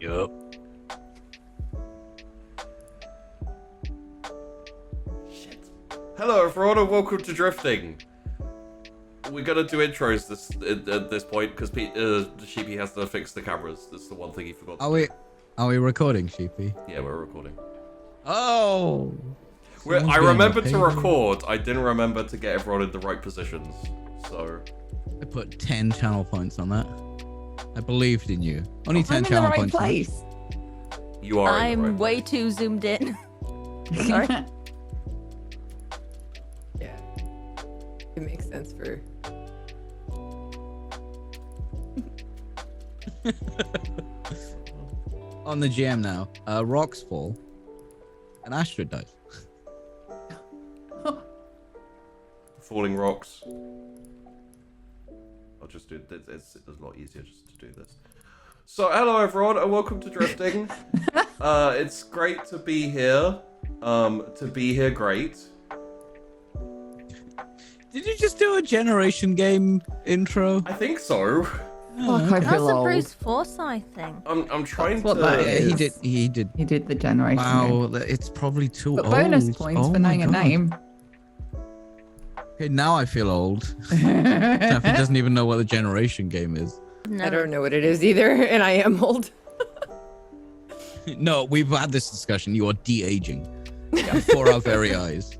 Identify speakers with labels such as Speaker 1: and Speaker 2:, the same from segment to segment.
Speaker 1: Yup.
Speaker 2: Shit. Hello everyone and welcome to Drifting. We're gonna do intros at this point because Sheepy has to fix the cameras. That's the one thing he forgot.
Speaker 1: Are we recording, Sheepy?
Speaker 2: Yeah, we're recording.
Speaker 1: Oh.
Speaker 2: I remembered to record. I didn't remember to get everyone in the right positions. So
Speaker 1: I put 10 channel points on that. I believed in you. Only 10
Speaker 3: I'm in the
Speaker 1: channel
Speaker 3: right
Speaker 1: points.
Speaker 3: place.
Speaker 2: you are. in the
Speaker 4: I'm
Speaker 2: right
Speaker 4: way
Speaker 2: place.
Speaker 4: too zoomed in. Sorry.
Speaker 5: Yeah. It makes sense for...
Speaker 1: On the GM now. Rocks fall. An asteroid dies.
Speaker 2: Falling rocks. I'll just do it. It's a lot easier just to do this. So, hello everyone, and welcome to Drifting. It's great to be here. Great.
Speaker 1: Did you just do a generation game intro?
Speaker 2: I think so.
Speaker 3: Fuck, I
Speaker 4: That's
Speaker 3: feel
Speaker 4: a
Speaker 3: old.
Speaker 4: Bruce Forsyth thing.
Speaker 2: I'm trying
Speaker 3: That's what
Speaker 2: to.
Speaker 3: that
Speaker 1: Yeah,
Speaker 3: is.
Speaker 1: he did.
Speaker 3: He did the generation.
Speaker 1: Wow,
Speaker 3: game.
Speaker 1: it's probably too
Speaker 3: But
Speaker 1: old.
Speaker 3: bonus points
Speaker 1: Oh
Speaker 3: for
Speaker 1: my
Speaker 3: knowing a
Speaker 1: God.
Speaker 3: name.
Speaker 1: Okay, now I feel old. Taffy doesn't even know what the generation game is.
Speaker 4: No.
Speaker 5: I don't know what it is either, and I am old.
Speaker 1: No, we've had this discussion. You are de-aging before our very eyes.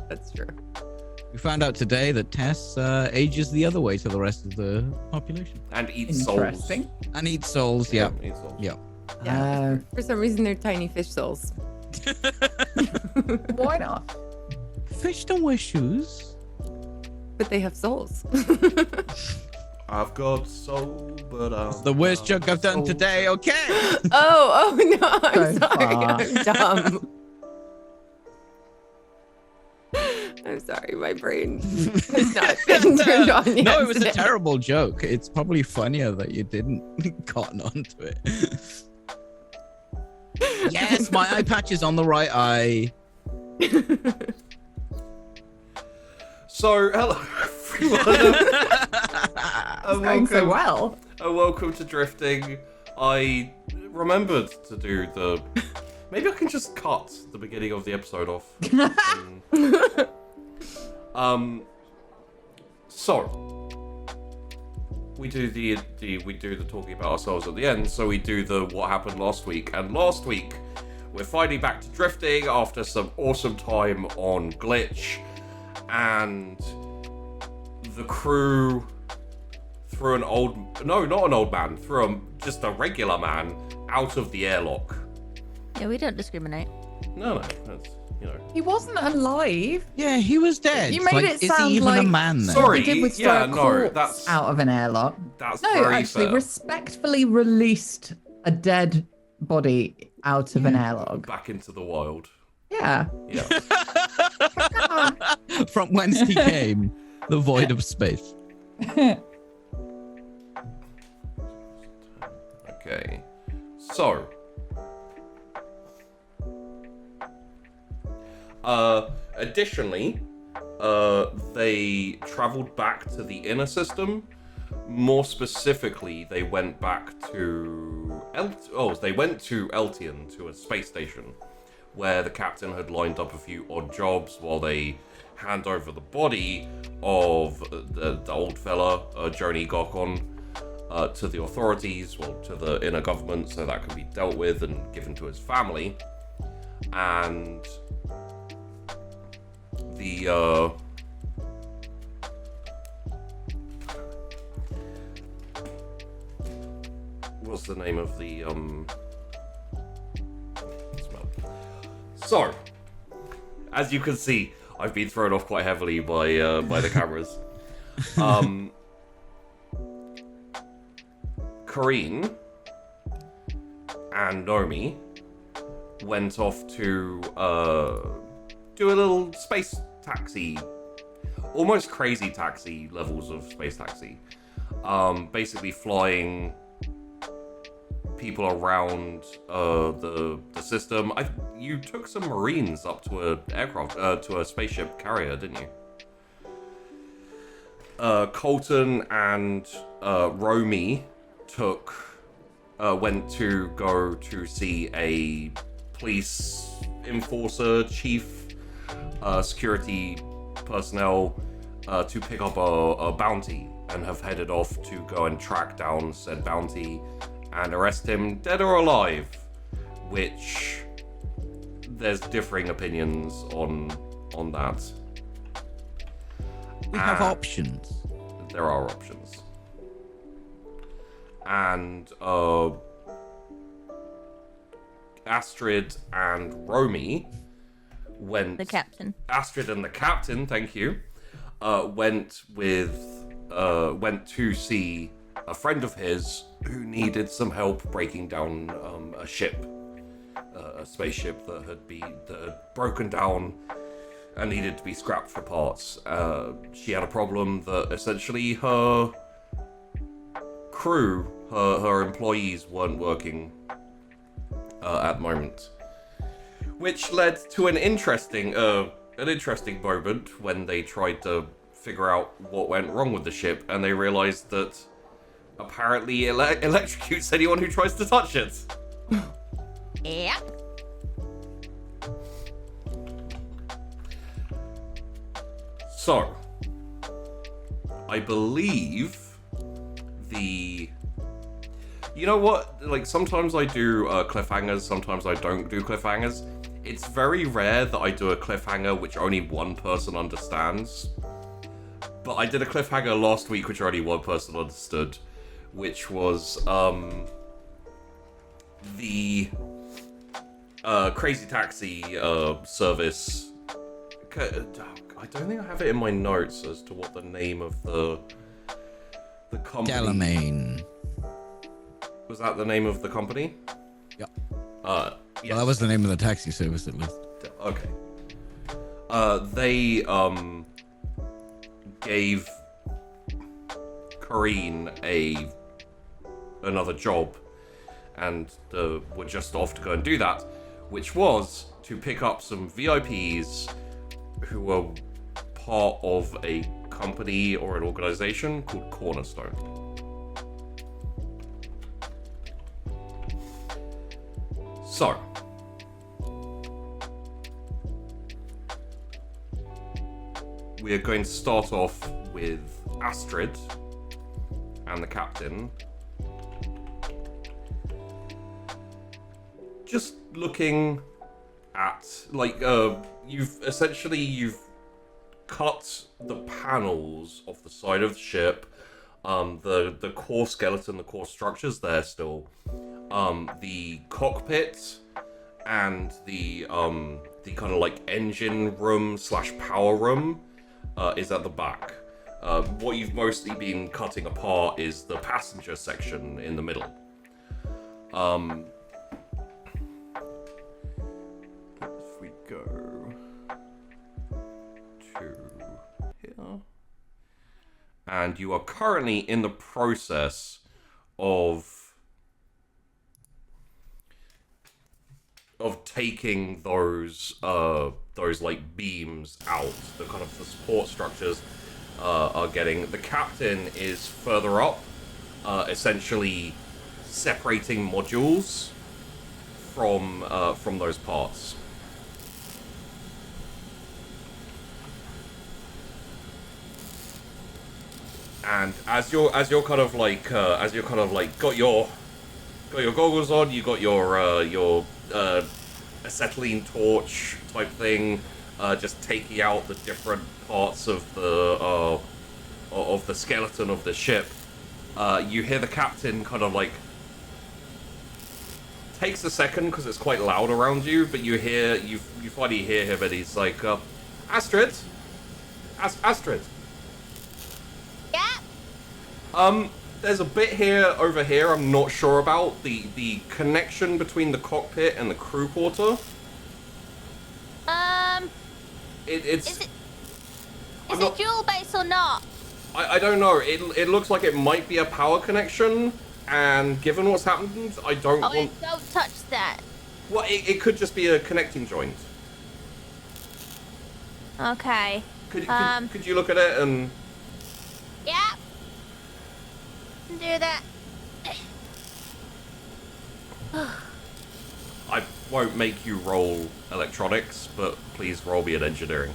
Speaker 5: That's true.
Speaker 1: We found out today that Tess ages the other way to the rest of the population.
Speaker 2: And eat souls.
Speaker 3: Interesting.
Speaker 1: And eats souls, yeah.
Speaker 2: Eat souls.
Speaker 1: Yeah.
Speaker 5: Yeah. For some reason, they're tiny fish souls.
Speaker 3: Why not?
Speaker 1: Fish don't wear shoes.
Speaker 5: But they have souls.
Speaker 2: I've got soul, but
Speaker 1: The worst joke I've done today, okay?
Speaker 5: Oh no, I'm
Speaker 3: So
Speaker 5: sorry.
Speaker 3: far.
Speaker 5: I'm dumb. I'm sorry, my brain has not been turned on yet.
Speaker 1: No, it was a
Speaker 5: today.
Speaker 1: terrible joke. It's probably funnier that you didn't cotton onto it. Yes, my eye patch is on the right eye.
Speaker 2: So, hello everyone.
Speaker 3: It's going so well.
Speaker 2: And welcome to Drifting. I remembered to do the. Maybe I can just cut the beginning of the episode off. So we do the talking about ourselves at the end. So we do the what happened last week. And last week we're finally back to Drifting after some awesome time on Glitch, and the crew threw just a regular man out of the airlock.
Speaker 4: Yeah, we don't discriminate.
Speaker 2: No, that's, you know.
Speaker 3: He wasn't alive.
Speaker 1: Yeah, he was dead.
Speaker 3: You made
Speaker 1: Like,
Speaker 3: it
Speaker 1: is
Speaker 3: sound
Speaker 1: he even
Speaker 3: like-
Speaker 1: a man then?
Speaker 2: Sorry.
Speaker 3: He did with
Speaker 2: yeah,
Speaker 3: a
Speaker 2: no,
Speaker 3: corpse
Speaker 2: that's-
Speaker 3: out of an airlock.
Speaker 2: That's
Speaker 3: No,
Speaker 2: very
Speaker 3: actually,
Speaker 2: fair.
Speaker 3: respectfully released a dead body out of an airlock.
Speaker 2: Back into the wild.
Speaker 3: Yeah.
Speaker 2: Yeah.
Speaker 1: From whence he came, the void of space.
Speaker 2: Okay. So. Additionally, they traveled back to the inner system. More specifically, they went back to they went to Eltian, to a space station, where the captain had lined up a few odd jobs while they hand over the body of the old fella, Joni Gokon, to the authorities, well, to the inner government, so that can be dealt with and given to his family. And the what's the name of the so as you can see, I've been thrown off quite heavily by the cameras. Kareen and Nomi went off to do a little space taxi, almost crazy taxi levels of space taxi. Basically flying people around the system. You took some Marines up to a aircraft, to a spaceship carrier, didn't you? Colton and Romy took went to go to see a police enforcer, chief, security personnel to pick up a bounty, and have headed off to go and track down said bounty and arrest him, dead or alive, which there's differing opinions on that.
Speaker 1: We have options.
Speaker 2: There are options. And Astrid and Romy went...
Speaker 4: The captain.
Speaker 2: Astrid and the captain, thank you, went to see a friend of his who needed some help breaking down a ship, a spaceship that had broken down and needed to be scrapped for parts. She had a problem that essentially her crew, her employees weren't working at the moment, which led to an interesting moment when they tried to figure out what went wrong with the ship, and they realized that apparently electrocutes anyone who tries to touch it.
Speaker 4: Yeah.
Speaker 2: So, I believe you know what? Like, sometimes I do cliffhangers, sometimes I don't do cliffhangers. It's very rare that I do a cliffhanger which only one person understands. But I did a cliffhanger last week which only one person understood, which was the Crazy Taxi service. I don't think I have it in my notes as to what the name of the company.
Speaker 1: Delamain.
Speaker 2: Was that the name of the company?
Speaker 1: Yep.
Speaker 2: Yes.
Speaker 1: Well, that was the name of the taxi service, at least.
Speaker 2: Okay. They gave Corrine another job, and were just off to go and do that, which was to pick up some VIPs who were part of a company or an organization called Cornerstone. So, we are going to start off with Astrid and the captain. Just looking at, like, you've cut the panels off the side of the ship. The core skeleton, the core structure's there still. The cockpit and the kind of like engine room / power room is at the back. What you've mostly been cutting apart is the passenger section in the middle. If we go to here, and you are currently in the process of taking those like beams out. The kind of the support structures are getting. The captain is further up, essentially separating modules from those parts. And as you're kind of like got your goggles on, you got your acetylene torch type thing, just taking out the different parts of the skeleton of the ship. You hear the captain kind of like takes a second because it's quite loud around you, but you finally hear him, and he's like, Astrid.
Speaker 4: Yeah.
Speaker 2: There's a bit over here I'm not sure about. The connection between the cockpit and the crew quarter. Is it
Speaker 4: dual base or not?
Speaker 2: I don't know. It looks like it might be a power connection, and given what's happened, I don't want...
Speaker 4: Don't touch that.
Speaker 2: Well, it could just be a connecting joint.
Speaker 4: Okay.
Speaker 2: Could you look at it and...
Speaker 4: Yeah. Do that.
Speaker 2: I won't make you roll electronics, but please roll me an engineering.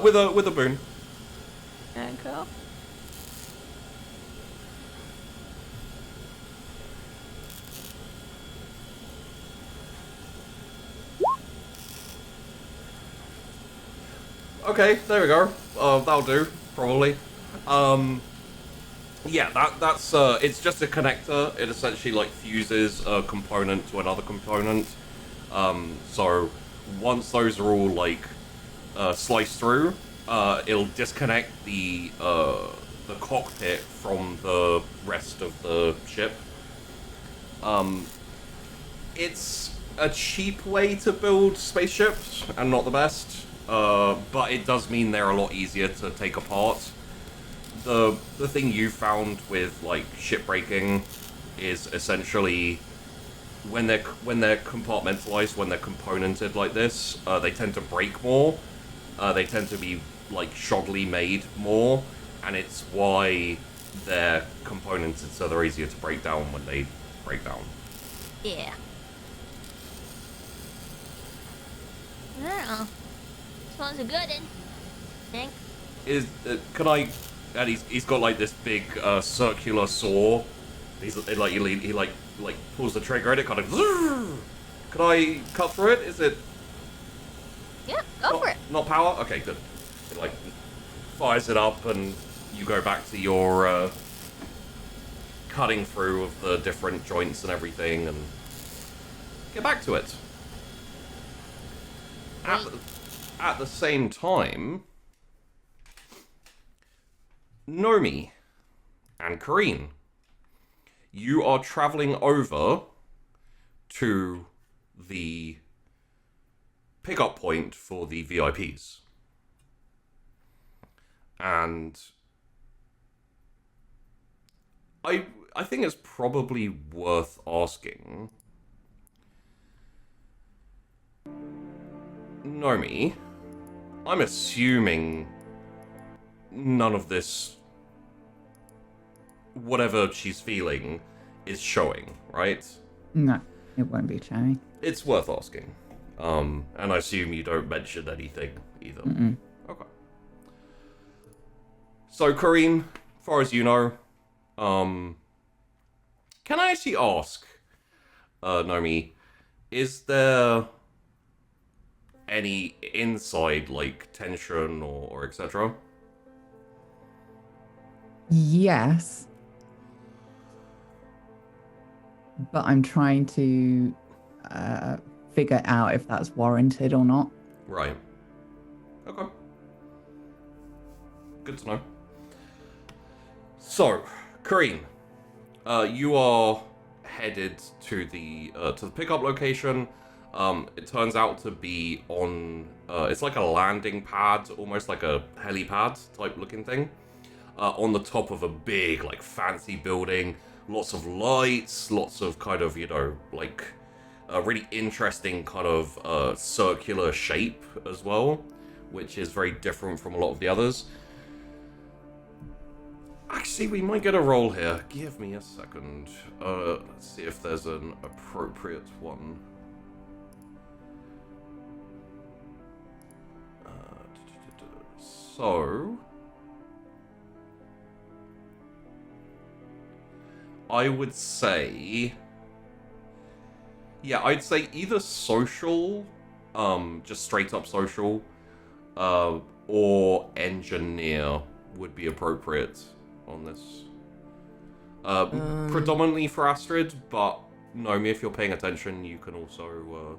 Speaker 2: With a boon.
Speaker 5: Yeah, cool.
Speaker 2: Okay, there we go. That'll do, probably. Yeah, that's it's just a connector. It essentially like fuses a component to another component. So once those are all like sliced through, it'll disconnect the cockpit from the rest of the ship. It's a cheap way to build spaceships and not the best, but it does mean they're a lot easier to take apart. The thing you found with like shipbreaking is essentially when they're compartmentalized, when they're componented like this, they tend to break more. They tend to be like shoddily made more, and it's why they're componented so they're easier to break down when they break down.
Speaker 4: Yeah. Oh. This one's a good one. Think.
Speaker 2: Can I? And he's got like this big circular saw. He pulls the trigger and it kind of. Can I cut through it? Is it?
Speaker 4: Yeah, go for it.
Speaker 2: Not power. Okay, good. It like fires it up, and you go back to your cutting through of the different joints and everything, and get back to it. At the same time, Nomi and Kareen, you are traveling over to the pickup point for the VIPs. And I think it's probably worth asking, Nomi, I'm assuming none of this, whatever she's feeling, is showing, right?
Speaker 3: No, it won't be showing.
Speaker 2: It's worth asking. And I assume you don't mention anything either.
Speaker 3: Mm-mm.
Speaker 2: Okay. So, Kareen, as far as you know, can I actually ask, Nomi, is there any inside, like, tension or etc.?
Speaker 3: Yes. But I'm trying to figure out if that's warranted or not.
Speaker 2: Right. Okay. Good to know. So, Kareen, you are headed to the pickup location. It turns out to be on it's like a landing pad, almost like a helipad type looking thing, on the top of a big, like, fancy building. Lots of lights, lots of kind of, like a really interesting kind of circular shape as well, which is very different from a lot of the others. Actually, we might get a roll here. Give me a second. Let's see if there's an appropriate one. So, I would say, yeah, I'd say either social, just straight up social, or engineer would be appropriate on this. Predominantly for Astrid, but Nomi, if you're paying attention, you can also.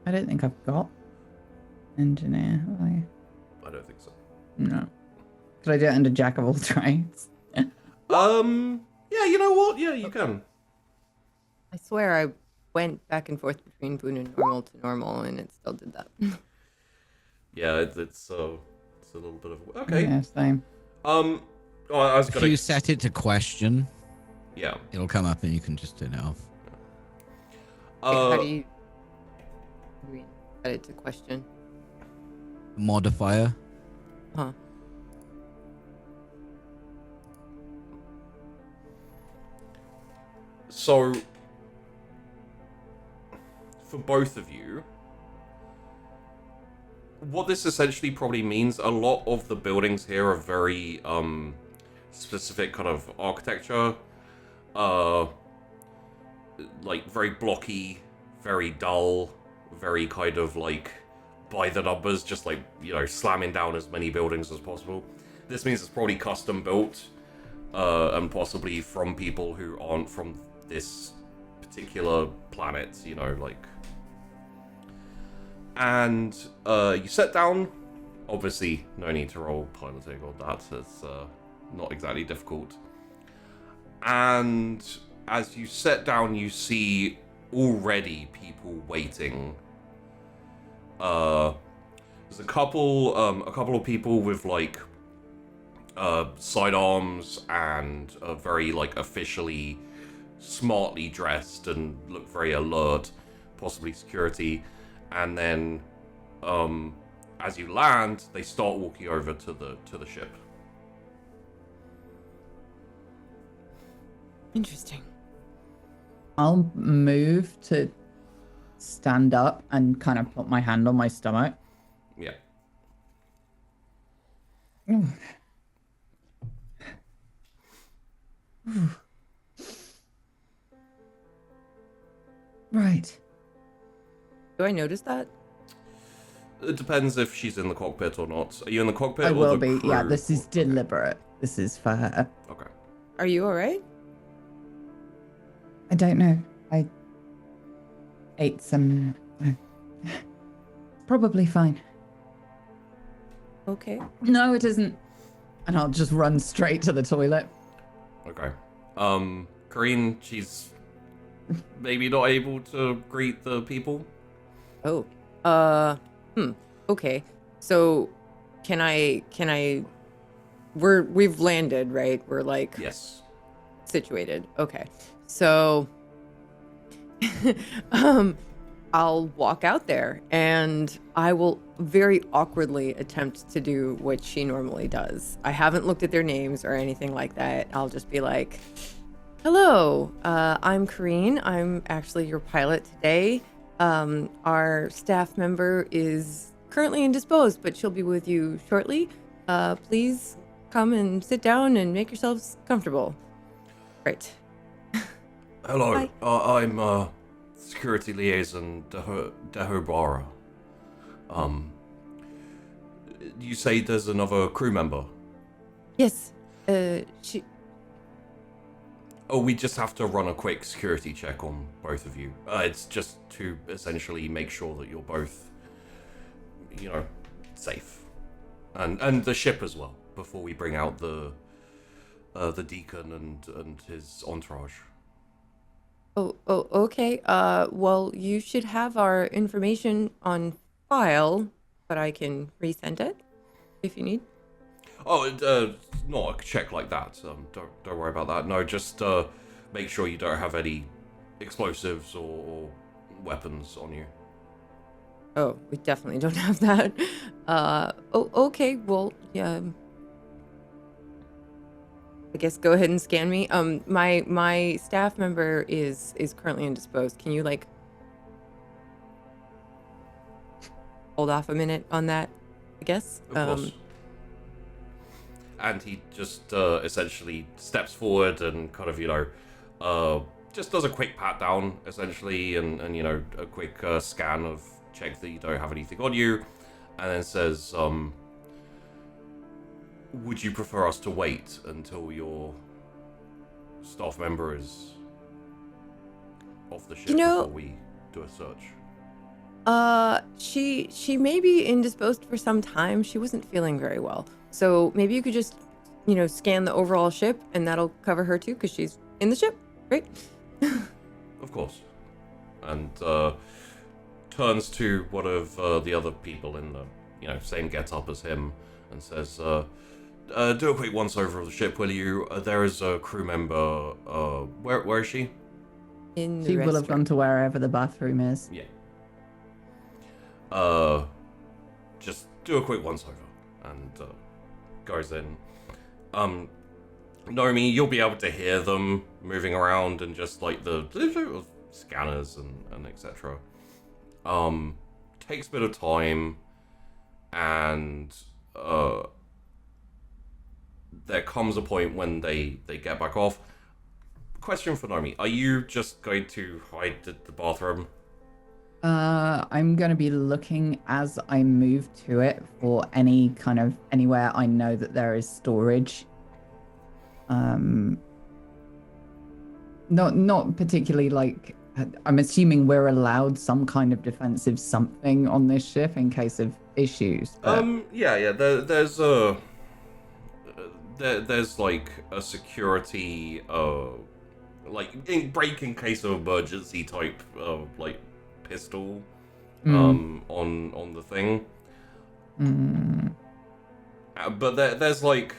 Speaker 3: I don't think I've got engineer. Have I?
Speaker 2: I don't think so.
Speaker 3: No. Could I do it under jack of all trades?
Speaker 2: Yeah, you know what? Yeah, you can.
Speaker 5: I swear I went back and forth between boon and normal to normal, and it still did that.
Speaker 2: Yeah, it's a little bit of okay.
Speaker 3: Yeah, same.
Speaker 2: Oh, I was
Speaker 1: If
Speaker 2: gonna.
Speaker 1: you set it to question,
Speaker 2: Yeah.
Speaker 1: it'll come up and you can just turn it off.
Speaker 5: How do you set it to question?
Speaker 1: Modifier.
Speaker 5: Huh.
Speaker 2: So, for both of you, what this essentially probably means, a lot of the buildings here are very specific kind of architecture, like very blocky, very dull, very kind of like by the numbers, just like, you know, slamming down as many buildings as possible. This means it's probably custom built, and possibly from people who aren't from this particular planet, you know, like. And you sit down. Obviously, no need to roll piloting or that. It's not exactly difficult. And as you sit down, you see already people waiting. There's a couple of people with like sidearms and very like officially smartly dressed and look very alert, possibly security. And then, as you land, they start walking over to the ship.
Speaker 5: Interesting.
Speaker 3: I'll move to stand up and kind of put my hand on my stomach.
Speaker 2: Yeah.
Speaker 3: Right.
Speaker 5: Do I notice that?
Speaker 2: It depends if she's in the cockpit or not. Are you in the cockpit?
Speaker 3: I
Speaker 2: or
Speaker 3: will
Speaker 2: the
Speaker 3: be. Yeah,
Speaker 2: crew?
Speaker 3: this is deliberate. This is for her.
Speaker 2: Okay.
Speaker 5: Are you all right?
Speaker 3: I don't know. I ate some. Probably fine.
Speaker 5: Okay.
Speaker 3: No, it isn't. And I'll just run straight to the toilet.
Speaker 2: Okay. Kareen, she's maybe not able to greet the people.
Speaker 5: Oh. Okay. So, can I? We've landed, right? We're like
Speaker 2: Yes.
Speaker 5: situated. Okay. So, I'll walk out there and I will very awkwardly attempt to do what she normally does. I haven't looked at their names or anything like that. I'll just be like, hello, I'm Kareen. I'm actually your pilot today. Our staff member is currently indisposed, but she'll be with you shortly. Please come and sit down and make yourselves comfortable. Right.
Speaker 2: Hello.
Speaker 5: Hi.
Speaker 2: I'm security liaison Dehobara. You say there's another crew member?
Speaker 5: Yes. She.
Speaker 2: Oh, we just have to run a quick security check on both of you. It's just to essentially make sure that you're both, you know, safe, and the ship as well before we bring out the deacon and his entourage.
Speaker 5: Oh, okay. Well, you should have our information on file, but I can resend it if you need.
Speaker 2: Oh, not a check like that. Don't worry about that. No, just make sure you don't have any explosives or weapons on you.
Speaker 5: Oh, we definitely don't have that. Okay. Well, yeah. I guess go ahead and scan me. My staff member is currently indisposed. Can you like hold off a minute on that? I guess.
Speaker 2: Of course. And he just essentially steps forward and kind of, you know, just does a quick pat down, essentially, and you know, a quick scan of check that you don't have anything on you, and then says, would you prefer us to wait until your staff member is off the ship before we do a search?
Speaker 5: She may be indisposed for some time. She wasn't feeling very well. So maybe you could just, you know, scan the overall ship and that'll cover her too, because she's in the ship, right?
Speaker 2: Of course. And turns to one of the other people in the, you know, same get-up as him and says, do a quick once-over of the ship, will you? There is a crew member, where is she?
Speaker 5: In the
Speaker 3: She will have
Speaker 5: restroom.
Speaker 3: gone to wherever the bathroom is.
Speaker 2: Yeah. Just do a quick once-over and goes in. Nomi, you'll be able to hear them moving around and just like the scanners and etc. Takes a bit of time, and there comes a point when they get back off. Question for Nomi: are you just going to hide at the bathroom?
Speaker 3: I'm going to be looking as I move to it for any kind of anywhere I know that there is storage. Not particularly like, I'm assuming we're allowed some kind of defensive something on this ship in case of issues. But...
Speaker 2: there's like a security like in case of emergency type like pistol on the thing. But there's like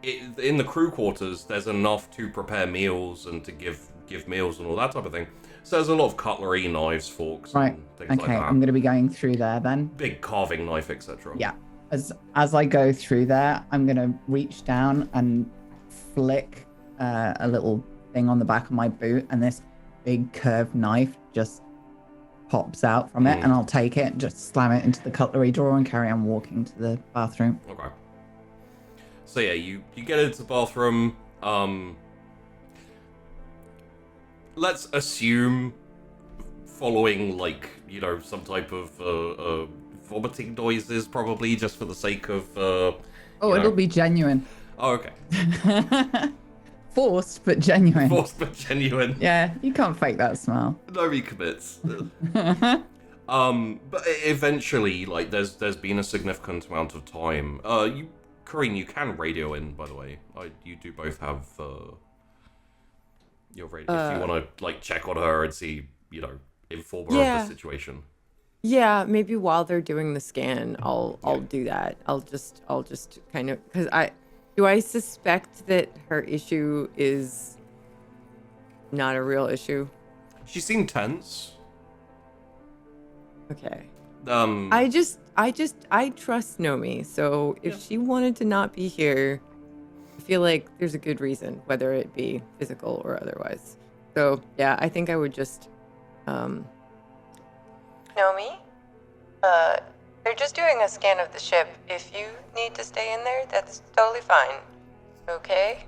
Speaker 2: in the crew quarters, there's enough to prepare meals and to give meals and all that type of thing. So there's a lot of cutlery, knives, forks,
Speaker 3: right.
Speaker 2: and things like that.
Speaker 3: I'm going to be going through there then.
Speaker 2: Big carving knife, etc.
Speaker 3: Yeah. As I go through there, I'm going to reach down and flick a little thing on the back of my boot, and this big curved knife just pops out from it, and I'll take it and just slam it into the cutlery drawer and carry on walking to the bathroom.
Speaker 2: Okay. So yeah, you get into the bathroom. Let's assume, following like some type of vomiting noises, probably just for the sake of.
Speaker 3: It'll be genuine.
Speaker 2: Oh, okay.
Speaker 3: Forced but genuine.
Speaker 2: Forced but genuine.
Speaker 3: Yeah, you can't fake that smell.
Speaker 2: No recommits. But eventually, like, there's been a significant amount of time. Corrine, you can radio in, by the way. You do both have your radio. If you want to like check on her and see, inform her of the situation.
Speaker 5: Yeah, maybe while they're doing the scan, I'll do that. I'll just kind of, because I suspect that her issue is not a real issue.
Speaker 2: She seemed tense.
Speaker 5: Okay. I trust Nomi, so if she wanted to not be here, I feel like there's a good reason, whether it be physical or otherwise. So yeah, I think I would just Nomi? They're just doing a scan of the ship. If you need to stay in there, that's totally fine. Okay?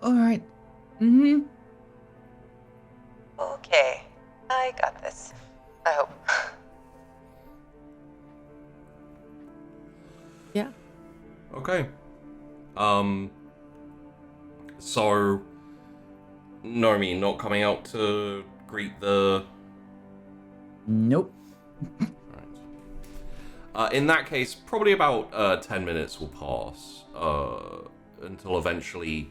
Speaker 3: All right. Mm-hmm.
Speaker 5: Okay. I got this. I hope. Yeah.
Speaker 2: Okay. So, Nomi not coming out to greet the...
Speaker 3: Nope.
Speaker 2: Alright. In that case, probably about 10 minutes will pass until eventually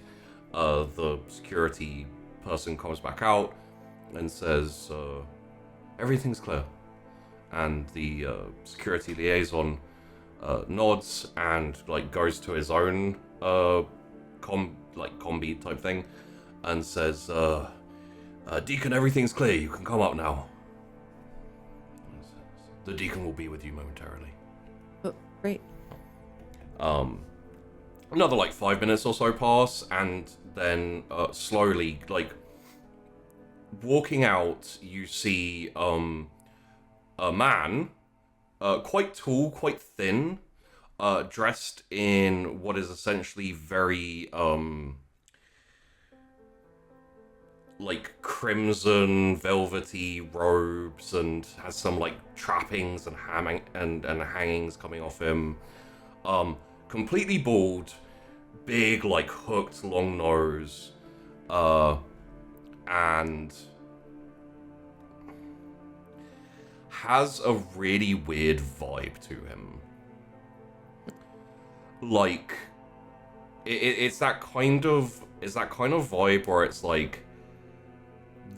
Speaker 2: the security person comes back out and says, everything's clear. And the security liaison nods and like goes to his own combi type thing and says, Deacon, everything's clear. You can come up now. The Deacon will be with you momentarily.
Speaker 5: Oh, great.
Speaker 2: Another like 5 minutes or so pass, and then slowly, like walking out, you see a man, quite tall, quite thin, dressed in what is essentially very like crimson velvety robes, and has some like trappings and hangings coming off him. Completely bald, big like hooked long nose, and has a really weird vibe to him. Like it's that kind of vibe where it's like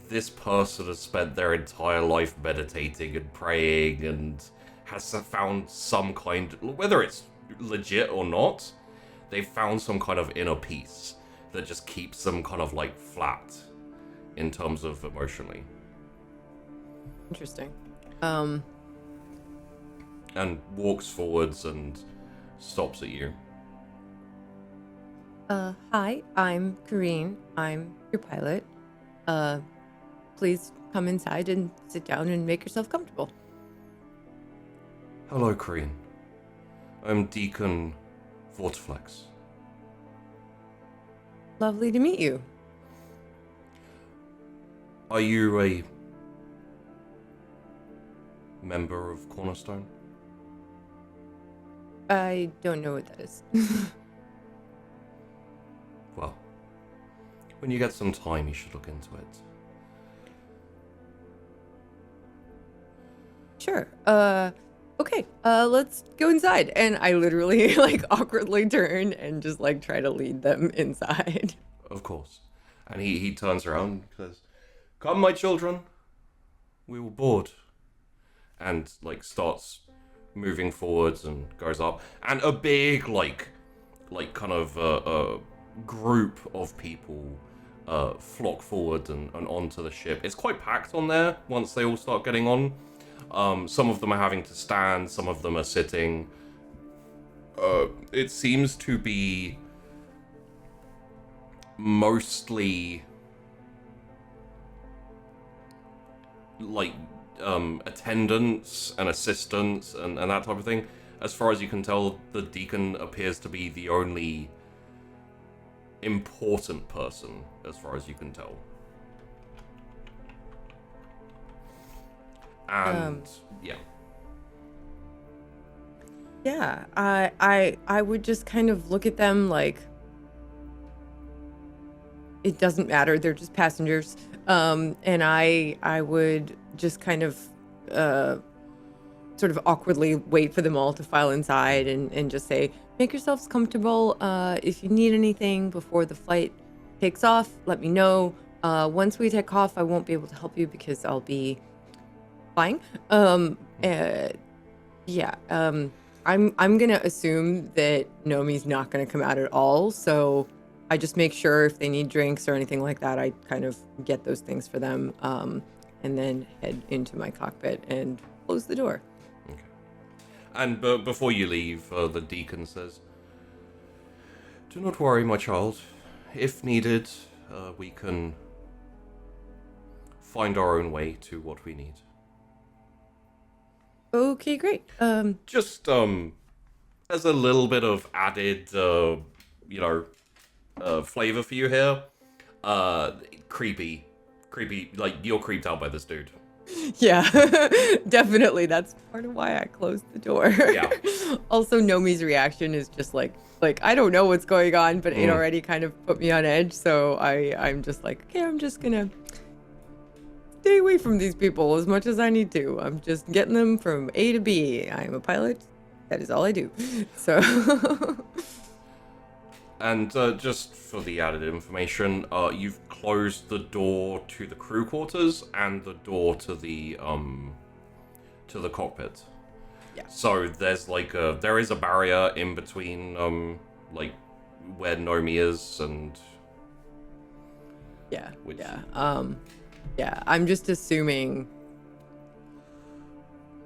Speaker 2: this person has spent their entire life meditating and praying and has found some kind, whether it's legit or not, they've found some kind of inner peace that just keeps them kind of like flat in terms of emotionally.
Speaker 5: Interesting.
Speaker 2: And walks forwards and stops at you.
Speaker 5: Hi, I'm Kareen. I'm your pilot. Please come inside and sit down and make yourself comfortable.
Speaker 2: Hello, Kreen. I'm Deacon Vorteflex.
Speaker 5: Lovely to meet you.
Speaker 2: Are you a member of Cornerstone?
Speaker 5: I don't know what that is.
Speaker 2: Well, when you get some time, you should look into it.
Speaker 5: Sure. Okay. Let's go inside. And I literally like awkwardly turn and just like try to lead them inside.
Speaker 2: Of course. And he turns around and says, "Come, my children. We will board." And like starts moving forwards and goes up. And a big like kind of a group of people flock forward and onto the ship. It's quite packed on there once they all start getting on. Some of them are having to stand, some of them are sitting. It seems to be mostly like attendants and assistants and that type of thing. As far as you can tell, the deacon appears to be the only important person, as far as you can tell. And yeah.
Speaker 5: Yeah, I would just kind of look at them like it doesn't matter, they're just passengers. And I would just kind of sort of awkwardly wait for them all to file inside and just say, make yourselves comfortable. If you need anything before the flight takes off, let me know. Once we take off, I won't be able to help you because I'll be flying. Yeah. I'm gonna assume that Nomi's not gonna come out at all, so I just make sure if they need drinks or anything like that, I kind of get those things for them, and then head into my cockpit and close the door.
Speaker 2: Okay. And before you leave, the deacon says, "Do not worry, my child. If needed, we can find our own way to what we need."
Speaker 5: Okay, great.
Speaker 2: Just as a little bit of added, flavor for you here. Creepy, like you're creeped out by this dude.
Speaker 5: Yeah, definitely. That's part of why I closed the door.
Speaker 2: Yeah.
Speaker 5: Also, Nomi's reaction is just like I don't know what's going on, but it already kind of put me on edge. So I'm just like, okay, I'm just gonna stay away from these people as much as I need to. I'm just getting them from A to B. I'm a pilot. That is all I do. So.
Speaker 2: And just for the added information, you've closed the door to the crew quarters and the door to the cockpit.
Speaker 5: Yeah.
Speaker 2: So there's there is a barrier in between where Nomi is and
Speaker 5: Yeah.
Speaker 2: Which-
Speaker 5: Yeah. I'm just assuming.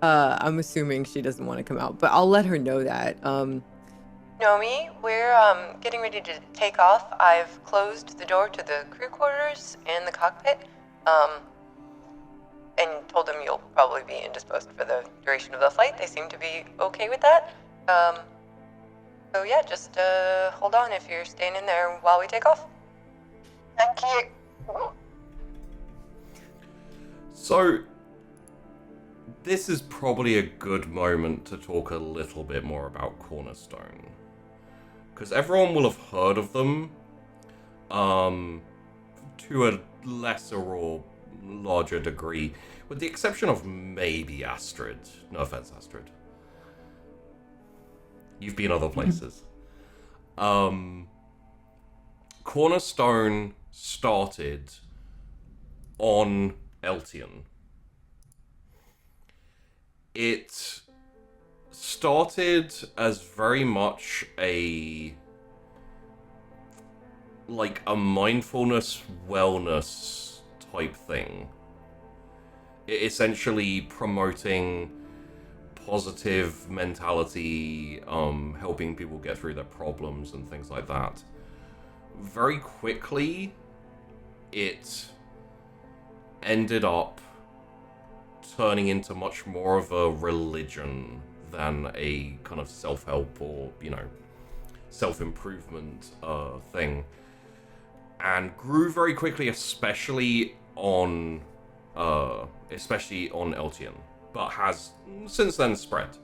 Speaker 5: I'm assuming she doesn't want to come out, but I'll let her know that. Nomi, we're getting ready to take off. I've closed the door to the crew quarters and the cockpit, and told them you'll probably be indisposed for the duration of the flight. They seem to be okay with that. So yeah, just hold on if you're staying in there while we take off. Thank you.
Speaker 2: So, this is probably a good moment to talk a little bit more about Cornerstone. Because everyone will have heard of them, to a lesser or larger degree, with the exception of maybe Astrid. No offense, Astrid. You've been other places. Cornerstone started on Eltion. It started as very much a mindfulness wellness type thing. Essentially promoting positive mentality, helping people get through their problems and things like that. very quickly, it ended up turning into much more of a religion than a kind of self-help or, self-improvement thing. And grew very quickly, especially on Eltian, but has since then spread.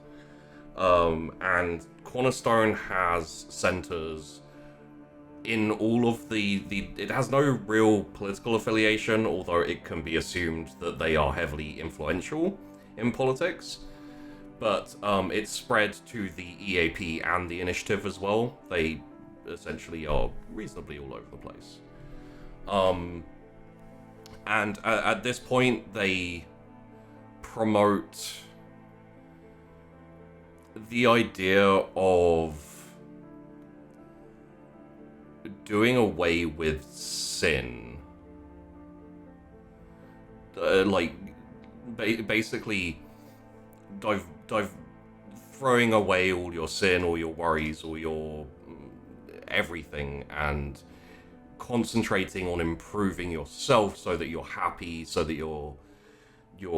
Speaker 2: And Cornerstone has centers in all of it has no real political affiliation, although it can be assumed that they are heavily influential in politics. But it's spread to the EAP and the Initiative as well. They essentially are reasonably all over the place. And at this point, they promote the idea of doing away with sin. Basically, throwing away all your sin, all your worries, all your everything, and concentrating on improving yourself so that you're happy, so that you're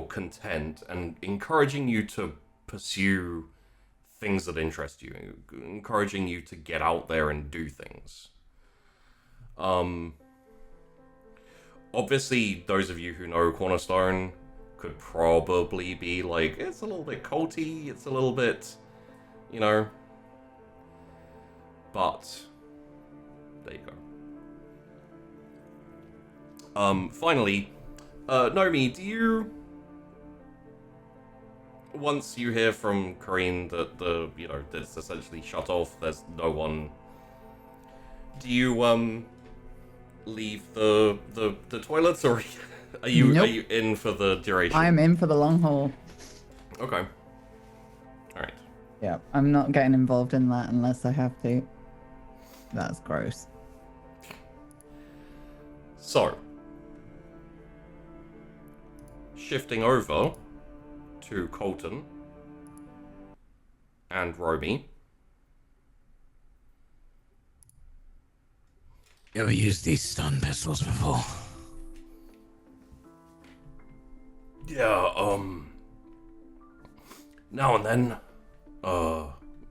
Speaker 2: content, and encouraging you to pursue things that interest you, encouraging you to get out there and do things. Obviously, those of you who know Cornerstone could probably be like, it's a little bit culty, it's a little bit, but there you go. Finally, Nomi, do you, once you hear from Kareen that that's essentially shut off, there's no one, do you leave the toilets, or are you
Speaker 3: Nope.
Speaker 2: are you in for the duration?
Speaker 3: I'm in for the long haul.
Speaker 2: Okay. All right.
Speaker 3: Yeah, I'm not getting involved in that unless I have to. That's gross.
Speaker 2: So, shifting over to Colton and Romy.
Speaker 1: You ever used these stun pistols before?
Speaker 2: Yeah, now and then.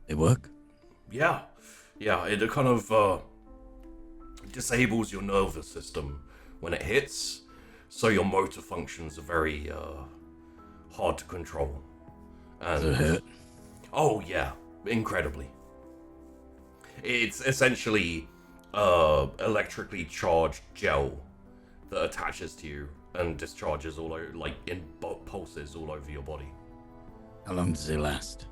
Speaker 1: They work?
Speaker 2: Yeah, it kind of disables your nervous system when it hits, so your motor functions are very hard to control. And,
Speaker 1: Does it hurt?
Speaker 2: Oh yeah, incredibly. It's essentially electrically charged gel that attaches to you and discharges all over, like in pulses all over your body.
Speaker 1: How long does it last?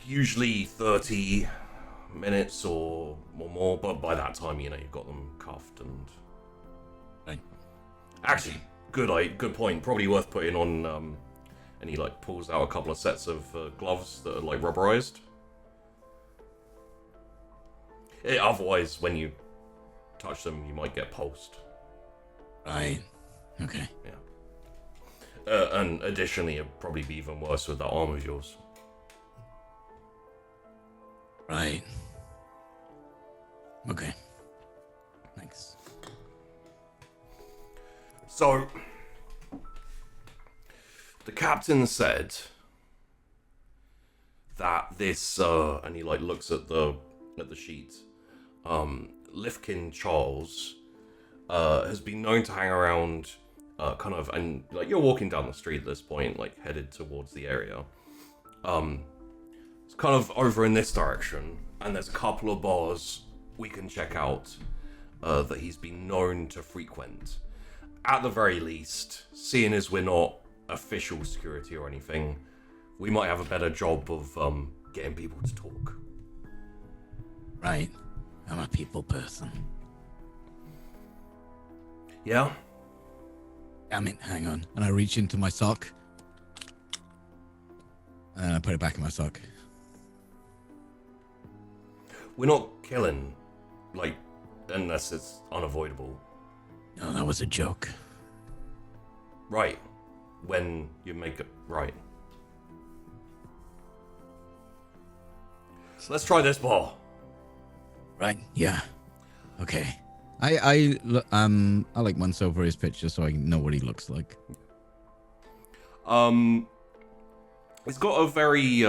Speaker 2: Usually 30 minutes or more, but by that time, you've got them cuffed and...
Speaker 1: Right.
Speaker 2: Actually, good point. Probably worth putting on, and he, pulls out a couple of sets of gloves that are, rubberized. Otherwise, when you touch them, you might get pulsed.
Speaker 1: Right. Okay.
Speaker 2: Yeah. And additionally, it'd probably be even worse with that arm of yours.
Speaker 1: Right. Okay. Thanks.
Speaker 2: So, the captain said that this, and he looks at the sheet. Lifkin Charles has been known to hang around, and you're walking down the street at this point, headed towards the area. It's kind of over in this direction, and there's a couple of bars we can check out that he's been known to frequent. At the very least, seeing as we're not official security or anything, we might have a better job of getting people to talk.
Speaker 1: Right. I'm a people person.
Speaker 2: Yeah?
Speaker 1: Damn it, hang on. And I reach into my sock. And I put it back in my sock.
Speaker 2: We're not killing, unless it's unavoidable.
Speaker 1: No, that was a joke.
Speaker 2: Right. When you make it right. So let's try this bar.
Speaker 1: Right, yeah. Okay. I like once over his picture so I know what he looks like.
Speaker 2: It's got a very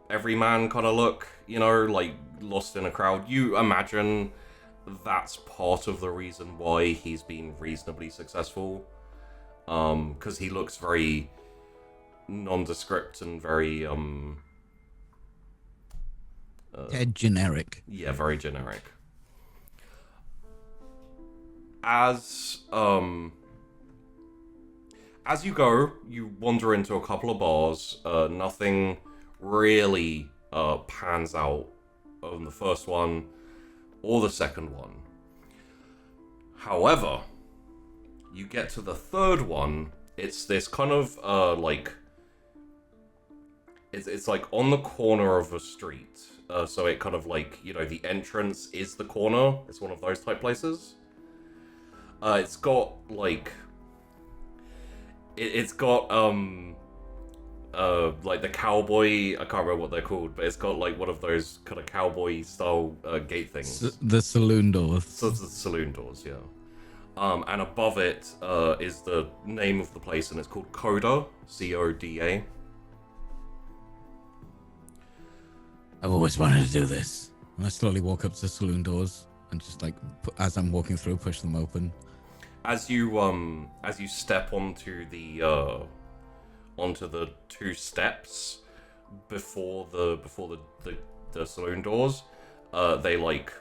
Speaker 2: everyman kind of look, you know, like lost in a crowd. You imagine that's part of the reason why he's been reasonably successful. Because he looks very nondescript and very
Speaker 1: generic.
Speaker 2: Yeah, very generic. As you go, you wander into a couple of bars. Nothing really pans out on the first one or the second one. However, you get to the third one. It's this kind of like it's like on the corner of a street. So it kind of like, you know, the entrance is the corner. It's one of those type places. It's got like it's got like the cowboy, I can't remember what they're called, but it's got like one of those kind of cowboy style gate things.
Speaker 1: The saloon doors.
Speaker 2: So it's the saloon doors, yeah. And above it is the name of the place, and it's called Coda, C-O-D-A.
Speaker 1: I've always wanted to do this. And I slowly walk up to the saloon doors and just like, as I'm walking through, push them open.
Speaker 2: As you step onto the two steps before the saloon doors, they like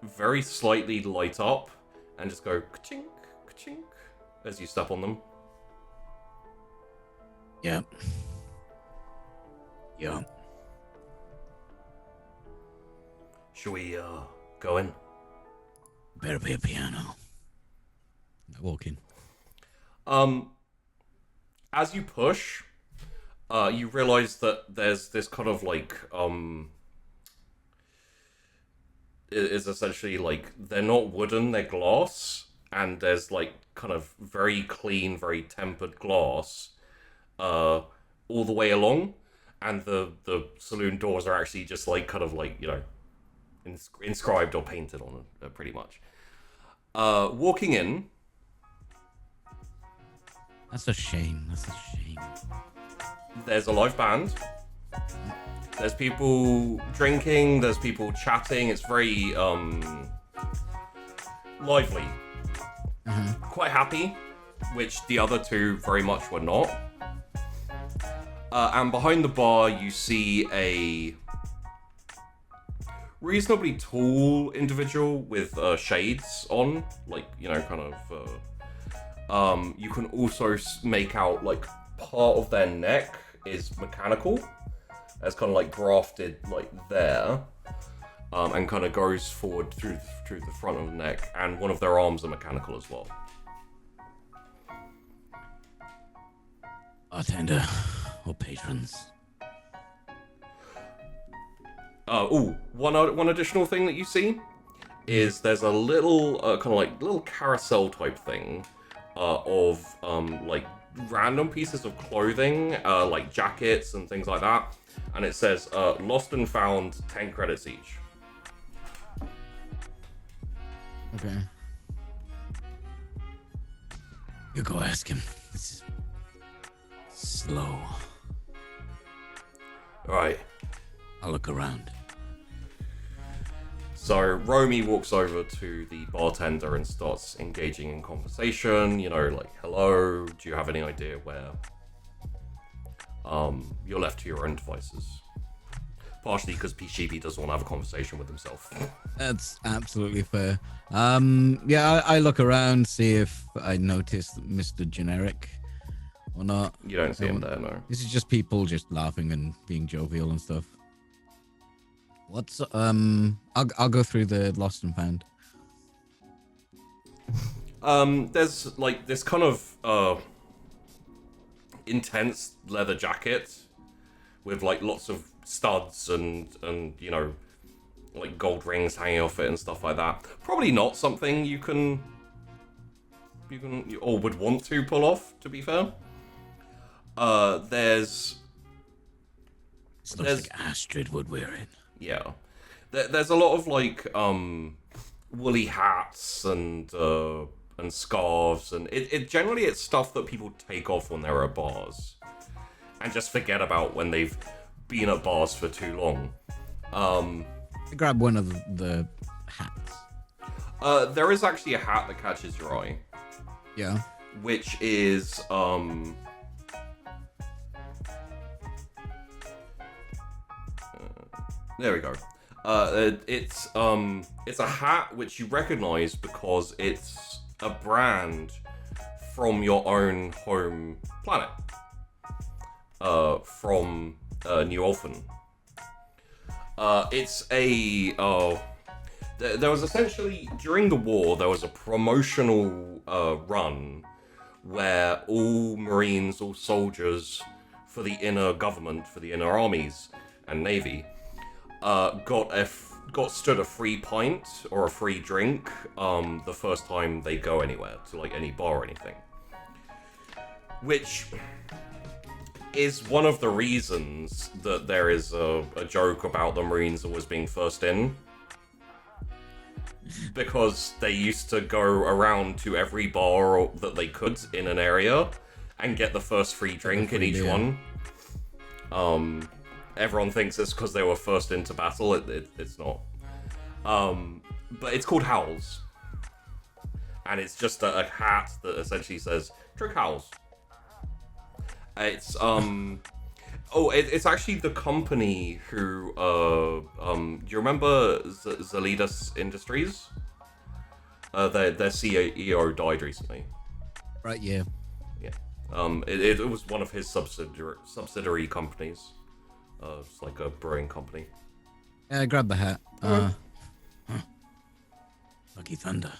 Speaker 2: very slightly light up and just go ka-chink, ka-chink as you step on them.
Speaker 1: Yeah. Yeah.
Speaker 2: Should we go in?
Speaker 1: Better be a piano. I walk in.
Speaker 2: As you push, you realize that there's this kind of like is essentially like they're not wooden, they're glass, and there's like kind of very clean, very tempered glass all the way along, and the saloon doors are actually just like kind of like, you know, inscribed or painted on it, pretty much. Walking in.
Speaker 1: That's a shame. That's a shame.
Speaker 2: There's a live band. There's people drinking. There's people chatting. It's very lively. Quite happy, which the other two very much were not. And behind the bar, you see a reasonably tall individual with shades on, like, you know, kind of. You can also make out like part of their neck is mechanical. It's kind of like grafted like there, and kind of goes forward through the front of the neck, and one of their arms are mechanical as well.
Speaker 1: Bartender or patrons.
Speaker 2: One additional thing that you see is there's a little kind of like little carousel type thing of like random pieces of clothing, like jackets and things like that, and it says lost and found, 10 credits each.
Speaker 1: Okay. You go ask him. This is slow.
Speaker 2: Right.
Speaker 1: I'll look around.
Speaker 2: So Romy walks over to the bartender and starts engaging in conversation, you know, like, hello, do you have any idea where you're left to your own devices? Partially because Sheepy doesn't want to have a conversation with himself.
Speaker 1: That's absolutely fair. Yeah, I look around, see if I notice Mr. Generic or not.
Speaker 2: You don't see him there, no.
Speaker 1: This is just people just laughing and being jovial and stuff. What's I'll go through the lost and found.
Speaker 2: There's like this kind of intense leather jacket with like lots of studs and you know, like gold rings hanging off it and stuff like that. Probably not something you can or would want to pull off, to be fair. There's
Speaker 1: This looks like Astrid would wear it.
Speaker 2: Yeah. There's a lot of like woolly hats and scarves, and it generally it's stuff that people take off when they're at bars and just forget about when they've been at bars for too long.
Speaker 1: I grab one of the hats.
Speaker 2: There is actually a hat that catches your eye.
Speaker 1: Yeah.
Speaker 2: Which is there we go. It's a hat which you recognize because it's a brand from your own home planet. From New Ulphan. It's a there was essentially during the war there was a promotional run where all Marines, all soldiers for the inner government, for the inner armies and navy, got stood a free pint or a free drink the first time they go anywhere, to like any bar or anything. Which is one of the reasons that there is a joke about the Marines always being first in. Because they used to go around to every bar that they could in an area and get the first free drink in each one. Everyone thinks it's because they were first into battle. It's not. But it's called Howls. And it's just a hat that essentially says, "Drink Howls." It's it's actually the company who do you remember Zalidas Industries? Their CEO died recently.
Speaker 1: Right, yeah.
Speaker 2: Yeah. It was one of his subsidiary companies. It's like a brewing company.
Speaker 1: Yeah, I grabbed the hat. Lucky Thunder.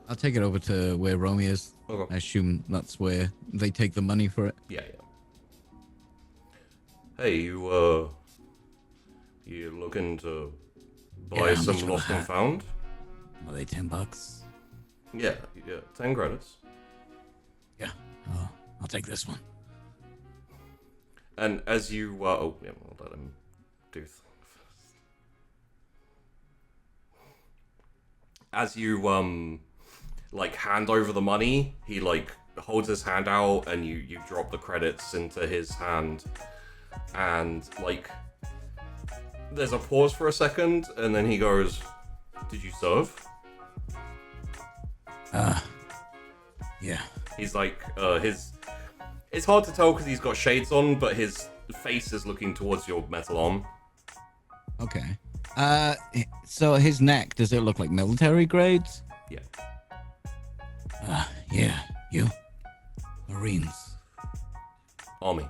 Speaker 1: I'll take it over to where Romy is.
Speaker 2: Okay.
Speaker 1: I assume that's where they take the money for it.
Speaker 2: Yeah. Hey, you looking to buy
Speaker 1: how much
Speaker 2: some
Speaker 1: for the
Speaker 2: lost and
Speaker 1: hat?
Speaker 2: found?
Speaker 1: Are they $10?
Speaker 2: Yeah, 10 credits.
Speaker 1: Yeah. I'll take this one.
Speaker 2: And as you, we'll let him do first. As you, like, hand over the money, he, like, holds his hand out and you drop the credits into his hand. And, like, there's a pause for a second, and then he goes, "Did you serve?"
Speaker 1: Yeah.
Speaker 2: He's like, it's hard to tell because he's got shades on, but his face is looking towards your metal arm.
Speaker 1: Okay. So his neck, does it look like military grades?
Speaker 2: Yeah.
Speaker 1: Yeah. You? Marines.
Speaker 2: Army.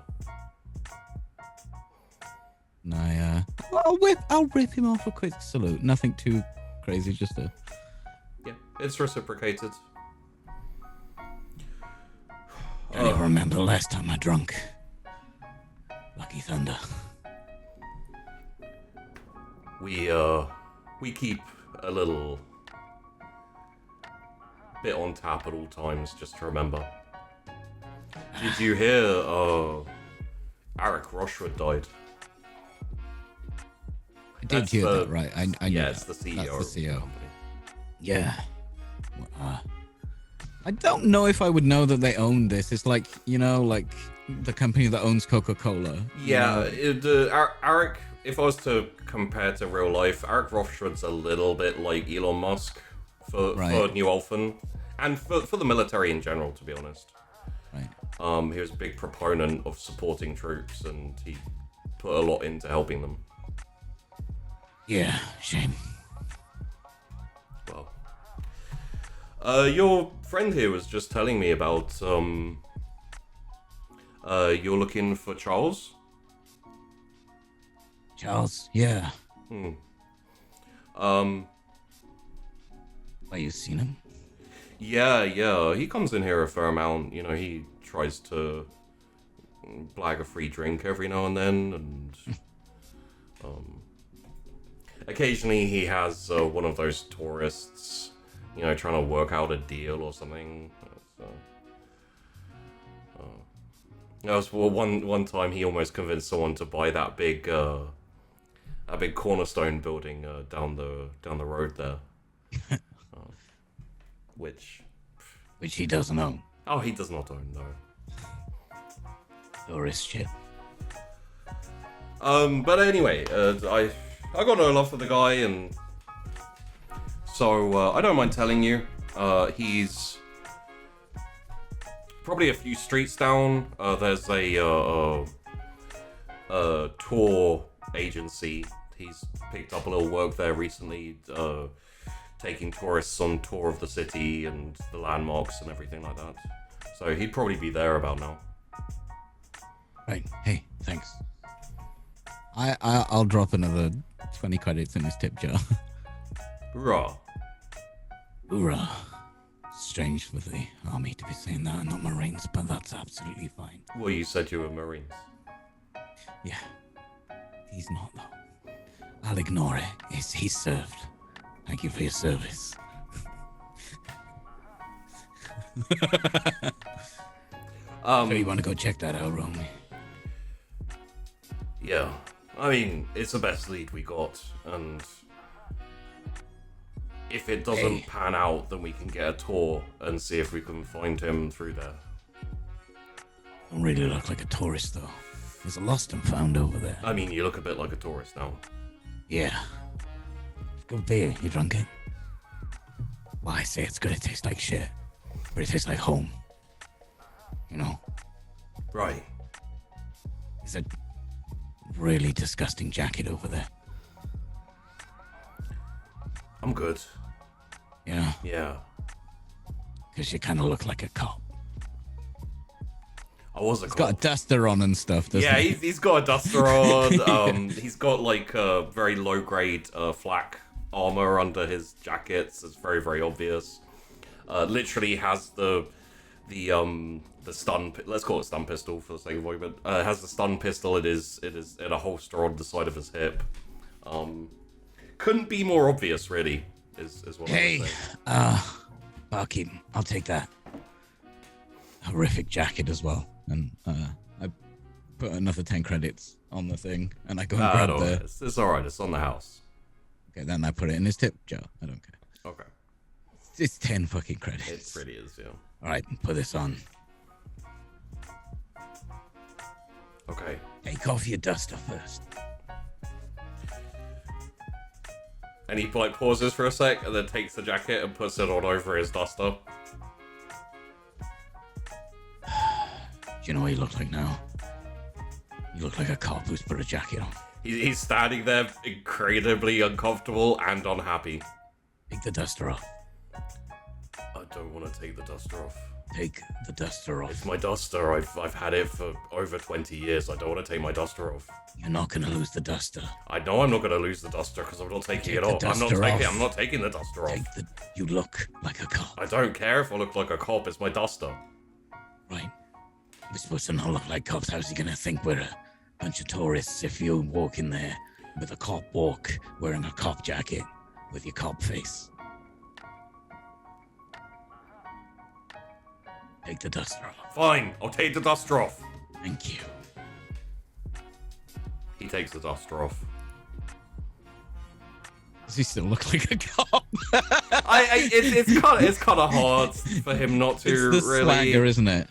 Speaker 1: And I'll rip him off a quick salute. Nothing too crazy, just a...
Speaker 2: Yeah, it's reciprocated.
Speaker 1: Can't even remember the last time I drunk. Lucky Thunder.
Speaker 2: We keep a little bit on tap at all times, just to remember. Did you hear, Eric Rochwood died?
Speaker 1: I did hear that, right? I knew
Speaker 2: Yeah,
Speaker 1: that.
Speaker 2: it's the CEO.
Speaker 1: That's the
Speaker 2: of
Speaker 1: CEO.
Speaker 2: company.
Speaker 1: Yeah. I don't know if I would know that they own this. It's like, like the company that owns Coca-Cola.
Speaker 2: Yeah, Eric, if I was to compare to real life, Eric Rothschild's a little bit like Elon Musk for New Ulphan, and for the military in general, to be honest.
Speaker 1: Right.
Speaker 2: He was a big proponent of supporting troops, and he put a lot into helping them.
Speaker 1: Yeah, shame.
Speaker 2: Well, your friend here was just telling me about, you're looking for Charles?
Speaker 1: Charles, yeah.
Speaker 2: Well,
Speaker 1: you seen him?
Speaker 2: Yeah, he comes in here a fair amount, he tries to blag a free drink every now and then, and, occasionally he has, one of those tourists, trying to work out a deal or something. That was one time he almost convinced someone to buy that big Cornerstone building down the road there, which
Speaker 1: he doesn't own.
Speaker 2: Oh, he does not own, no.
Speaker 1: Tourist shit.
Speaker 2: But anyway, I got no love for the guy, and so I don't mind telling you, he's probably a few streets down. There's a tour agency. He's picked up a little work there recently, taking tourists on tour of the city and the landmarks and everything like that. So he'd probably be there about now.
Speaker 1: Right. Hey, thanks. I'll drop another 20 credits in his tip jar.
Speaker 2: Hoorah.
Speaker 1: Hoorah. Strange for the army to be saying that and not Marines, but that's absolutely fine.
Speaker 2: Well, you said you were Marines.
Speaker 1: Yeah. He's not, though. I'll ignore it. He's served. Thank you for your service. So you want to go check that out, Romy?
Speaker 2: Yeah. I mean, it's the best lead we got, and if it doesn't pan out, then we can get a tour and see if we can find him through there.
Speaker 1: Don't really look like a tourist, though. There's a lost and found over there.
Speaker 2: I mean, you look a bit like a tourist now.
Speaker 1: Yeah. Good beer. You drunk it? Well, I say it's gonna taste like shit, but it tastes like home. You know?
Speaker 2: Right.
Speaker 1: There's a really disgusting jacket over there.
Speaker 2: I'm good.
Speaker 1: Yeah?
Speaker 2: Yeah.
Speaker 1: Because you kind of look like a cop.
Speaker 2: I was a
Speaker 1: He's
Speaker 2: cop.
Speaker 1: got a duster on and stuff, doesn't
Speaker 2: Yeah,
Speaker 1: he?
Speaker 2: he's got a duster on. He's got like a very low grade flak armor under his jackets. It's very, very obvious. Literally has the stun. Let's call it stun pistol for the sake of argument. Has the stun pistol. It is in a holster on the side of his hip. Couldn't be more obvious, really. Is what I would say.
Speaker 1: Barkeep, I'll take that. Horrific jacket as well. And I put another 10 credits on the thing, and I go and grab
Speaker 2: No,
Speaker 1: the...
Speaker 2: it's alright, it's on the house.
Speaker 1: Okay, then I put it in his tip jar. I don't care.
Speaker 2: Okay.
Speaker 1: It's 10 fucking credits.
Speaker 2: It really is, yeah.
Speaker 1: Alright, put this on.
Speaker 2: Okay.
Speaker 1: Take off your duster first.
Speaker 2: And he like pauses for a sec and then takes the jacket and puts it on over his duster.
Speaker 1: Do you know what you look like now? You look like a cop who's put a jacket on.
Speaker 2: He's standing there incredibly uncomfortable and unhappy.
Speaker 1: Take the duster off.
Speaker 2: I don't want to take the duster off.
Speaker 1: Take the duster off.
Speaker 2: It's my duster. I've had it for over 20 years. I don't want to take my duster off.
Speaker 1: You're not gonna lose the duster.
Speaker 2: I know I'm not going to lose the duster because I'm not taking it off. I'm not taking the duster off.
Speaker 1: You look like a cop.
Speaker 2: I don't care if I look like a cop. It's my duster.
Speaker 1: Right. We're supposed to not look like cops. How's he gonna think we're a bunch of tourists if you walk in there with a cop walk, wearing a cop jacket with your cop face? Take the duster off.
Speaker 2: Fine, I'll take the duster off.
Speaker 1: Thank you.
Speaker 2: He takes the duster off.
Speaker 1: Does he still look like a cop?
Speaker 2: It's kind of hard for him not to
Speaker 1: It's the
Speaker 2: really.
Speaker 1: swagger, isn't it?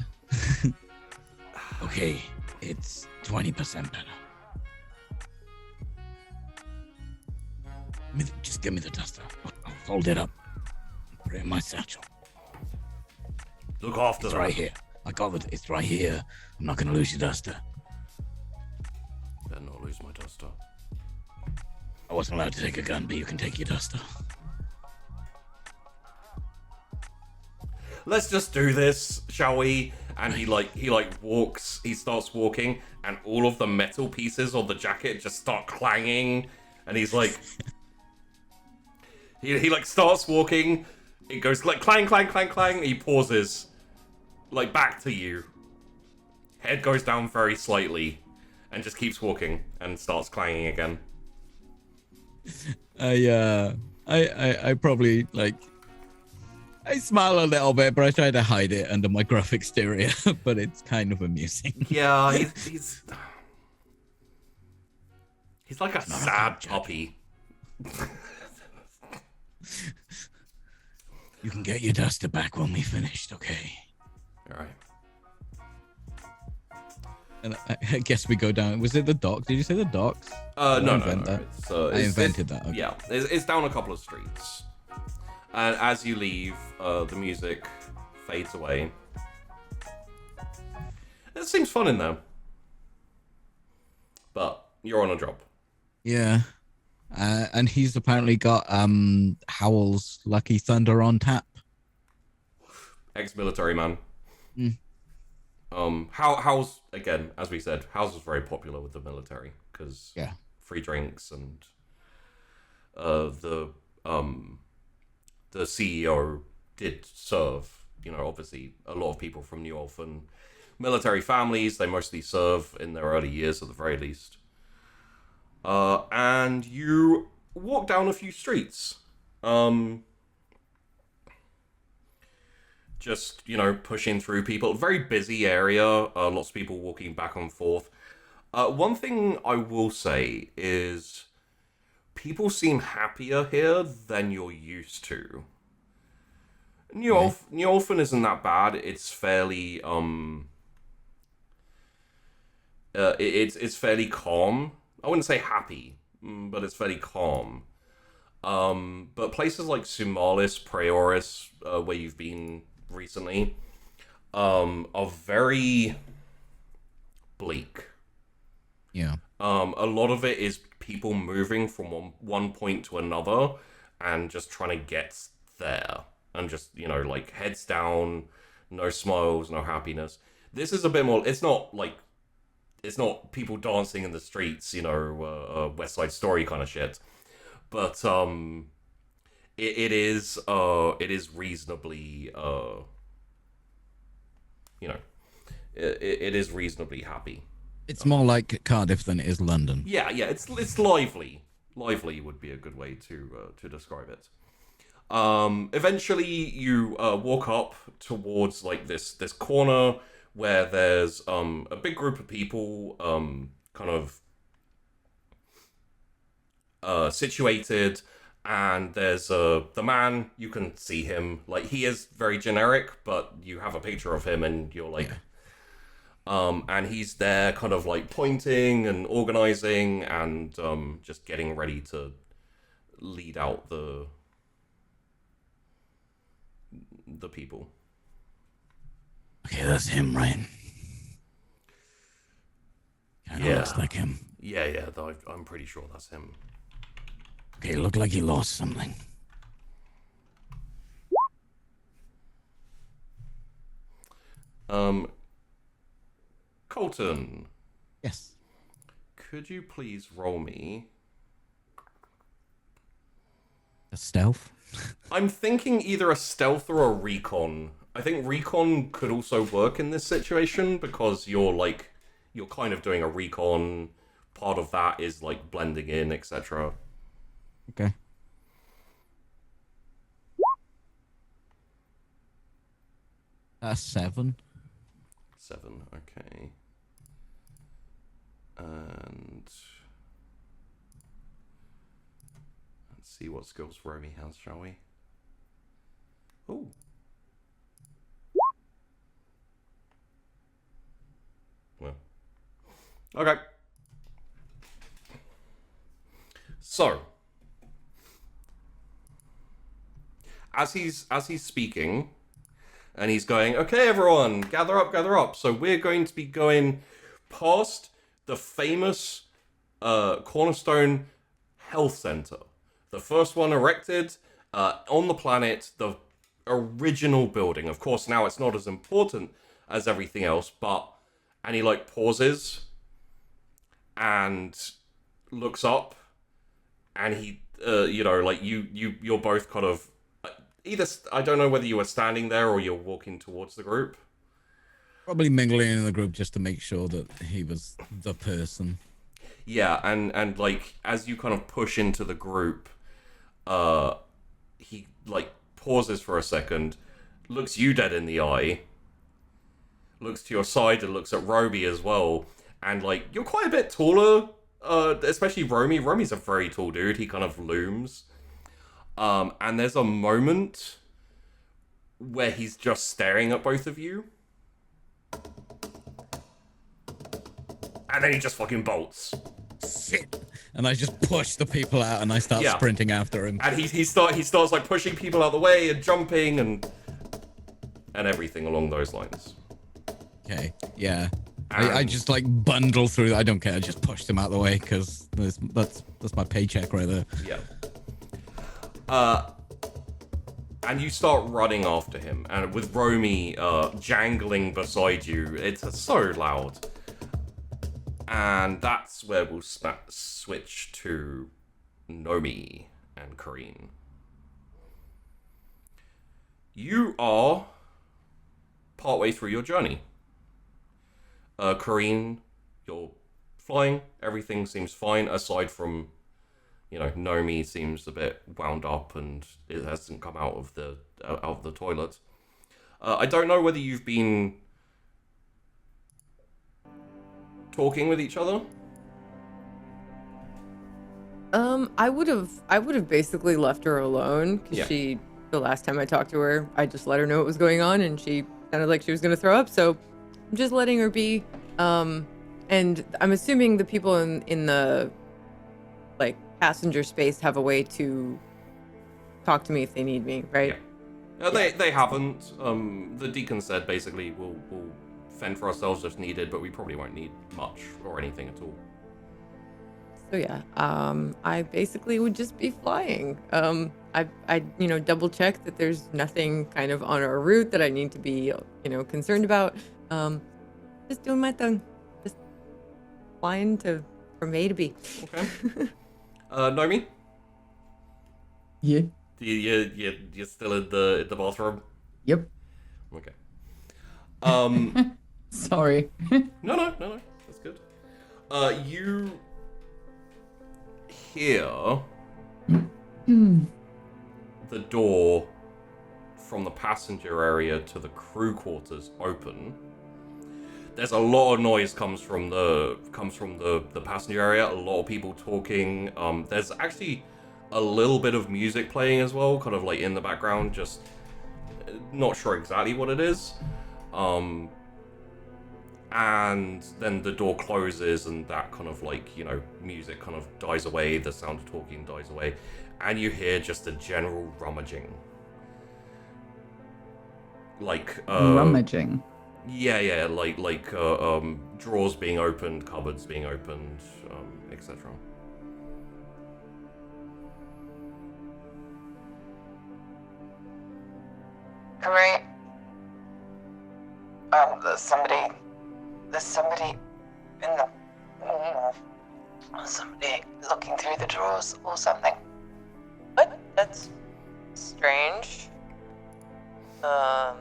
Speaker 1: Okay, it's 20% better. Just give me the duster. I'll fold it up. Put it in my satchel.
Speaker 2: Look after
Speaker 1: It's
Speaker 2: that.
Speaker 1: right here. I got it. It's right here. I'm not gonna lose your duster.
Speaker 2: Better not lose my duster.
Speaker 1: I wasn't allowed to take a gun, but you can take your duster.
Speaker 2: Let's just do this, shall we? And he walks. He starts walking, and all of the metal pieces on the jacket just start clanging. And he's like, he like starts walking. It goes like clang, clang, clang, clang. He pauses, like back to you. Head goes down very slightly, and just keeps walking and starts clanging again.
Speaker 1: I probably like. I smile a little bit, but I try to hide it under my gruff exterior. But it's kind of amusing.
Speaker 2: Yeah, he's like a
Speaker 1: not a
Speaker 2: sad
Speaker 1: cop
Speaker 2: puppy.
Speaker 1: You can get your duster back when we finished, okay?
Speaker 2: All right.
Speaker 1: And I guess we go down. Was it the dock? Did you say the docks?
Speaker 2: No.
Speaker 1: invent that? I invented that. Okay.
Speaker 2: Yeah, it's down a couple of streets. And as you leave, the music fades away. It seems fun in there. But you're on a job.
Speaker 1: Yeah. And he's apparently got Howl's Lucky Thunder on tap.
Speaker 2: Ex-military man.
Speaker 1: Mm.
Speaker 2: Howl's, again, as we said, Howl's was very popular with the military because free drinks and the CEO did serve. You know, obviously a lot of people from New Orphan military families, they mostly serve in their early years at the very least. And you walk down a few streets. Just, you know, pushing through people. Very busy area. Lots of people walking back and forth. One thing I will say is people seem happier here than you're used to. New Orphan isn't that bad. It's fairly it's fairly calm. I wouldn't say happy, but it's fairly calm. But places like Sumalis, Praeoris, where you've been recently, are very bleak.
Speaker 1: Yeah.
Speaker 2: A lot of it is people moving from one point to another and just trying to get there. And just, you know, like, heads down, no smiles, no happiness. This is a bit more, it's not people dancing in the streets, you know, West Side Story kind of shit. But, it is reasonably, you know, it is reasonably happy.
Speaker 1: It's more like Cardiff than it is London.
Speaker 2: Yeah, it's lively. Lively would be a good way to describe it. Eventually you walk up towards like this corner where there's a big group of people kind of situated, and there's the man. You can see him, like, he is very generic, but you have a picture of him and you're like and he's there kind of like pointing and organizing and just getting ready to lead out the people.
Speaker 1: Okay, that's him, right? Kinda looks like him.
Speaker 2: Yeah, I'm pretty sure that's him.
Speaker 1: Okay, looked like he lost something.
Speaker 2: Colton.
Speaker 1: Yes.
Speaker 2: Could you please roll me?
Speaker 1: A stealth?
Speaker 2: I'm thinking either a stealth or a recon. I think recon could also work in this situation because you're kind of doing a recon. Part of that is like blending in, etc.
Speaker 1: Okay. That's 7.
Speaker 2: 7, okay. And let's see what skills Romy has, shall we? Oh. Well. Okay. So, as he's speaking, and he's going, okay, everyone, gather up. So we're going to be going past the famous Cornerstone Health Center. The first one erected on the planet, the original building. Of course, now it's not as important as everything else, and he like pauses and looks up, and he, you know, like you're both kind of either, I don't know whether you were standing there or you're walking towards the group.
Speaker 1: Probably mingling in the group just to make sure that he was the person.
Speaker 2: Yeah, and like as you kind of push into the group, he like pauses for a second, looks you dead in the eye, looks to your side and looks at Romy as well, and like, you're quite a bit taller, especially Romy. Romy's a very tall dude, he kind of looms. And there's a moment where he's just staring at both of you. And then he just fucking bolts.
Speaker 1: Shit. And I just push the people out and I start sprinting after him.
Speaker 2: And he starts like pushing people out of the way and jumping and everything along those lines.
Speaker 1: Okay, yeah. I just like bundle through. I don't care. I just push them out of the way because that's my paycheck right there.
Speaker 2: Yeah. And you start running after him, and with Romy jangling beside you, it's so loud. And that's where we'll switch to Nomi and Kareen. You are partway through your journey. Kareen, you're flying. Everything seems fine, aside from, Nomi seems a bit wound up and it hasn't come out of the toilet. I don't know whether you've been talking with each other.
Speaker 5: I would have basically left her alone because the last time I talked to her, I just let her know what was going on and she sounded like she was gonna throw up, so I'm just letting her be. And I'm assuming the people in the like passenger space have a way to talk to me if they need me, right?
Speaker 2: Yeah. They haven't. The deacon said basically we'll fend for ourselves if needed, but we probably won't need much or anything at all.
Speaker 5: So yeah, I basically would just be flying. I double check that there's nothing kind of on our route that I need to be concerned about. Just doing my thing, just flying from A to B.
Speaker 2: Okay. Nomi?
Speaker 3: Yeah.
Speaker 2: You're still in the bathroom?
Speaker 3: Yep.
Speaker 2: Okay.
Speaker 3: Sorry.
Speaker 2: No, that's good. You hear the door from the passenger area to the crew quarters open. There's a lot of noise comes from the passenger area. A lot of people talking. There's actually a little bit of music playing as well, kind of like in the background. Just not sure exactly what it is. And then the door closes, and that kind of like music kind of dies away. The sound of talking dies away, and you hear just a general rummaging. Like
Speaker 3: rummaging.
Speaker 2: Yeah, like drawers being opened, cupboards being opened, etc.
Speaker 6: Hooray. There's somebody in the... somebody looking through the drawers or something.
Speaker 5: What? That's strange. I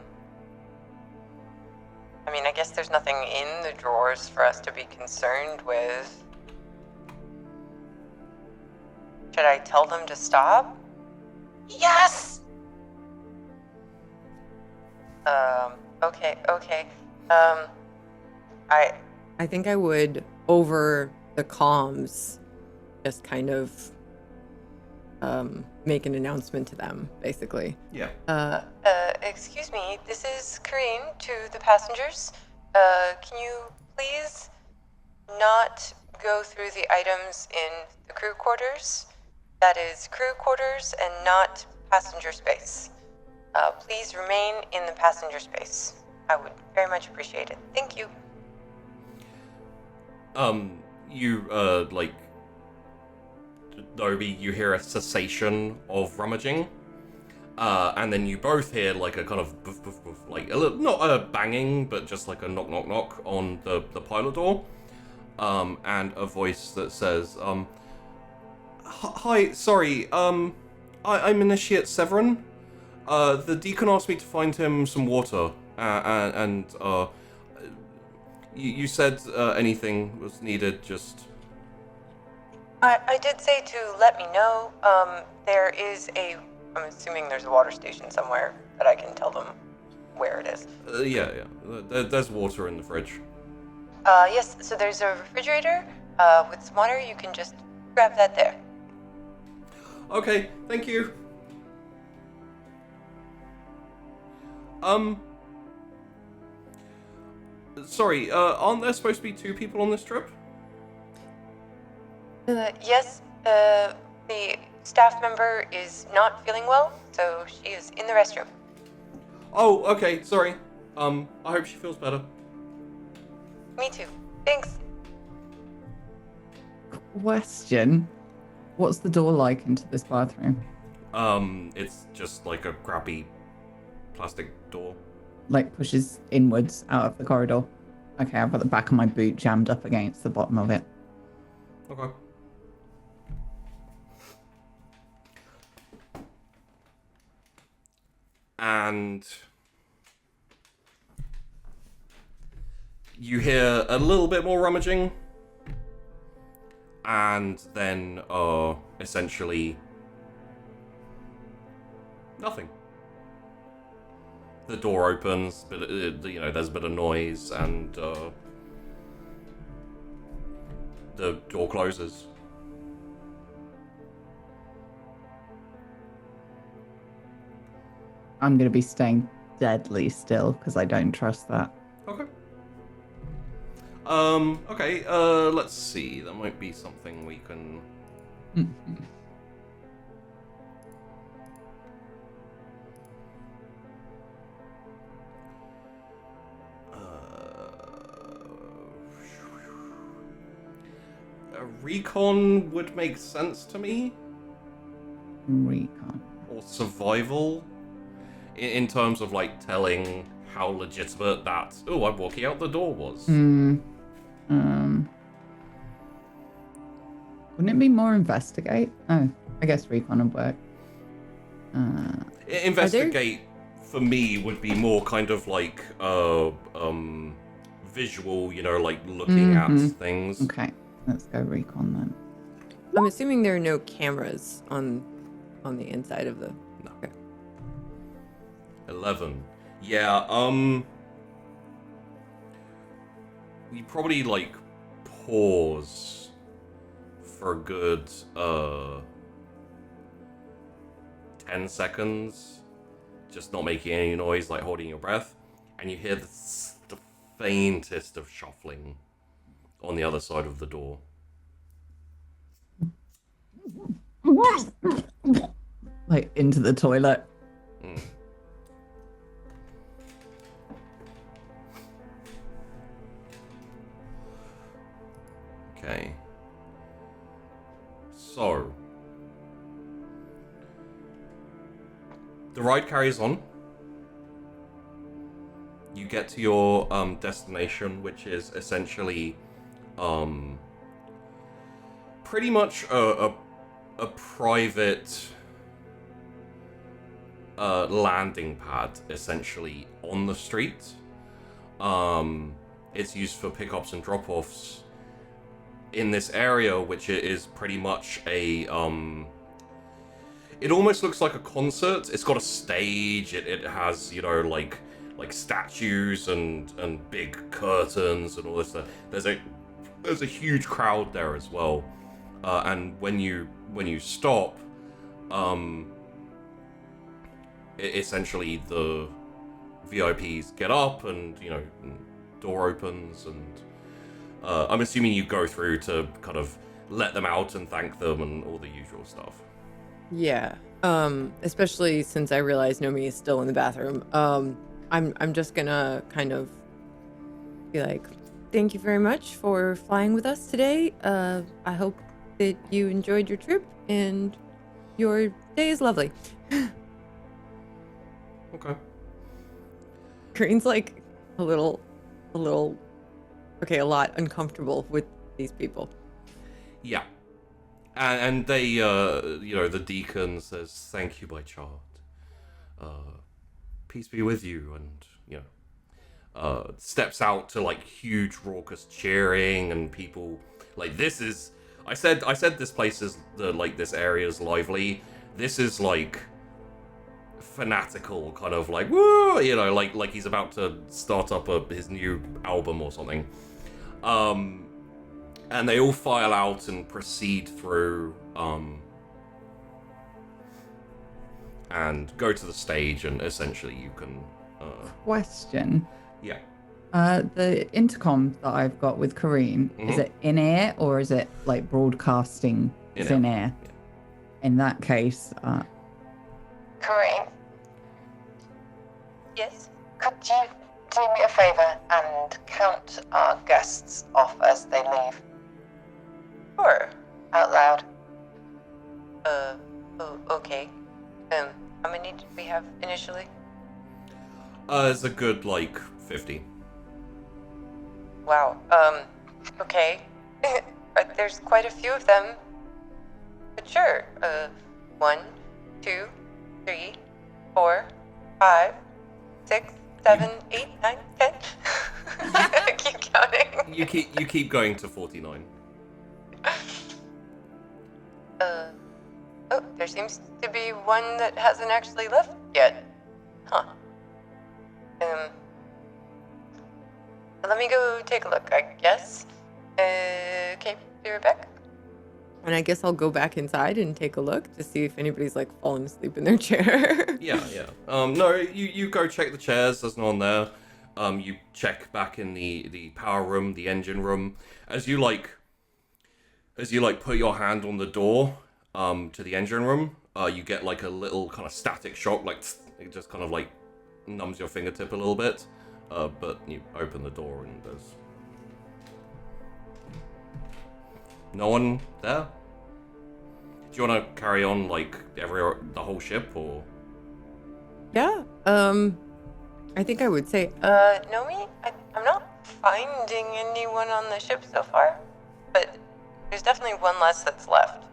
Speaker 5: mean, I guess there's nothing in the drawers for us to be concerned with. Should I tell them to stop?
Speaker 6: Yes!
Speaker 5: Okay. I think I would, over the comms, just kind of make an announcement to them, basically.
Speaker 2: Yeah.
Speaker 5: Excuse me, this is Kareen to the passengers. Can you please not go through the items in the crew quarters? That is crew quarters and not passenger space. Please remain in the passenger space. I would very much appreciate it. Thank you.
Speaker 2: Dobie, you hear a cessation of rummaging, and then you both hear like a kind of boof, boof, boof, like a little, not a banging, but just like a knock, knock, knock on the pilot door, and a voice that says, "Hi, sorry, I'm Initiate Severin. The deacon asked me to find him some water, and you said anything was needed, just..."
Speaker 5: I did say to let me know. There is a I'm assuming there's a water station somewhere that I can tell them where it is.
Speaker 2: Yeah. There's water in the fridge.
Speaker 5: Yes, so there's a refrigerator with some water. You can just grab that there.
Speaker 2: Okay, thank you. Sorry, aren't there supposed to be 2 people on this trip?
Speaker 5: Yes, the staff member is not feeling well, so she is in the restroom.
Speaker 2: Oh, okay, sorry. I hope she feels better.
Speaker 5: Me too. Thanks.
Speaker 3: Question. What's the door like into this bathroom?
Speaker 2: It's just like a crappy plastic door.
Speaker 3: Like pushes inwards out of the corridor. Okay, I've got the back of my boot jammed up against the bottom of it.
Speaker 2: Okay. And you hear a little bit more rummaging, and then essentially nothing. The door opens, but there's a bit of noise, and the door closes.
Speaker 3: I'm going to be staying deadly still because I don't trust that.
Speaker 2: Okay. Okay, let's see. There might be something we can... A recon would make sense to me.
Speaker 3: Recon.
Speaker 2: Or survival. In terms of, like, telling how legitimate that, oh, I'm walking out the door was.
Speaker 3: Wouldn't it be more investigate? Oh, I guess recon would work.
Speaker 2: Investigate, for me, would be more kind of like, visual, like looking at things.
Speaker 3: Okay, let's go recon then.
Speaker 5: I'm assuming there are no cameras on the inside of the...
Speaker 2: No.
Speaker 5: Okay.
Speaker 2: 11. Yeah, we probably, like, pause for a good, 10 seconds, just not making any noise, like holding your breath, and you hear the faintest of shuffling on the other side of the door.
Speaker 3: Like, into the toilet.
Speaker 2: Okay. So, the ride carries on. You get to your destination, which is essentially pretty much a private landing pad, essentially, on the street. It's used for pickups and drop-offs in this area, which is pretty much a it almost looks like a concert. It's got a stage. It has, like statues and big curtains and all this stuff. There's a huge crowd there as well. And when you stop, essentially the VIPs get up and door opens, and I'm assuming you go through to kind of let them out and thank them and all the usual stuff.
Speaker 5: Yeah. Especially since I realize Nomi is still in the bathroom. I'm just gonna kind of be like, thank you very much for flying with us today. I hope that you enjoyed your trip and your day is lovely.
Speaker 2: Okay.
Speaker 5: Green's like a lot uncomfortable with these people.
Speaker 2: Yeah. And they, the deacon says, thank you, my child. Peace be with you, and, steps out to, like, huge raucous cheering, and people, like, this is, I said this place is, this area is lively. This is, like, fanatical kind of like woo, you know, like he's about to start up his new album or something. And they all file out and proceed through and go to the stage, and essentially you can
Speaker 3: Question.
Speaker 2: yeah.
Speaker 3: The intercom that I've got with Kareen, is it in ear or is it like broadcasting in ear?
Speaker 2: Yeah.
Speaker 3: In that case,
Speaker 6: Kareem,
Speaker 7: Yes?
Speaker 6: could you do me a favor and count our guests off as they leave
Speaker 7: Sure.
Speaker 6: out loud?
Speaker 7: Okay. How many did we have initially?
Speaker 2: It's a good like 50.
Speaker 7: Wow. Okay. There's quite a few of them. But sure. 1, 2, 3, 4, 5, 6, 7, 8, 9, 10. I keep counting.
Speaker 2: You keep going to 49.
Speaker 7: Oh, there seems to be one that hasn't actually left yet. Huh. Let me go take a look, I guess. Okay, be right back.
Speaker 5: And I guess I'll go back inside and take a look to see if anybody's like fallen asleep in their chair.
Speaker 2: Yeah. No, you go check the chairs. There's no one there. You check back in the power room, the engine room. As you put your hand on the door to the engine room, you get like a little kind of static shock, like it just kind of like numbs your fingertip a little bit. But you open the door and there's no one there. Do you want to carry on like the whole ship, or?
Speaker 5: Yeah. I think I would say,
Speaker 7: Nomi, I'm not finding anyone on the ship so far, but there's definitely one less that's left.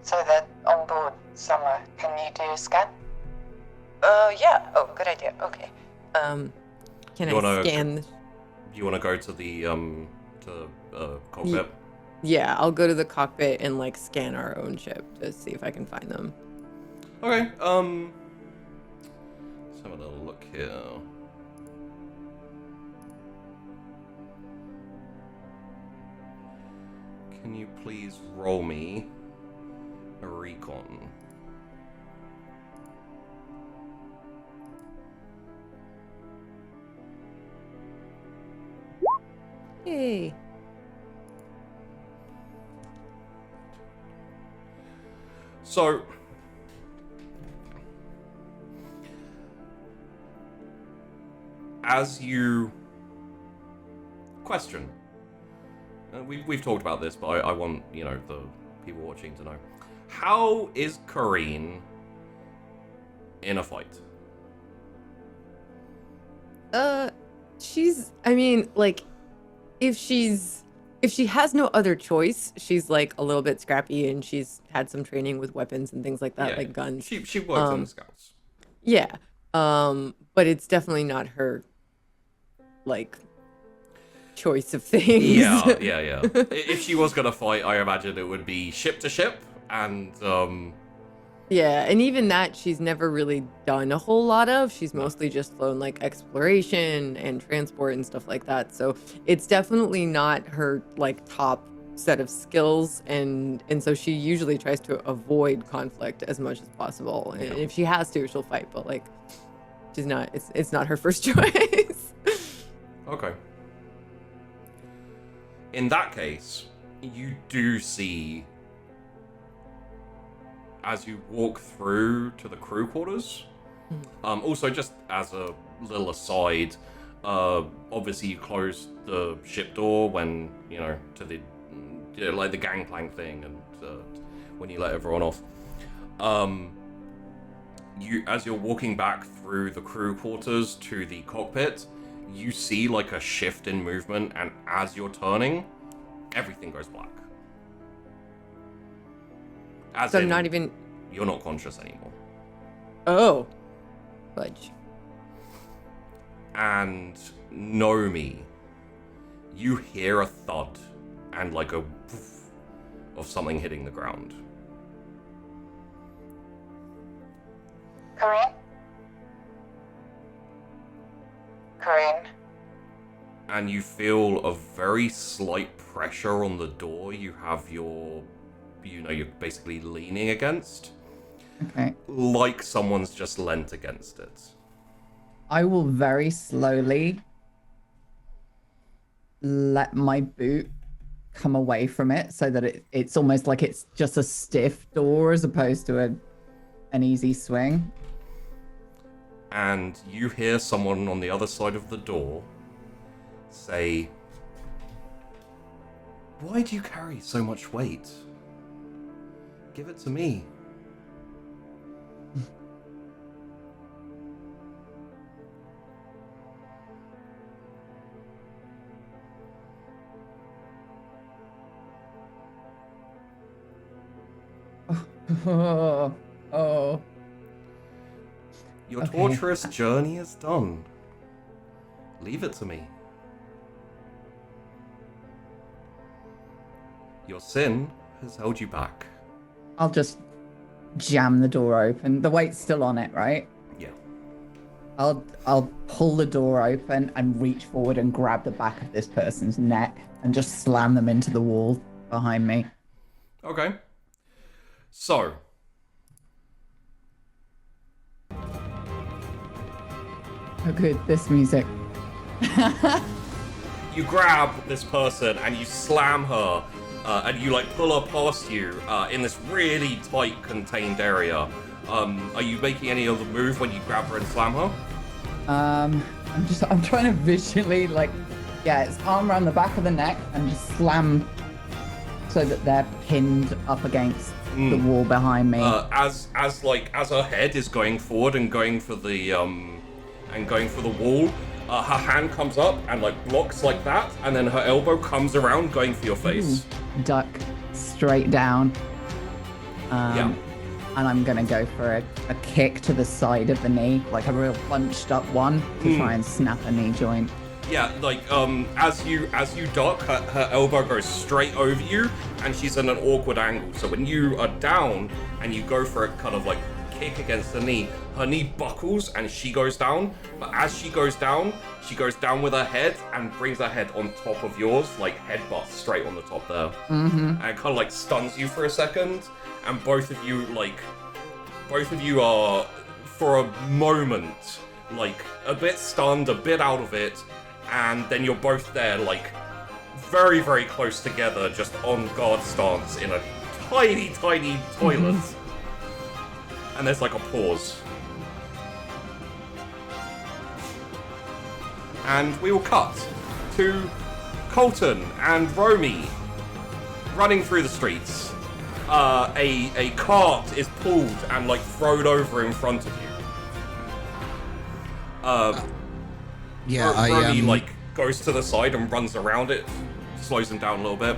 Speaker 6: So they're on board somewhere. Can you do a scan?
Speaker 7: Yeah. Oh, good idea. Okay.
Speaker 5: can
Speaker 2: You
Speaker 5: I
Speaker 2: wanna-
Speaker 5: scan?
Speaker 2: You want to go to the cockpit?
Speaker 5: Yeah, I'll go to the cockpit and like scan our own ship to see if I can find them.
Speaker 2: Okay. Let's have a little look here. Can you please roll me a recon?
Speaker 5: Yay.
Speaker 2: So, as you question, we've talked about this, but I want the people watching to know, how is Kareen in a fight?
Speaker 5: I mean, like, if she has no other choice, she's like a little bit scrappy and she's had some training with weapons and things like that,
Speaker 2: Yeah,
Speaker 5: like guns.
Speaker 2: She works in the scouts.
Speaker 5: Yeah. But it's definitely not her like choice of things.
Speaker 2: Yeah. If she was gonna fight, I imagine it would be ship to ship, and
Speaker 5: Yeah, and even that she's never really done a whole lot of. She's mostly just flown like exploration and transport and stuff like that. So it's definitely not her like top set of skills, and so she usually tries to avoid conflict as much as possible. And if she has to, she'll fight, but like she's not it's not her first choice.
Speaker 2: Okay. In that case, you do see, as you walk through to the crew quarters. Also, just as a little aside, obviously you close the ship door when to the like the gangplank thing, and when you let everyone off. As you're walking back through the crew quarters to the cockpit, you see like a shift in movement, and as you're turning, everything goes black.
Speaker 5: So I'm not even.
Speaker 2: You're not conscious anymore.
Speaker 5: Oh, fudge.
Speaker 2: And Nomi, you hear a thud and like a woof of something hitting the ground.
Speaker 6: Corinne? Corinne?
Speaker 2: And you feel a very slight pressure on the door. You have you're basically leaning against.
Speaker 3: Okay.
Speaker 2: Like someone's just leant against it.
Speaker 3: I will very slowly let my boot come away from it so that it's almost like it's just a stiff door as opposed to an easy swing.
Speaker 2: And you hear someone on the other side of the door say, "Why do you carry so much weight? Give it to me."
Speaker 3: Oh.
Speaker 2: Your
Speaker 3: Okay.
Speaker 2: torturous journey is done. Leave it to me. Your sin has held you back.
Speaker 3: I'll just jam the door open. The weight's still on it, right?
Speaker 2: Yeah.
Speaker 3: I'll pull the door open and reach forward and grab the back of this person's neck and just slam them into the wall behind me.
Speaker 2: Okay. So.
Speaker 3: Oh, good. This music.
Speaker 2: You grab this person and you slam her, and you like pull her past you in this really tight, contained area. Are you making any other move when you grab her and slam her?
Speaker 3: I'm trying to visually it's arm around the back of the neck and just slam so that they're pinned up against the wall behind me.
Speaker 2: As her head is going forward and going for the wall, her hand comes up and blocks like that, and then her elbow comes around going for your face.
Speaker 3: Duck straight down.
Speaker 2: Yeah.
Speaker 3: And I'm gonna go for a kick to the side of the knee, like a real bunched up one, to try and snap a knee joint.
Speaker 2: Yeah, as you duck, her elbow goes straight over you, and she's in an awkward angle. So when you are down and you go for a kind of kick against the knee, her knee buckles and she goes down. But as she goes down with her head and brings her head on top of yours, headbutt straight on the top there.
Speaker 3: Mm-hmm.
Speaker 2: And it kind of stuns you for a second, and both of you are for a moment a bit stunned, a bit out of it, and then you're both there very, very close together, just on guard stance in a tiny, tiny toilet. And there's a pause. And we will cut to Colton and Romy running through the streets. A cart is pulled and thrown over in front of you. Romy goes to the side and runs around it, slows him down a little bit.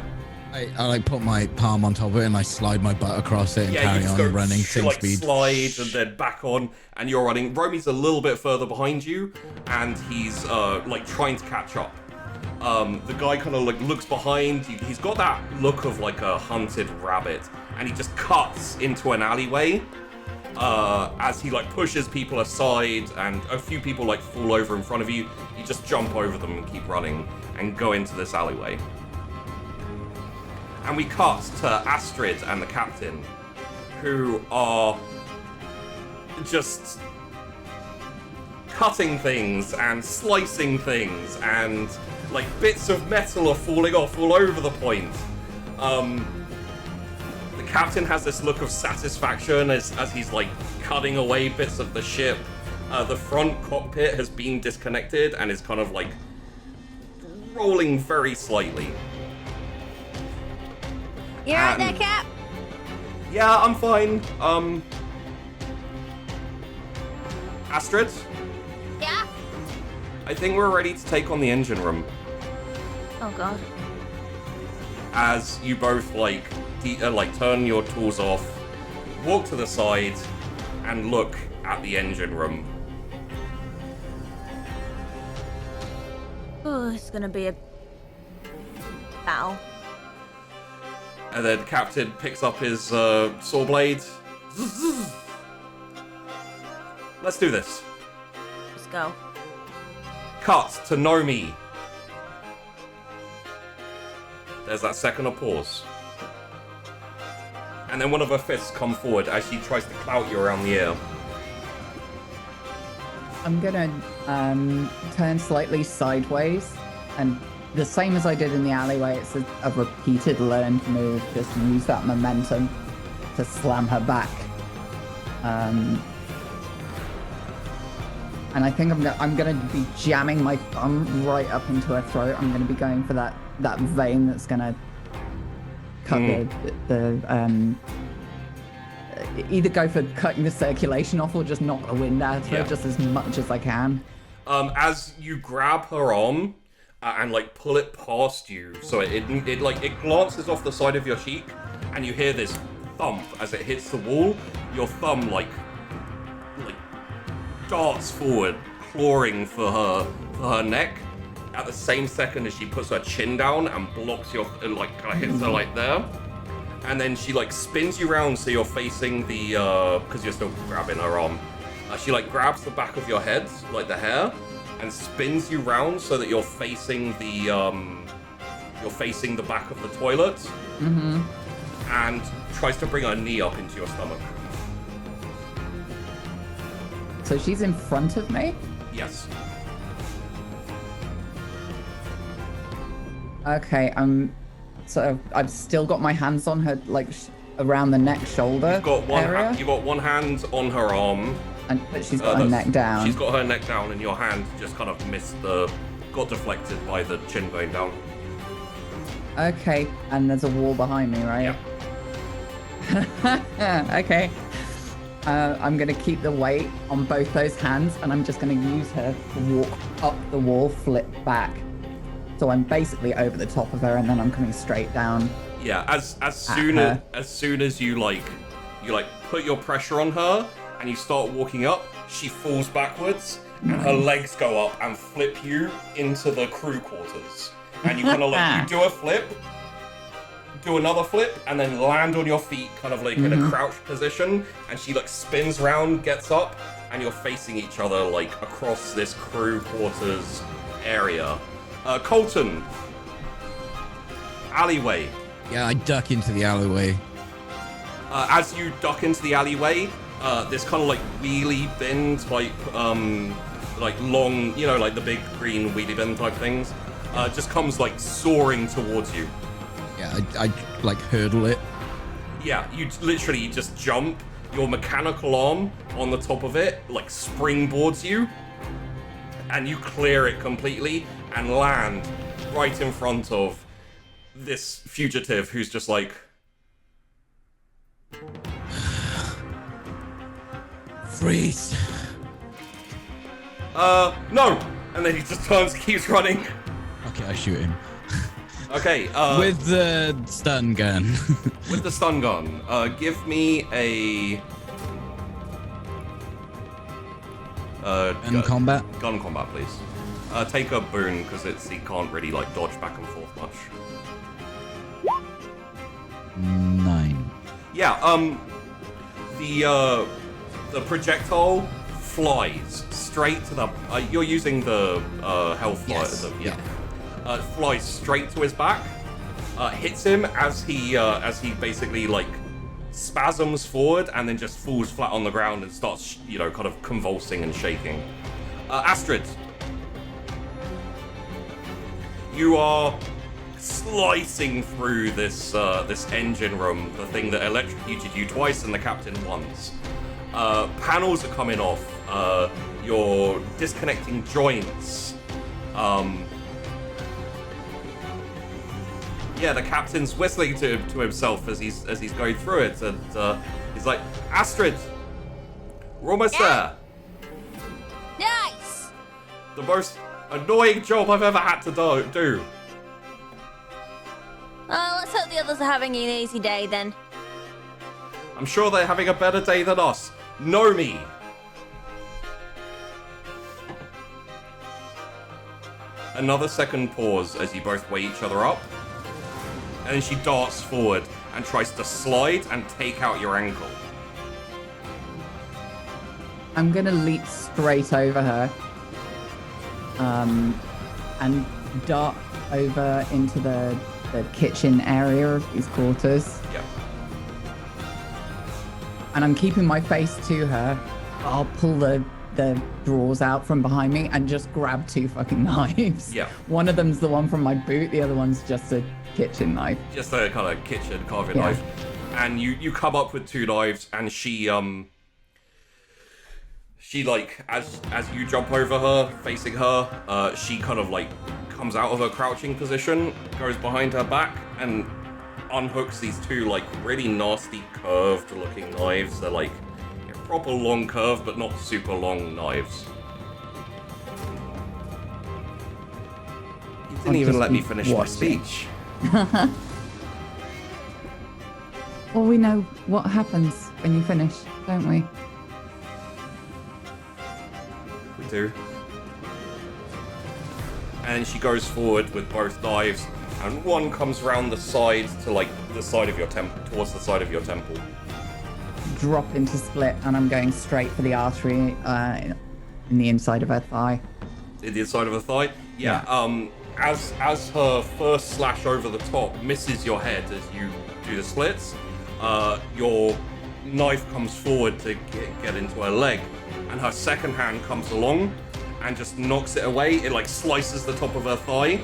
Speaker 1: I put my palm on top of it and I slide my butt across it and carry on running same speed.
Speaker 2: Slide and then back on, and you're running. Romy's a little bit further behind you, and he's trying to catch up. The guy kind of looks behind. He's got that look of a hunted rabbit, and he just cuts into an alleyway. As he pushes people aside, and a few people fall over in front of you. You just jump over them and keep running and go into this alleyway. And we cut to Astrid and the captain, who are just cutting things and slicing things, and bits of metal are falling off all over the point. The captain has this look of satisfaction as he's cutting away bits of the ship. The front cockpit has been disconnected and is kind of rolling very slightly.
Speaker 4: You're right there, Cap?
Speaker 2: Yeah, I'm fine. Astrid?
Speaker 4: Yeah?
Speaker 2: I think we're ready to take on the engine room.
Speaker 4: Oh, God.
Speaker 2: As you both turn your tools off, walk to the side, and look at the engine room.
Speaker 4: Oh, it's gonna be a battle.
Speaker 2: And then the captain picks up his saw blade. Let's do this.
Speaker 4: Let's go.
Speaker 2: Cut to Nomi. There's that second of pause. And then one of her fists come forward as she tries to clout you around the ear.
Speaker 3: I'm gonna turn slightly sideways, and the same as I did in the alleyway, it's a repeated learned move. Just use that momentum to slam her back. And I think I'm gonna be jamming my thumb right up into her throat. I'm gonna be going for that vein that's gonna cut the either go for cutting the circulation off or just knock the wind out of her just as much as I can.
Speaker 2: As you grab her arm and like pull it past you, so it glances off the side of your cheek, and you hear this thump as it hits the wall. Your thumb like darts forward, clawing for her neck. At the same second as she puts her chin down and blocks your and like kind of hits her like there. And then she like spins you around so you're facing the because you're still grabbing her arm. She like grabs the back of your head, like the hair, and spins you round so that you're facing the back of the toilet.
Speaker 3: Mm-hmm.
Speaker 2: And tries to bring her knee up into your stomach.
Speaker 3: So she's in front of me?
Speaker 2: Yes.
Speaker 3: Okay, so I've still got my hands on her, like around the neck, shoulder
Speaker 2: You've got
Speaker 3: area.
Speaker 2: You've got one hand on her arm.
Speaker 3: But she's got her neck down.
Speaker 2: She's got her neck down, and your hand just kind of got deflected by the chin going down.
Speaker 3: Okay, and there's a wall behind me, right?
Speaker 2: Yeah.
Speaker 3: Okay. I'm gonna keep the weight on both those hands, and I'm just gonna use her to walk up the wall, flip back. So I'm basically over the top of her, and then I'm coming straight down.
Speaker 2: Yeah, as soon as you put your pressure on her and you start walking up, she falls backwards, and her legs go up and flip you into the crew quarters. And you kind of you do a flip, do another flip, and then land on your feet, kind of like in a crouched position. And she like spins around, gets up, and you're facing each other like across this crew quarters area. Colton, alleyway.
Speaker 8: Yeah, I duck into the alleyway.
Speaker 2: As you duck into the alleyway, this kind of like wheelie bin type, like long, like the big green wheelie bin type things, just comes like soaring towards you.
Speaker 8: Yeah, I like hurdle it.
Speaker 2: Yeah, you literally just jump. Your mechanical arm on the top of it like springboards you, and you clear it completely and land right in front of this fugitive who's just like...
Speaker 1: Freeze.
Speaker 2: No! And then he just turns, keeps running.
Speaker 8: Okay, I shoot him.
Speaker 2: Okay,
Speaker 8: with the stun gun.
Speaker 2: With the stun gun. Give me a...
Speaker 8: gun combat?
Speaker 2: Gun combat, please. Take a boon, because he can't really, like, dodge back and forth much.
Speaker 8: 9.
Speaker 2: Yeah, the projectile flies straight to the... you're using the health
Speaker 8: Yes.
Speaker 2: Flies straight to his back, hits him as he basically, like, spasms forward and then just falls flat on the ground and starts, kind of convulsing and shaking. Astrid. You are slicing through this engine room, the thing that electrocuted you twice and the captain once. Panels are coming off. You're disconnecting joints. Yeah, the captain's whistling to himself as he's going through it, and he's like, Astrid, we're almost there.
Speaker 4: Nice!
Speaker 2: The most annoying job I've ever had to do.
Speaker 4: Oh, let's hope the others are having an easy day then.
Speaker 2: I'm sure they're having a better day than us. Know me. Another second pause as you both weigh each other up. And then she darts forward and tries to slide and take out your ankle.
Speaker 3: I'm gonna leap straight over her, and dart over into the kitchen area of these quarters.
Speaker 2: Yeah.
Speaker 3: And I'm keeping my face to her. I'll pull the drawers out from behind me and just grab 2 fucking knives.
Speaker 2: Yeah.
Speaker 3: One of them's the one from my boot, the other one's just a kitchen knife.
Speaker 2: Just a kind of kitchen carving
Speaker 3: Yeah.
Speaker 2: knife. And you come up with 2 knives, and she like, as you jump over her, facing her, she kind of like comes out of her crouching position, goes behind her back, and unhooks these 2 like really nasty curved looking knives. They're like proper long curve, but not super long knives. You didn't even let me finish my speech.
Speaker 3: Well, we know what happens when you finish, don't we?
Speaker 2: We do. And she goes forward with both knives, and one comes round the side to like the side of your temple, towards the side of your temple.
Speaker 3: Drop into split, and I'm going straight for the artery in the inside of her thigh.
Speaker 2: In the inside of her thigh? Yeah. As her first slash over the top misses your head as you do the splits, your knife comes forward to get into her leg, and her second hand comes along and just knocks it away. It like slices the top of her thigh,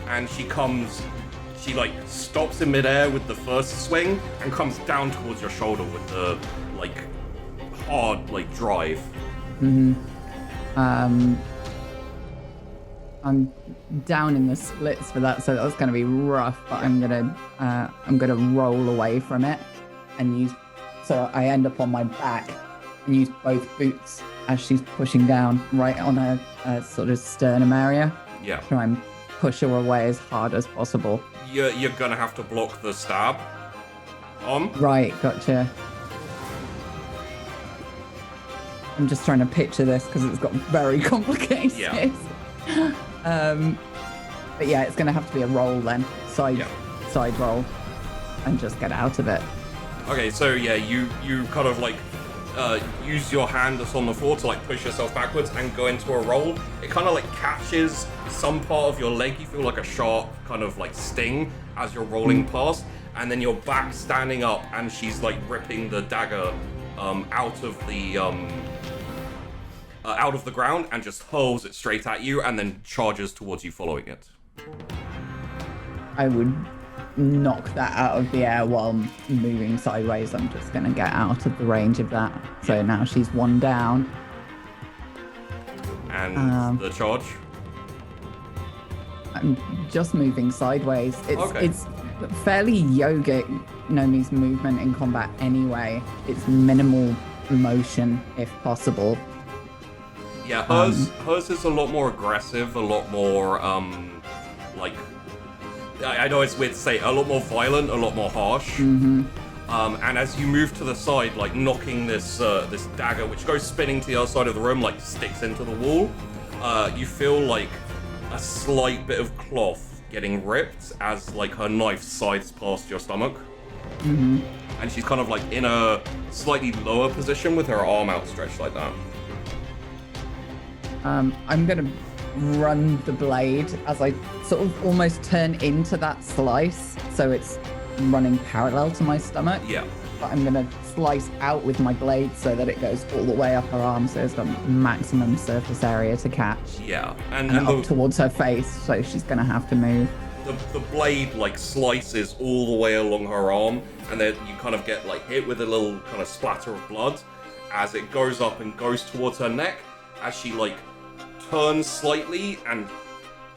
Speaker 2: and she like stops in midair with the first swing and comes down towards your shoulder with the like hard like drive.
Speaker 3: I'm down in the splits for that, so that was going to be rough. But I'm gonna roll away from it and use. So I end up on my back and use both boots as she's pushing down right on her sort of sternum area.
Speaker 2: Yeah.
Speaker 3: Try and push her away as hard as possible.
Speaker 2: You're gonna have to block the stab.
Speaker 3: Right, gotcha. I'm just trying to picture this because it's got very complicated.
Speaker 2: Yeah.
Speaker 3: But yeah, it's gonna have to be a roll then. Side roll, and just get out of it.
Speaker 2: Okay, so yeah, you kind of like use your hand that's on the floor to like push yourself backwards and go into a roll. It kind of like catches some part of your leg. You feel like a sharp kind of like sting as you're rolling past, and then you're back standing up, and she's like ripping the dagger out of the ground and just hurls it straight at you, and then charges towards you following it.
Speaker 3: I would knock that out of the air while moving sideways. I'm just gonna get out of the range of that. So now she's 1 down.
Speaker 2: And the charge?
Speaker 3: I'm just moving sideways.
Speaker 2: Okay.
Speaker 3: It's fairly yogic, Nomi's movement in combat anyway. It's minimal motion if possible.
Speaker 2: Yeah, hers is a lot more aggressive, a lot more like, I know it's weird to say, a lot more violent, a lot more harsh. And as you move to the side, like knocking this dagger, which goes spinning to the other side of the room, like sticks into the wall, you feel like a slight bit of cloth getting ripped as like her knife slides past your stomach. And she's kind of like in a slightly lower position with her arm outstretched like that.
Speaker 3: I'm gonna run the blade as I sort of almost turn into that slice, so it's running parallel to my stomach.
Speaker 2: Yeah.
Speaker 3: But I'm gonna slice out with my blade so that it goes all the way up her arm, so it's got maximum surface area to catch.
Speaker 2: Yeah,
Speaker 3: And up towards her face, so she's gonna have to move.
Speaker 2: The blade like slices all the way along her arm, and then you kind of get like hit with a little kind of splatter of blood as it goes up and goes towards her neck, as she like turns slightly and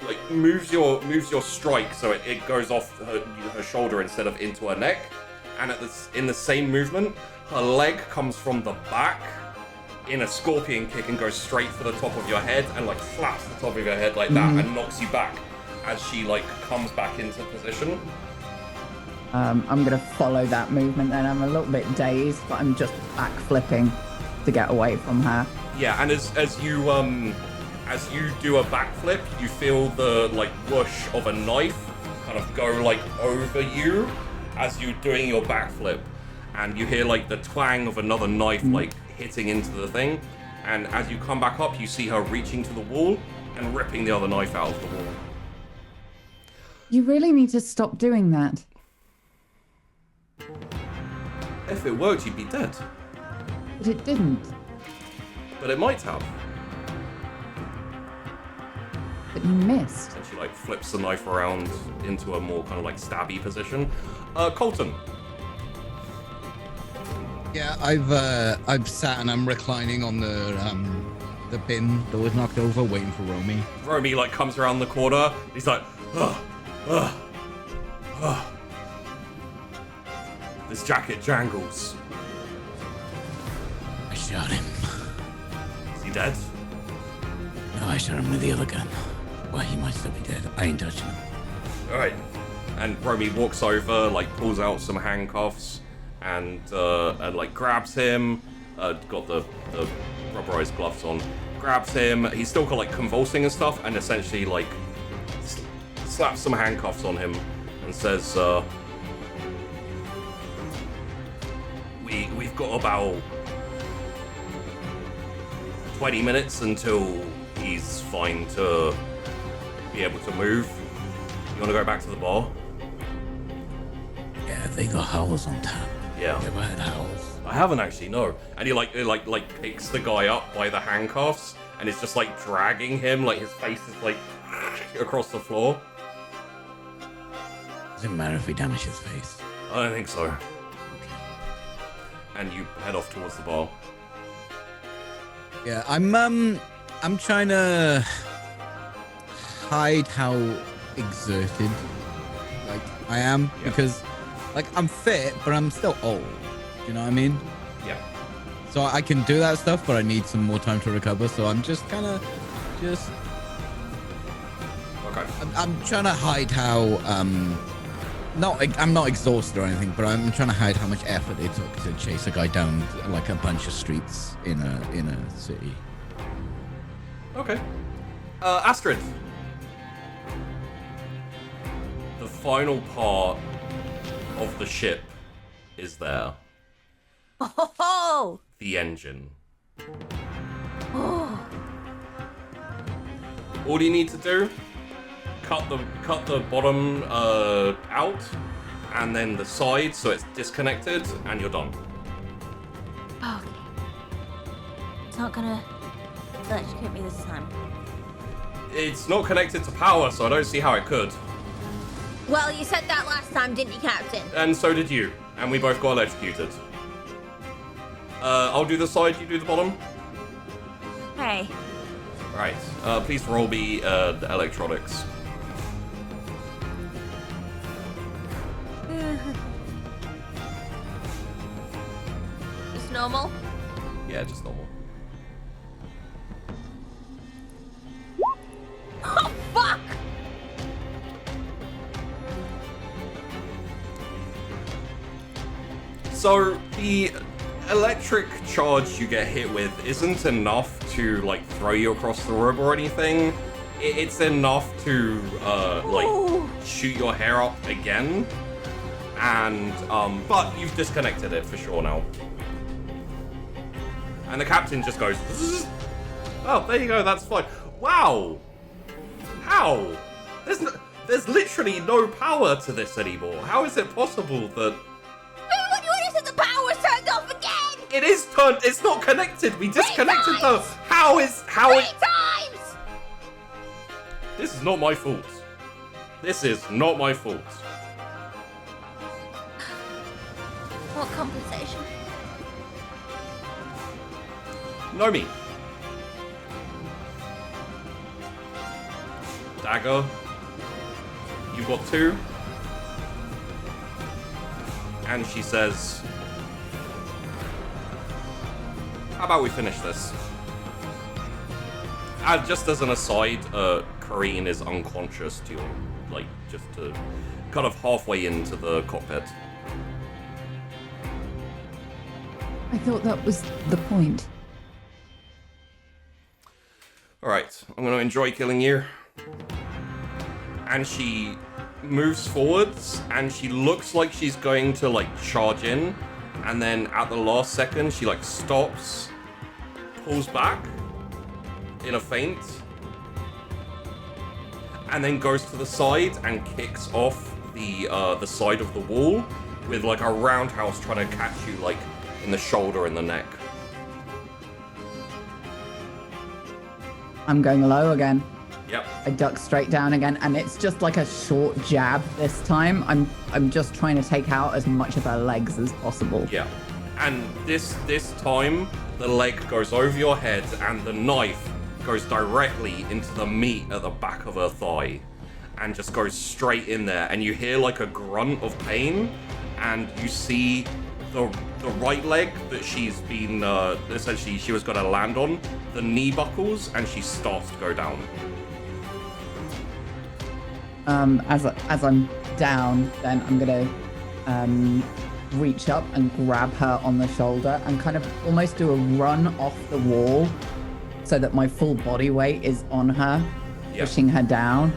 Speaker 2: like moves your strike so it goes off her shoulder instead of into her neck, and in the same movement her leg comes from the back in a scorpion kick and goes straight for the top of your head and like slaps the top of your head like that and knocks you back as she like comes back into position.
Speaker 3: I'm gonna follow that movement then. I'm a little bit dazed, but I'm just back flipping to get away from her.
Speaker 2: Yeah, and as you do a backflip, you feel the like whoosh of a knife kind of go like over you as you're doing your backflip, and you hear like the twang of another knife like hitting into the thing, And as you come back up, you see her reaching to the wall and ripping the other knife out of the wall.
Speaker 3: You really need to stop doing that.
Speaker 2: If it worked, you'd be dead.
Speaker 3: But it didn't.
Speaker 2: But it might have.
Speaker 3: But you missed.
Speaker 2: And she like flips the knife around into a more kind of like stabby position. Colton.
Speaker 8: Yeah, I've sat and I'm reclining on the bin that was knocked over, waiting for Romy.
Speaker 2: Romy like comes around the corner. He's like, this jacket jangles.
Speaker 1: I shot him.
Speaker 2: Is he dead?
Speaker 1: No, I shot him with the other gun. Well, he might still be dead. I ain't touching him.
Speaker 2: All right. And Romy walks over, like pulls out some handcuffs, and like grabs him. Got the rubberized gloves on. Grabs him. He's still got like convulsing and stuff, and essentially like slaps some handcuffs on him and says, "We've got about 20 minutes until he's fine to be able to move. You want to go back to the bar?"
Speaker 1: Yeah, they got howls on top.
Speaker 2: Yeah.
Speaker 1: They had howls.
Speaker 2: I haven't actually, no. And he like picks the guy up by the handcuffs and is just like dragging him, like his face is like across the floor.
Speaker 1: Doesn't matter if we damage his face.
Speaker 2: I don't think so. And you head off towards the bar.
Speaker 8: Yeah, I'm trying to hide how exerted like I am because like I'm fit, but I'm still old. You know what I mean?
Speaker 2: Yeah.
Speaker 8: So I can do that stuff, but I need some more time to recover. So I'm just kind of
Speaker 2: Okay.
Speaker 8: I'm trying to hide how I'm not exhausted or anything, but I'm trying to hide how much effort it took to chase a guy down like a bunch of streets in a city.
Speaker 2: Okay. Astrid. The final part of the ship is there.
Speaker 4: Oh!
Speaker 2: The engine.
Speaker 4: Oh.
Speaker 2: All you need to do, cut the bottom out, and then the side so it's disconnected, and you're done.
Speaker 4: Okay. It's not gonna electrocute me this time.
Speaker 2: It's not connected to power, so I don't see how it could.
Speaker 4: Well, you said that last time, didn't you, Captain?
Speaker 2: And so did you, and we both got electrocuted. I'll do the side, you do the bottom.
Speaker 4: Hey.
Speaker 2: Right. Please roll me the electronics.
Speaker 4: Just normal?
Speaker 2: Yeah, just normal.
Speaker 4: Oh, fuck!
Speaker 2: So the electric charge you get hit with isn't enough to like throw you across the room or anything. It's enough to like shoot your hair up again, and but you've disconnected it for sure now. And the captain just goes, "Zzz." Oh, there you go. That's fine. Wow. How? There's literally no power to this anymore. How is it possible that?
Speaker 4: What do you said the power's turned off again?
Speaker 2: It is turned. It's not connected. We disconnected the. How is?
Speaker 4: Three times!
Speaker 2: This is not my fault. This is not my fault.
Speaker 4: What compensation?
Speaker 2: Nomi. Dagger. You've got 2. And she says, how about we finish this? Just as an aside, Kareen is unconscious to your, like, just to kind of halfway into the cockpit.
Speaker 3: I thought that was the point.
Speaker 2: Alright, I'm gonna enjoy killing you. And she moves forwards, and she looks like she's going to, like, charge in. And then at the last second, she, like, stops, pulls back in a feint, and then goes to the side and kicks off the side of the wall with like a roundhouse trying to catch you like in the shoulder and the neck.
Speaker 3: I'm going low again.
Speaker 2: Yep.
Speaker 3: I duck straight down again, and it's just like a short jab this time. I'm just trying to take out as much of her legs as possible.
Speaker 2: Yeah. And this time the leg goes over your head and the knife goes directly into the meat at the back of her thigh and just goes straight in there, and you hear like a grunt of pain, and you see the right leg that she's been essentially she was going to land on, the knee buckles, and she starts to go down.
Speaker 3: As I'm down, then I'm gonna reach up and grab her on the shoulder and kind of almost do a run off the wall so that my full body weight is on her, pushing her down.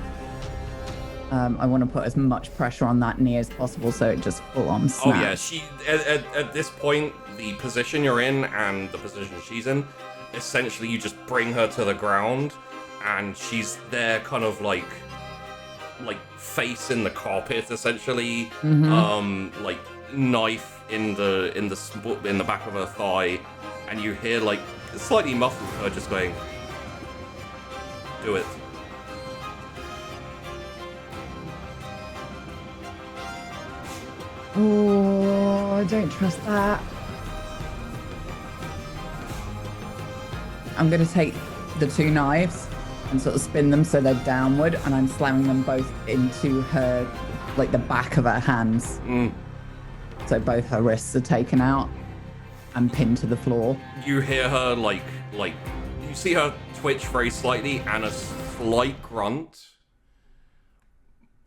Speaker 3: I want to put as much pressure on that knee as possible so it just full on snaps.
Speaker 2: Oh yeah, she at this point, the position you're in and the position she's in, essentially you just bring her to the ground and she's there kind of like face in the carpet essentially, like knife in the back of her thigh, and you hear like slightly muffled her just going, "Do it."
Speaker 3: Oh, I don't trust that. I'm going to take the two knives and sort of spin them so they're downward, and I'm slamming them both into her, like the back of her hands. So both her wrists are taken out and pinned to the floor.
Speaker 2: You hear her like you see her twitch very slightly and a slight grunt,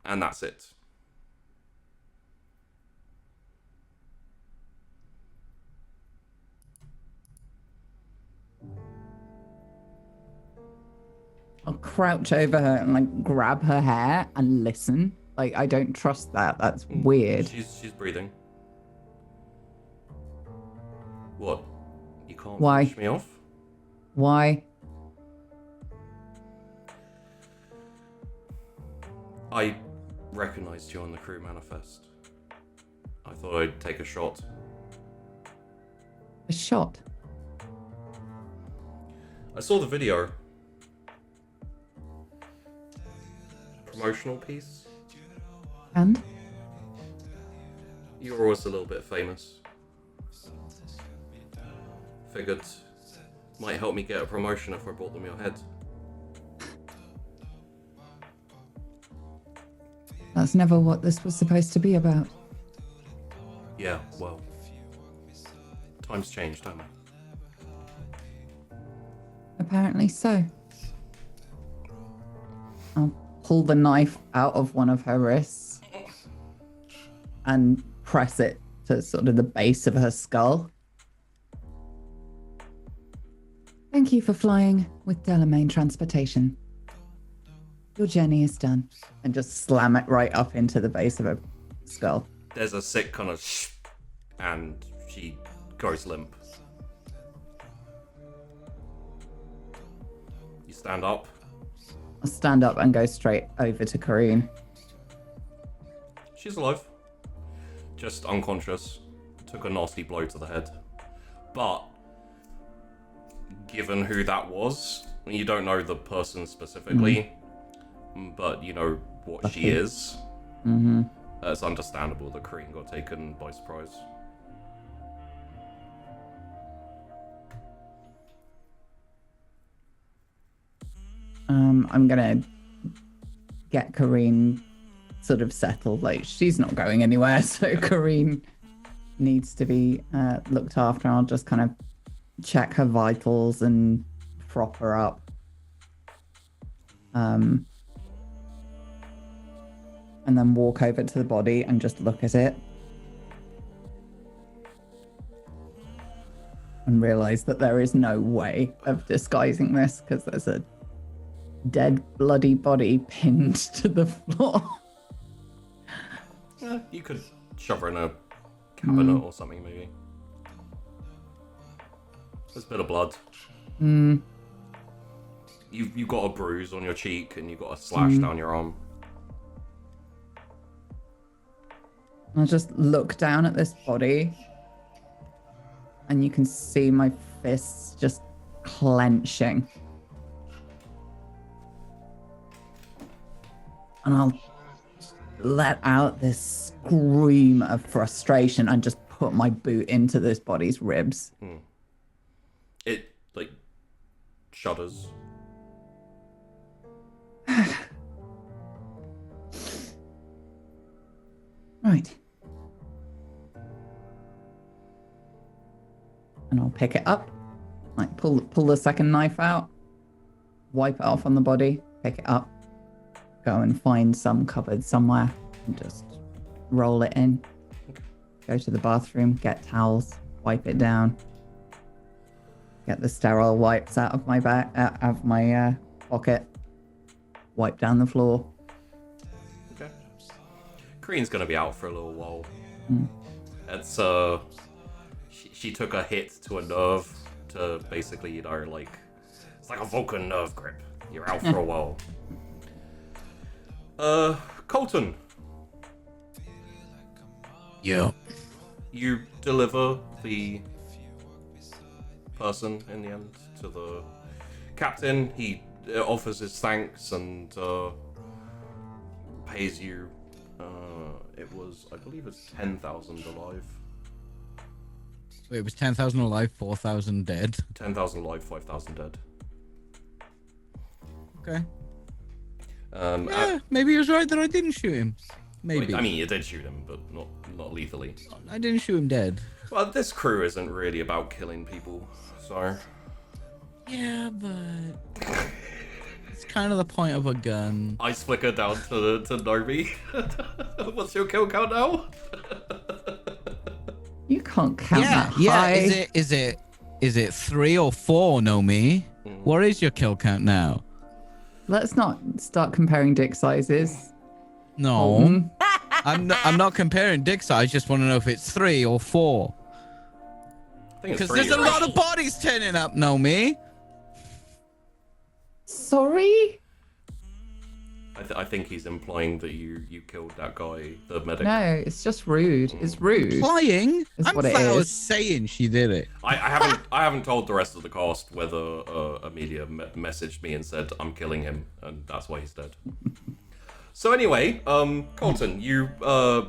Speaker 2: and that's it.
Speaker 3: I'll crouch over her and like grab her hair and listen. Like, I don't trust that. That's weird.
Speaker 2: She's breathing. What? You can't
Speaker 3: Why?
Speaker 2: finish me off?
Speaker 3: Why?
Speaker 2: I recognized you on the crew manifest. I thought I'd take a shot.
Speaker 3: A shot?
Speaker 2: I saw the video. Promotional piece.
Speaker 3: And?
Speaker 2: You were always a little bit famous. Figured might help me get a promotion if I brought them your head.
Speaker 3: That's never what this was supposed to be about.
Speaker 2: Yeah, well, times changed, haven't they?
Speaker 3: Apparently so. I'll pull the knife out of one of her wrists and press it to sort of the base of her skull. Thank you for flying with Delamain Transportation. Your journey is done. And just slam it right up into the base of her skull.
Speaker 2: There's a sick kind of shh, and she goes limp. You stand up.
Speaker 3: I'll stand up and go straight over to Kareen.
Speaker 2: She's alive. Just unconscious. Took a nasty blow to the head. But, given who that was, you don't know the person specifically, but you know what she is. It's understandable that Kareen got taken by surprise.
Speaker 3: I'm gonna get Kareen sort of settled. Like, she's not going anywhere, so Kareen needs to be looked after. I'll just kind of check her vitals and prop her up. And then walk over to the body and just look at it. And realize that there is no way of disguising this because there's a dead, bloody body pinned to the floor.
Speaker 2: Yeah, you could shove her in a cabinet or something, maybe. There's a bit of blood. You've got a bruise on your cheek and you've got a slash down your arm.
Speaker 3: I'll just look down at this body, and you can see my fists just clenching. And I'll let out this scream of frustration and just put my boot into this body's ribs.
Speaker 2: It, like, shudders.
Speaker 3: Right. And I'll pick it up, like pull the second knife out, wipe it off on the body, pick it up, go and find some cupboard somewhere, and just roll it in. Go to the bathroom, get towels, wipe it down, get the sterile wipes out of my back, out of my pocket, wipe down the floor.
Speaker 2: Okay. Korean's gonna be out for a little while. It's she took a hit to a nerve to basically, you know, like, it's like a Vulcan nerve grip. You're out for a while. Colton.
Speaker 1: Yeah.
Speaker 2: You deliver the person in the end to the captain. He offers his thanks and pays you. It was, I believe it's 10,000 alive.
Speaker 8: Wait, it was 10,000 alive, 4,000 dead.
Speaker 2: 10,000 alive, 5,000 dead.
Speaker 8: Okay.
Speaker 2: Yeah,
Speaker 8: Maybe he was right that I didn't shoot him. Maybe.
Speaker 2: I mean, you did shoot him, but not lethally.
Speaker 8: I didn't shoot him dead.
Speaker 2: Well, this crew isn't really about killing people, so...
Speaker 8: Yeah, but... it's kind of the point of a gun.
Speaker 2: Ice flicker down to Nobi. What's your kill count now?
Speaker 3: You can't count that high.
Speaker 8: Is it 3 or 4, Nomi? What is your kill count now?
Speaker 3: Let's not start comparing dick sizes.
Speaker 8: No. I'm not comparing dick size. I just want to know if it's 3 or 4. Because there's a lot of bodies turning up, Nomi.
Speaker 3: Sorry?
Speaker 2: I think he's implying that you killed that guy, the medic.
Speaker 3: No, it's just rude. It's rude.
Speaker 8: Implying?
Speaker 3: Is what it
Speaker 8: I was
Speaker 3: is.
Speaker 8: saying she did it.
Speaker 2: I haven't told the rest of the cast whether Amelia messaged me and said I'm killing him, and that's why he's dead. So anyway, Colton, you are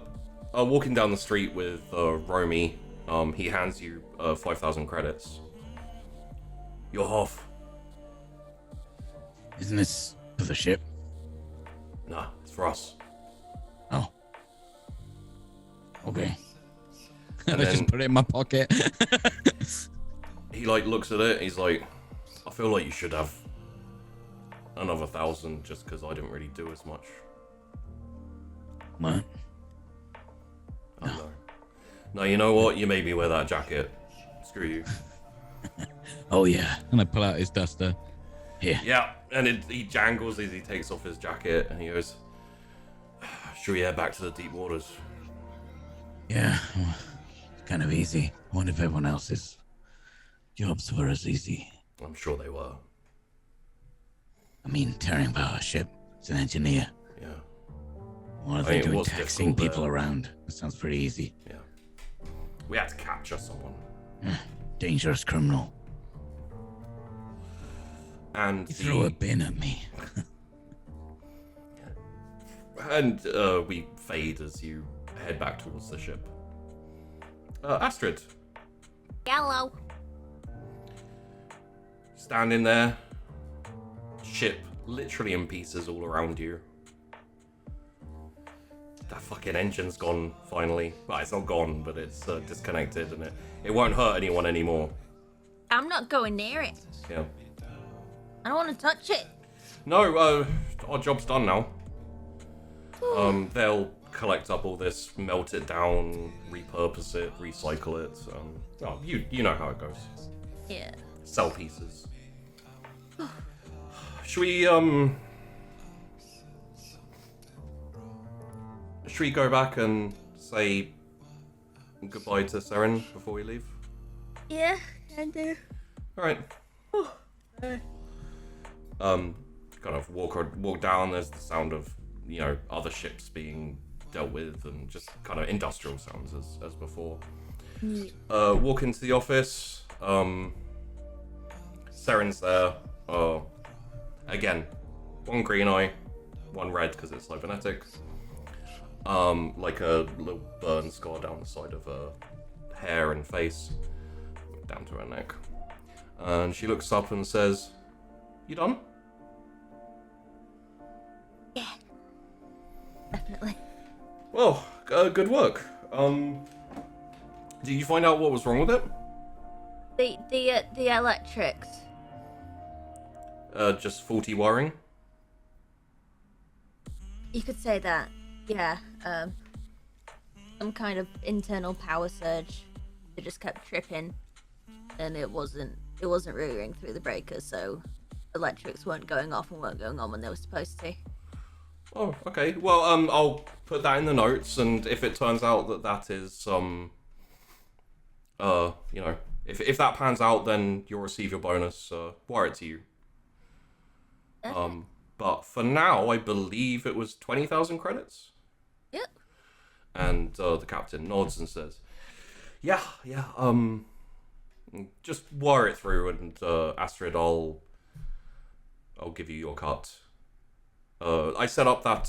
Speaker 2: walking down the street with Romy. He hands you 5,000 credits. You're off.
Speaker 1: Isn't this for the ship?
Speaker 2: Nah, it's for us.
Speaker 1: Oh. Okay.
Speaker 2: And
Speaker 8: I just put it in my pocket.
Speaker 2: He like looks at it. He's like, I feel like you should have another 1,000 just because I didn't really do as much.
Speaker 1: What?
Speaker 2: I don't know. No, you know what? You made me wear that jacket. Screw you.
Speaker 1: Oh yeah.
Speaker 8: And I pull out his duster.
Speaker 1: Here.
Speaker 2: Yeah, and he jangles as he takes off his jacket and he goes, should we head back to the deep waters?
Speaker 1: Yeah. Well, it's kind of easy. I wonder if everyone else's jobs were as easy.
Speaker 2: I'm sure they were.
Speaker 1: I mean, tearing apart a ship. It's an engineer.
Speaker 2: Yeah.
Speaker 1: What are
Speaker 2: I
Speaker 1: they
Speaker 2: mean,
Speaker 1: doing
Speaker 2: what's
Speaker 1: taxing
Speaker 2: difficult
Speaker 1: people
Speaker 2: there?
Speaker 1: around? That sounds pretty easy.
Speaker 2: Yeah. We had to capture someone.
Speaker 1: Dangerous criminal.
Speaker 2: And
Speaker 1: He threw a bin at me.
Speaker 2: And we fade as you head back towards the ship. Astrid,
Speaker 4: Yellow.
Speaker 2: standing there. Ship literally in pieces all around you. That fucking engine's gone, finally. Well, it's not gone, but it's disconnected, and it won't hurt anyone anymore.
Speaker 4: I'm not going near it.
Speaker 2: Yeah.
Speaker 4: I don't want to touch it.
Speaker 2: No, our job's done now. They'll collect up all this, melt it down, repurpose it, recycle it. Well, you know how it goes.
Speaker 4: Yeah.
Speaker 2: Sell pieces. Should we go back and say goodbye to Seren before we leave?
Speaker 4: Yeah, I do.
Speaker 2: All right. Kind of walk down. There's the sound of other ships being dealt with, and just kind of industrial sounds as before. Walk into the office. Seren's there. Again, one green eye, one red because it's cybernetic. Like a little burn scar down the side of her hair and face, down to her neck. And she looks up and says, "You done?"
Speaker 4: Yeah. Definitely.
Speaker 2: Well, good work. Did you find out what was wrong with it?
Speaker 4: The electrics.
Speaker 2: Just faulty wiring?
Speaker 4: You could say that. Yeah. Some kind of internal power surge. It just kept tripping, and it wasn't rearing through the breakers, so electrics weren't going off and weren't going on when they were supposed to.
Speaker 2: Oh, okay. Well, I'll put that in the notes, and if it turns out that is if that pans out, then you'll receive your bonus. Wire it to you.
Speaker 4: Okay.
Speaker 2: But for now, I believe it was 20,000 credits.
Speaker 4: Yep.
Speaker 2: And the captain nods and says, "Yeah. Just wire it through, and Astrid, I'll give you your cut. I set up that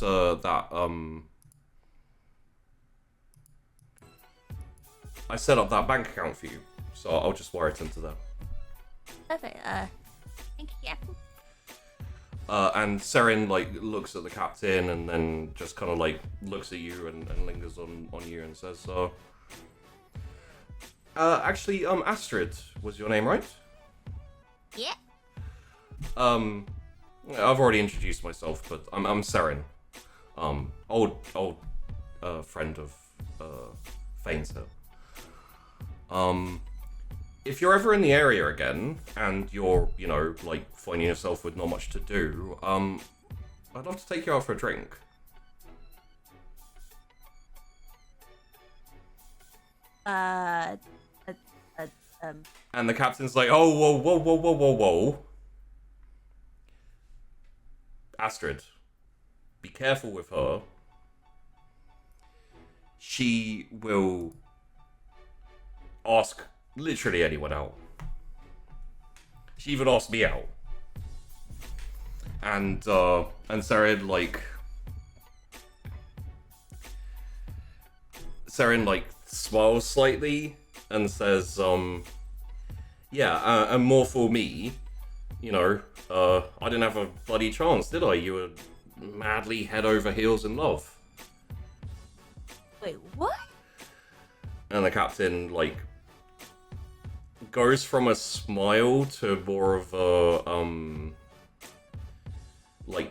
Speaker 2: bank account for you, so I'll just wire it into there."
Speaker 4: Perfect. Thank you, Captain.
Speaker 2: And Seren looks at the captain and then just kind of looks at you and lingers on you and says, actually, Astrid was your name, right?
Speaker 4: Yeah.
Speaker 2: I've already introduced myself, but I'm Seren. Old friend of Fane's here. If you're ever in the area again and you're, finding yourself with not much to do, I'd love to take you out for a drink. And the captain's like, "Oh, whoa. Astrid, be careful with her. She will ask literally anyone out. She even asked me out." And Seren smiles slightly and says, "Yeah, and more for me. I didn't have a bloody chance, did I? You were madly head over heels in love."
Speaker 4: Wait, what?
Speaker 2: And the captain goes from a smile to more of a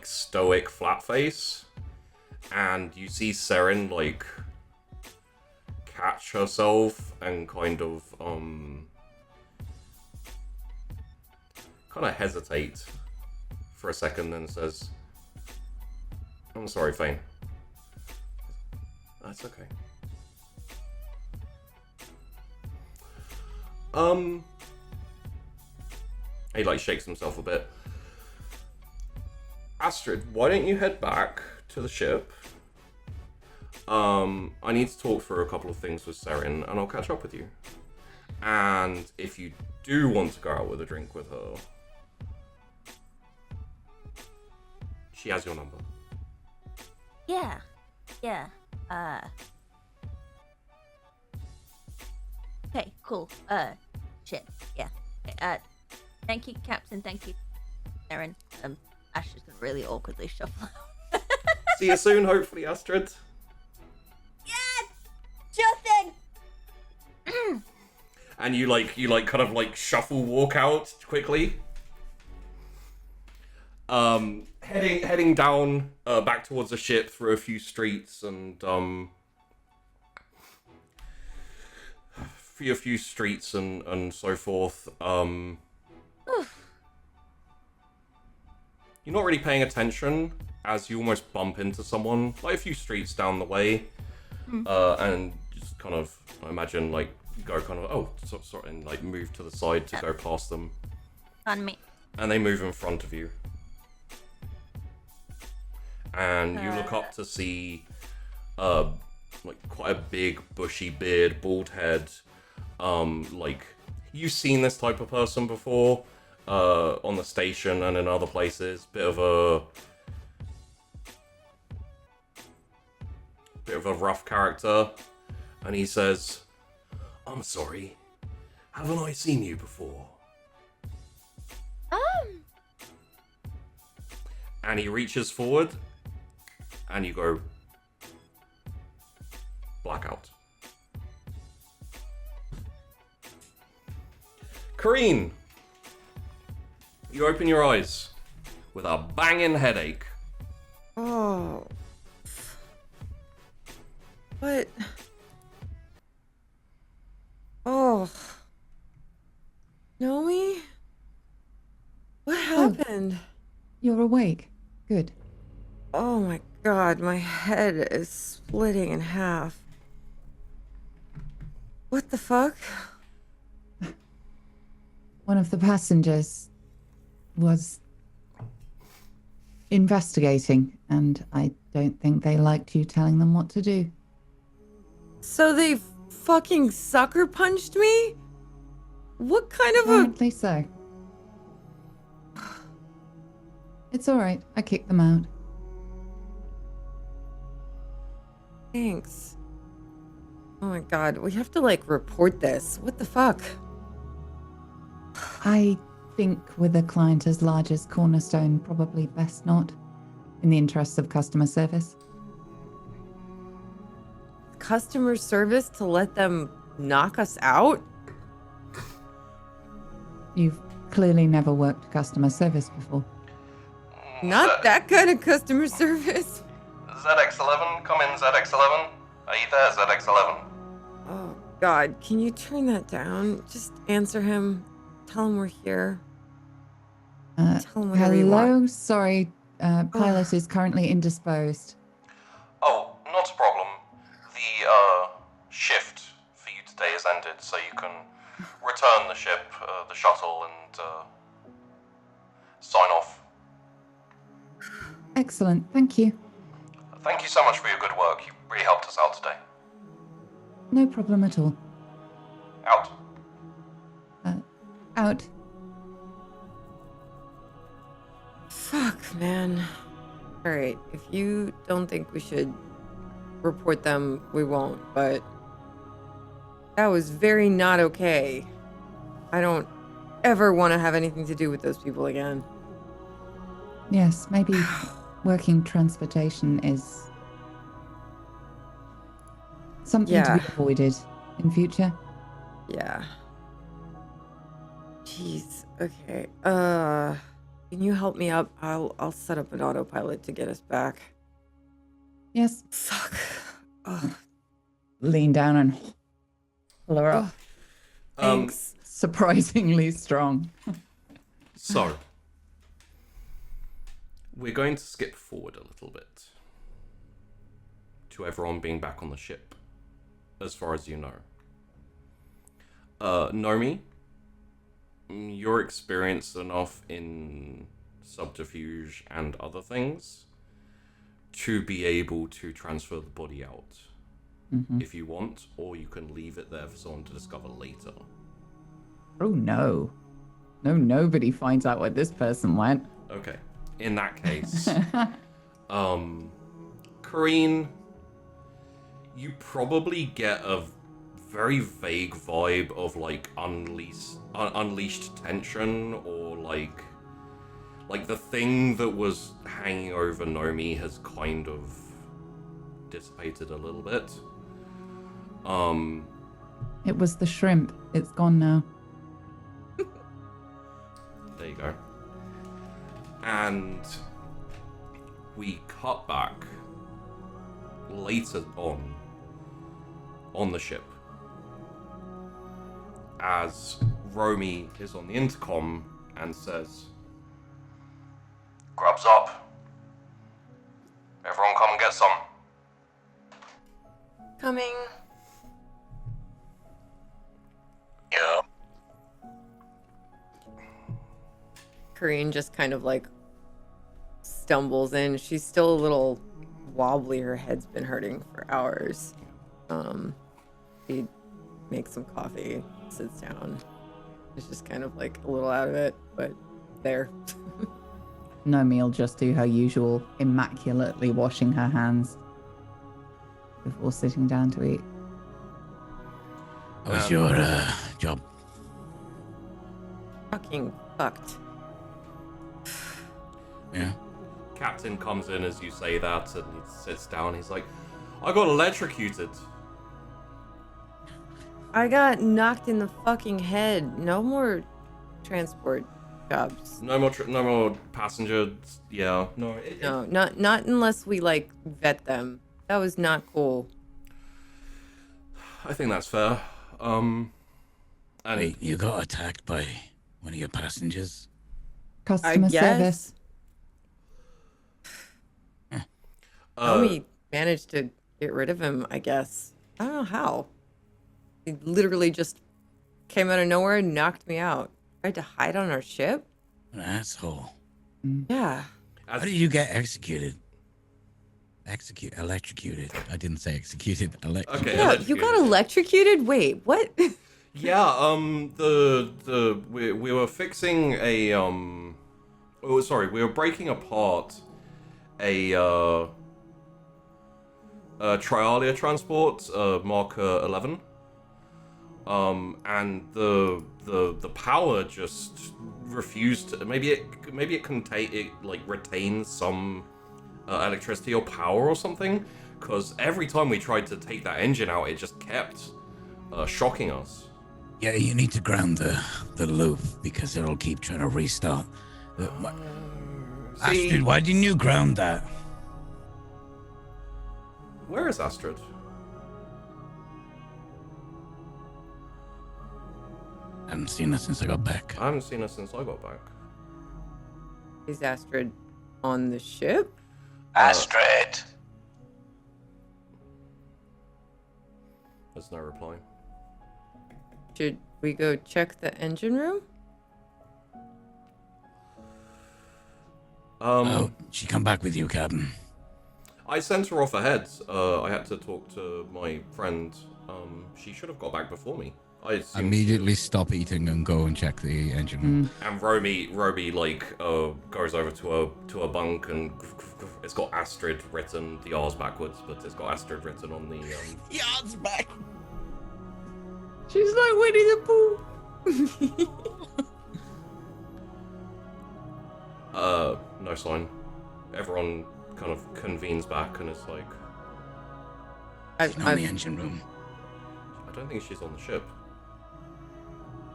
Speaker 2: stoic flat face, and you see Seren catch herself and kind of hesitate for a second and says, "I'm sorry, Fane." "That's okay." He shakes himself a bit. "Astrid, why don't you head back to the ship? I need to talk through a couple of things with Seren, and I'll catch up with you. And if you do want to go out with a drink with her, she has your number."
Speaker 4: Yeah. Okay, cool. Shit. Yeah. Okay, thank you, Captain. Thank you, Aaron. Ash is gonna really awkwardly shuffle.
Speaker 2: See you soon, hopefully, Astrid.
Speaker 4: Yes! Sure thing!
Speaker 2: And you shuffle walk out quickly. Heading down back towards the ship through a few streets and so forth. You're not really paying attention as you almost bump into someone a few streets down the way, and just kind of imagine go and move to the side to go past them.
Speaker 4: On me.
Speaker 2: and they move in front of you. And you look up to see like quite a big bushy beard, bald head. Like you've seen this type of person before on the station and in other places. Bit of a rough character. And he says, "I'm sorry, haven't I seen you before?" And he reaches forward, and you go blackout. Kareen, you open your eyes with a banging headache.
Speaker 5: Oh. What? Oh. Nomi? What happened?
Speaker 3: You're awake. Good.
Speaker 5: Oh my god, my head is splitting in half. What the fuck?
Speaker 3: One of the passengers was investigating, and I don't think they liked you telling them what to do.
Speaker 5: So they fucking sucker punched me? What kind of
Speaker 3: Apparently so. It's alright. I kicked them out.
Speaker 5: Thanks. Oh my god, we have to like report this. What the fuck?
Speaker 3: I think with a client as large as Cornerstone, probably best not, in the interests of customer service.
Speaker 5: Customer service to let them knock us out?
Speaker 3: You've clearly never worked customer service before.
Speaker 5: Not that kind of customer service.
Speaker 2: ZX11, come in, ZX11. Are you there, ZX11?
Speaker 5: Oh god, can you turn that down? Just answer him. Tell him we're here. Tell him whatever you want.
Speaker 3: Hello? Sorry, pilot is currently indisposed.
Speaker 2: Oh, not a problem. The shift for you today has ended, so you can return the ship, the shuttle, and sign off.
Speaker 3: Excellent, thank you.
Speaker 2: Thank you so much for your good work. You really helped us out today.
Speaker 3: No problem at all.
Speaker 2: Out.
Speaker 3: Out.
Speaker 5: Fuck, man. Alright, if you don't think we should report them, we won't, but that was very not okay. I don't ever want to have anything to do with those people again.
Speaker 3: Yes, maybe working transportation is something to be avoided in future.
Speaker 5: Yeah. Jeez. Okay. Can you help me up? I'll set up an autopilot to get us back.
Speaker 3: Yes.
Speaker 5: Fuck. Ugh.
Speaker 3: Lean down and pull her up.
Speaker 5: Thanks.
Speaker 3: Surprisingly strong.
Speaker 2: So, we're going to skip forward a little bit to everyone being back on the ship, as far as you know. Nomi, you're experienced enough in subterfuge and other things to be able to transfer the body out if you want, or you can leave it there for someone to discover later.
Speaker 3: Oh no. No, nobody finds out where this person went.
Speaker 2: Okay. In that case, Kareen, you probably get a very vague vibe of like unleashed tension, or like the thing that was hanging over Nomi has kind of dissipated a little bit.
Speaker 3: It was the shrimp. It's gone now.
Speaker 2: There you go. And we cut back later on the ship as Romy is on the intercom and says, "Grub's up. Everyone come and get some."
Speaker 7: Coming.
Speaker 2: Yeah.
Speaker 5: Corinne just kind of like stumbles in. She's still a little wobbly. Her head's been hurting for hours. He makes some coffee, sits down. It's just kind of like a little out of it, but there.
Speaker 3: Nomi will just do her usual, immaculately washing her hands before sitting down to eat.
Speaker 1: How was your job?
Speaker 5: Fucking fucked.
Speaker 1: Yeah.
Speaker 2: Captain comes in as you say that, and he sits down. He's like, I got electrocuted.
Speaker 5: I got knocked in the fucking head. No more transport jobs.
Speaker 2: No more passengers. Yeah, no.
Speaker 5: No, not unless we like vet them. That was not cool.
Speaker 2: I think that's fair. And
Speaker 1: Wait, you got attacked by one of your passengers?
Speaker 3: Customer service.
Speaker 5: Naomi managed to get rid of him, I guess. I don't know how. He literally just came out of nowhere and knocked me out. Tried to hide on our ship?
Speaker 1: An asshole.
Speaker 5: Yeah.
Speaker 1: How did you get executed? Electrocuted. I didn't say executed.
Speaker 2: Okay.
Speaker 5: Yeah, you got electrocuted? Wait, what?
Speaker 2: Yeah, we were fixing a we were breaking apart a Trialia transport, marker 11. And the power just refused to, maybe it contain it like retains some electricity or power or something, because every time we tried to take that engine out, it just kept shocking us.
Speaker 1: Yeah, you need to ground the loop because it'll keep trying to restart. Astrid, why didn't you ground that?
Speaker 2: Where is Astrid?
Speaker 1: I haven't seen her since I got back.
Speaker 2: I haven't seen her since I got back.
Speaker 5: Is Astrid on the ship?
Speaker 6: Astrid!
Speaker 2: There's no reply.
Speaker 5: Should we go check the engine room?
Speaker 1: Oh, she come back with you, Captain.
Speaker 2: I sent her off ahead. I had to talk to my friend. She should have got back before me. I assumed...
Speaker 8: Immediately stop eating and go and check the engine room.
Speaker 2: And Roby like goes over to a bunk, and it's got Astrid written. The R's backwards, but it's got Astrid written on the.
Speaker 8: Yards back.
Speaker 5: She's like Winnie the Pooh.
Speaker 2: No sign. Everyone kind of convenes back, and it's like.
Speaker 1: She's not in the engine room.
Speaker 2: I don't think she's on the ship.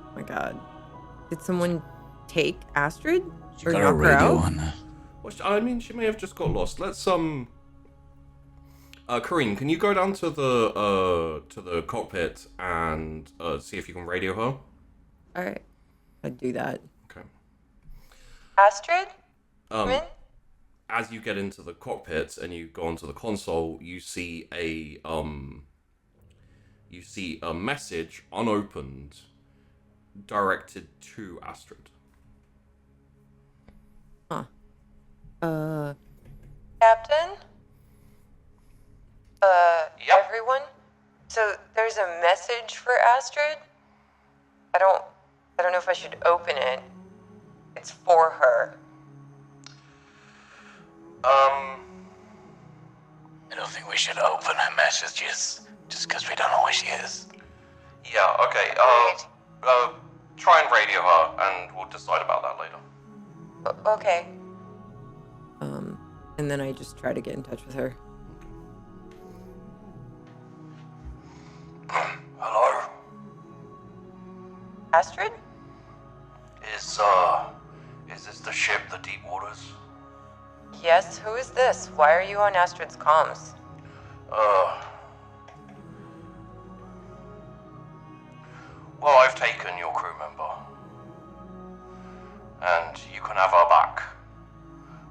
Speaker 5: Oh my god. Did someone take Astrid?
Speaker 1: She
Speaker 5: Or
Speaker 1: got a
Speaker 5: knock her
Speaker 1: radio
Speaker 5: out?
Speaker 1: on her.
Speaker 2: Well, I mean, she may have just got lost. Let's Corinne, can you go down to the cockpit and see if you can radio her?
Speaker 5: Alright. I'd do that.
Speaker 2: Okay.
Speaker 7: Astrid? Come in?
Speaker 2: As you get into the cockpit and you go onto the console, you see a message unopened directed to Astrid.
Speaker 5: Huh.
Speaker 7: Captain?
Speaker 6: Yep.
Speaker 7: Everyone? So there's a message for Astrid? I don't know if I should open it. It's for her.
Speaker 1: I don't think we should open her messages just because we don't know where she is.
Speaker 2: Yeah, okay. Try and radio her, and we'll decide about that later.
Speaker 7: Okay.
Speaker 5: And then I just try to get in touch with her.
Speaker 1: Hello?
Speaker 7: Astrid?
Speaker 1: Is this the ship, the Deep Waters?
Speaker 7: Yes, who is this? Why are you on Astrid's comms?
Speaker 1: Well, I've taken your crew member. And you can have her back.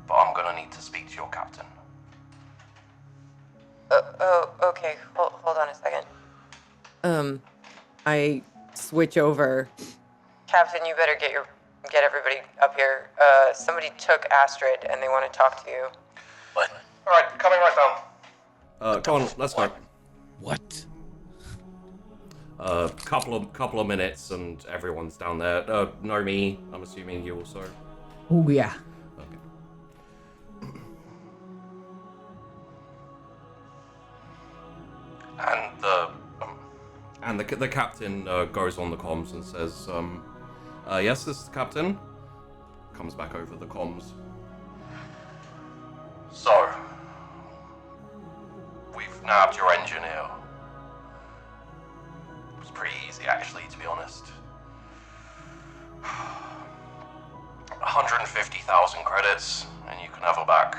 Speaker 1: But I'm gonna need to speak to your captain.
Speaker 7: Okay. Hold on a second.
Speaker 5: I switch over.
Speaker 7: Captain, you better get your get everybody up here. Somebody took Astrid and they want to talk to you.
Speaker 1: What?
Speaker 6: Alright, coming right down.
Speaker 2: Come on, let's go.
Speaker 1: What?
Speaker 2: Couple of minutes and everyone's down there. Nomi, I'm assuming you also.
Speaker 3: Oh yeah.
Speaker 2: Okay. And the captain goes on the comms and says, yes, this is the captain. Comes back over the comms.
Speaker 9: So, we've nabbed your engineer. It was pretty easy, actually, to be honest. 150,000 credits, and you can have her back.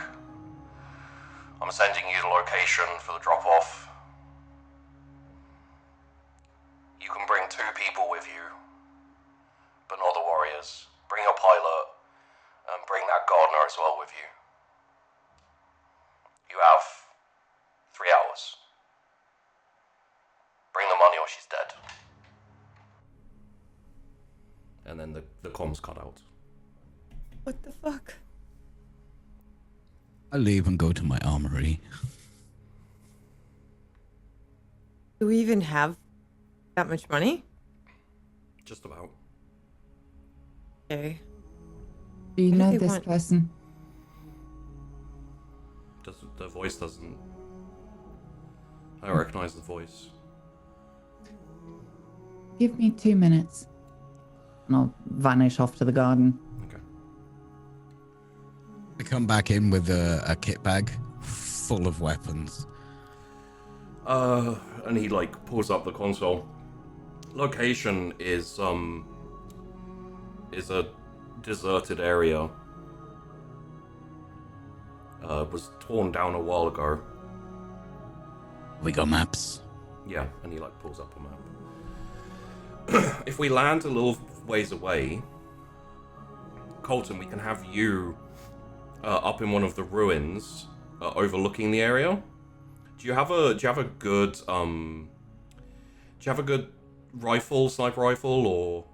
Speaker 9: I'm sending you the location for the drop-off. You can bring 2 people with you, but not the warriors. Bring your pilot, and bring that gardener as well with you. You have 3 hours. Bring the money or she's dead.
Speaker 2: And then the comms cut out.
Speaker 5: What the fuck?
Speaker 8: I leave and go to my armory.
Speaker 5: Do we even have that much money?
Speaker 2: Just about.
Speaker 5: Okay.
Speaker 3: Do you
Speaker 5: What do
Speaker 3: know
Speaker 5: they
Speaker 3: this
Speaker 5: want?
Speaker 3: person?
Speaker 2: The voice doesn't. I don't recognize the voice.
Speaker 3: Give me 2 minutes. And I'll vanish off to the garden.
Speaker 2: Okay.
Speaker 8: I come back in with a kit bag full of weapons.
Speaker 2: And he like pulls up the console. Location is a deserted area. Was torn down a while ago.
Speaker 1: We got maps.
Speaker 2: Yeah, and he like pulls up a map. If we land a little ways away, Colton, we can have you up in one of the ruins, overlooking the area. Do you have a good sniper rifle, or?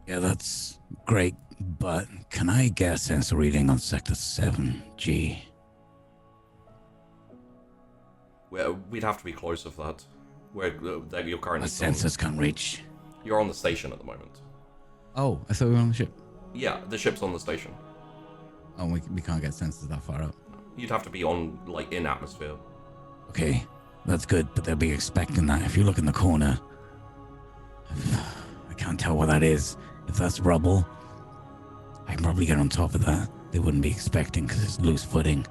Speaker 1: Yeah, that's great, but can I get a sensor reading on Sector 7G?
Speaker 2: Well, we'd have to be closer for that. Where you're currently.
Speaker 1: My sensors can't reach.
Speaker 2: You're on the station at the moment.
Speaker 8: Oh, I thought we were on the ship.
Speaker 2: Yeah, the ship's on the station.
Speaker 8: Oh, we can't get sensors that far up.
Speaker 2: You'd have to be on, like, in atmosphere.
Speaker 1: Okay, that's good, but they'll be expecting that. If you look in the corner, I can't tell what that is. If that's rubble, I can probably get on top of that. They wouldn't be expecting because it's loose footing.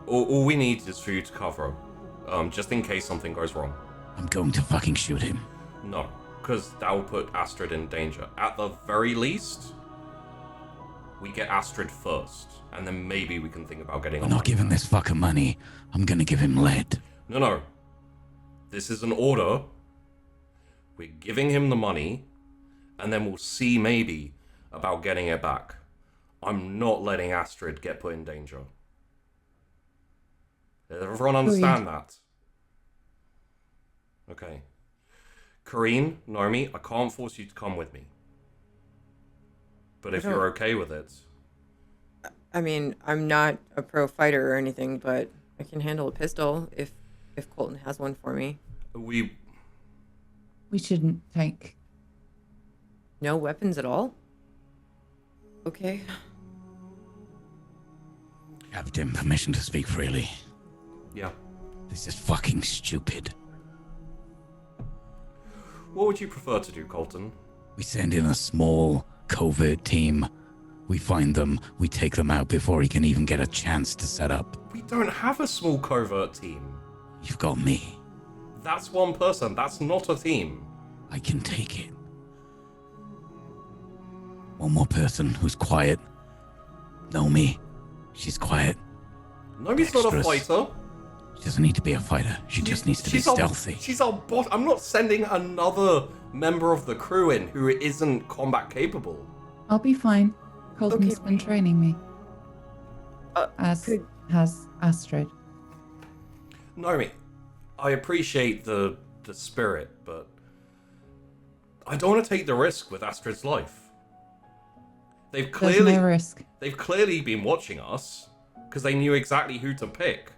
Speaker 2: All we need is for you to cover, just in case something goes wrong.
Speaker 1: I'm going to fucking shoot him.
Speaker 2: No, because that will put Astrid in danger. At the very least, we get Astrid first, and then maybe we can think about getting
Speaker 1: I'm
Speaker 2: on.
Speaker 1: not giving this fucker money. I'm gonna give him lead.
Speaker 2: No. This is an order. We're giving him the money, and then we'll see maybe about getting it back. I'm not letting Astrid get put in danger. Does everyone understand that? Okay. Kareen, Nomi, I can't force you to come with me. But if you're okay with it...
Speaker 5: I mean, I'm not a pro fighter or anything, but I can handle a pistol if Colton has one for me.
Speaker 3: We shouldn't take...
Speaker 5: No weapons at all? Okay.
Speaker 1: Captain, permission to speak freely.
Speaker 2: Yeah.
Speaker 1: This is fucking stupid.
Speaker 2: What would you prefer to do, Colton?
Speaker 1: We send in a small, covert team. We find them, we take them out before he can even get a chance to set up.
Speaker 2: We don't have a small covert team.
Speaker 1: You've got me.
Speaker 2: That's one person. That's not a team.
Speaker 1: I can take it. One more person who's quiet. Know me. She's quiet.
Speaker 2: Nomi's not a
Speaker 1: Dexterous.
Speaker 2: fighter.
Speaker 1: She doesn't need to be a fighter. She just needs to be stealthy.
Speaker 2: She's our boss. I'm not sending another member of the crew in who isn't combat capable.
Speaker 3: I'll be fine. Colton's been training me. As has Astrid.
Speaker 2: Nomi, I appreciate the spirit, but I don't want to take the risk with Astrid's life. They've
Speaker 3: There's no risk.
Speaker 2: They've clearly been watching us because they knew exactly who to pick.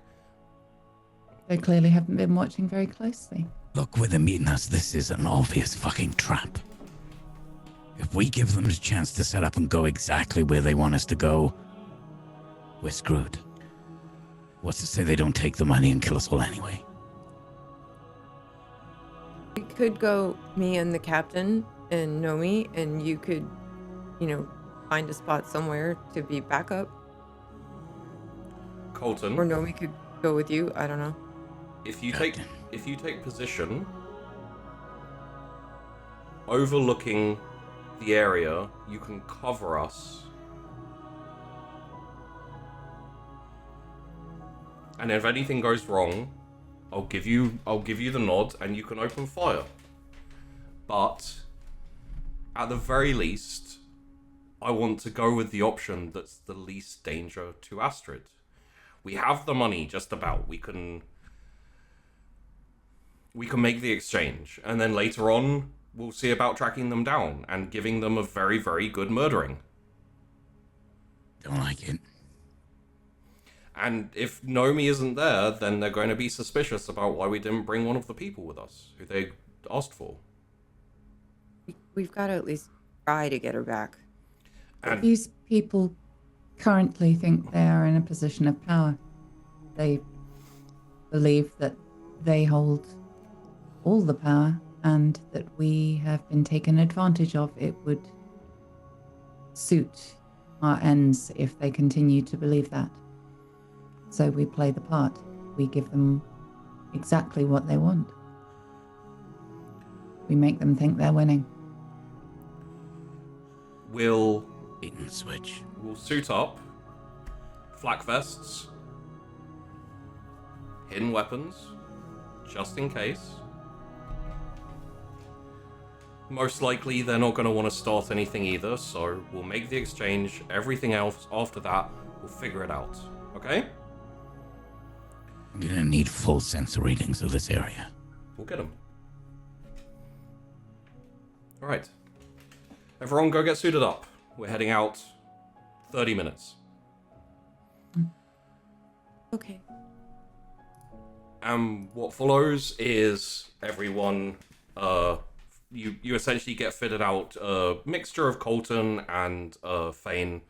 Speaker 3: They clearly haven't been watching very closely.
Speaker 1: Look, with them meeting us, this is an obvious fucking trap. If we give them a chance to set up and go exactly where they want us to go, we're screwed. What's to say they don't take the money and kill us all anyway?
Speaker 5: We could go, me and the captain and Nomi, and you could, find a spot somewhere to be backup.
Speaker 2: Colton,
Speaker 5: Or Nomi could go with you. I don't know.
Speaker 2: if you take position overlooking the area, you can cover us. And if anything goes wrong, I'll give you the nod and you can open fire. But at the very least, I want to go with the option that's the least danger to Astrid. We have the money just about. We can make the exchange, and then later on we'll see about tracking them down and giving them a very, very good murdering.
Speaker 1: Don't like it.
Speaker 2: And if Nomi isn't there, then they're going to be suspicious about why we didn't bring one of the people with us who they asked for.
Speaker 5: We've got to at least try to get her back.
Speaker 2: And
Speaker 3: These people currently think they are in a position of power. They believe that they hold all the power and that we have been taken advantage of. It would suit our ends if they continue to believe that. So we play the part. We give them exactly what they want. We make them think they're winning.
Speaker 2: we'll
Speaker 1: Bait and switch.
Speaker 2: suit up, flak vests, hidden weapons, just in case. Most likely they're not going to want to start anything either, so we'll make the exchange. Everything else after that, we'll figure it out. Okay?
Speaker 1: I'm gonna need full sensor readings of this area.
Speaker 2: We'll get them. Alright. Everyone go get suited up. We're heading out 30 minutes.
Speaker 5: Okay.
Speaker 2: And what follows is everyone, you essentially get fitted out a mixture of Colton and Fane,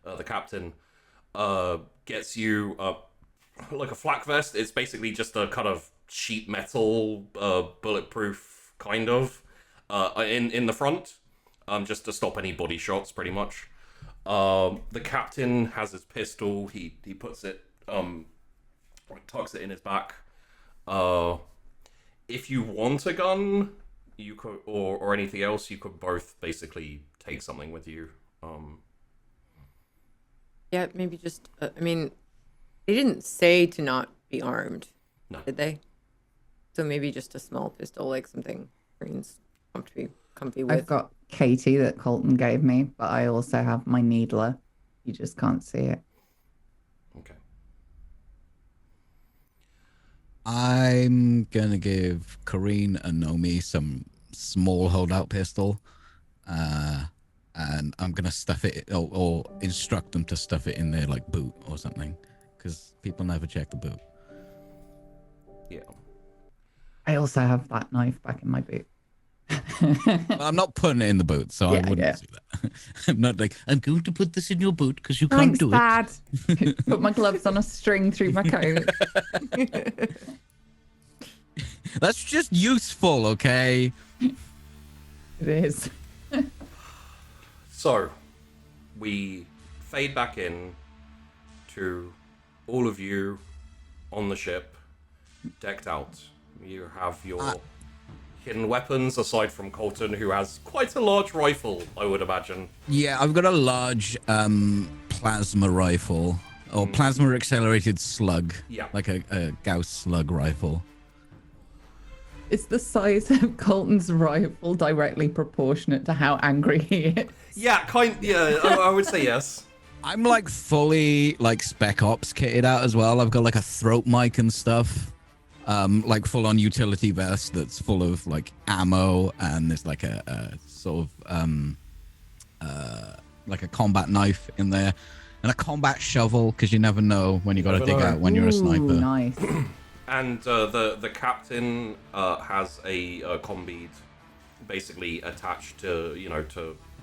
Speaker 2: the captain, gets you like a flak vest. It's basically just a kind of sheet metal, bulletproof kind of, in the front, just to stop any body shots, pretty much. The captain has his pistol. He puts it, tucks it in his back. If you want a gun, you could, or anything else, you could both basically take something with you.
Speaker 5: Yeah, maybe just, they didn't say to not be armed,
Speaker 2: No.
Speaker 5: did they? So maybe just a small pistol, like something Green's comfy with.
Speaker 3: I've got Katie that Colton gave me, but I also have my needler. You just can't see it.
Speaker 2: Okay.
Speaker 8: I'm gonna give Kareen and Nomi some small holdout pistol, and I'm gonna stuff it or instruct them to stuff it in their like boot or something, because people never check the boot.
Speaker 2: Yeah.
Speaker 3: I also have that knife back in my boot.
Speaker 8: Well, I'm not putting it in the boot, so I wouldn't do that. I'm not like, I'm going to put this in your boot because you can't do
Speaker 3: Dad. Put my gloves on a string through my coat.
Speaker 8: it. That's just useful, okay?
Speaker 3: It is.
Speaker 2: So, we fade back in to all of you on the ship, decked out. You have your hidden weapons, aside from Colton, who has quite a large rifle, I would imagine.
Speaker 8: Yeah, I've got a large plasma rifle, or plasma accelerated slug.
Speaker 2: Yeah.
Speaker 8: Like a Gauss slug rifle.
Speaker 3: It's the size of Colton's rifle directly proportionate to how angry he is.
Speaker 2: Yeah, I would say yes.
Speaker 8: I'm like fully like Spec Ops kitted out as well. I've got like a throat mic and stuff. like full-on utility vest that's full of like ammo, and there's like a sort of like a combat knife in there, and a combat shovel, because you never know when you got to dig out when you're a sniper.
Speaker 3: Ooh, nice.
Speaker 2: And the captain has a combead basically attached to,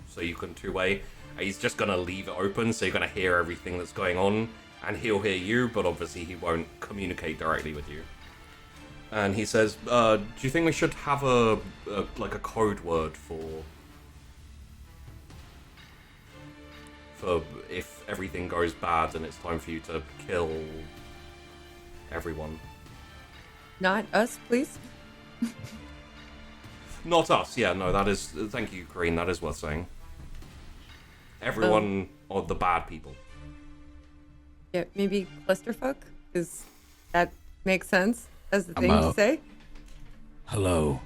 Speaker 2: so you can two-way. He's just going to leave it open, so you're going to hear everything that's going on, and he'll hear you, but obviously he won't communicate directly with you. And he says, do you think we should have a code word for if everything goes bad and it's time for you to kill everyone?
Speaker 5: Not us, please.
Speaker 2: Not us, yeah, no, that is... Thank you, Green, that is worth saying. Everyone, or the bad people.
Speaker 5: Yeah, maybe clusterfuck? Does that make sense as the thing to say?
Speaker 1: Hello.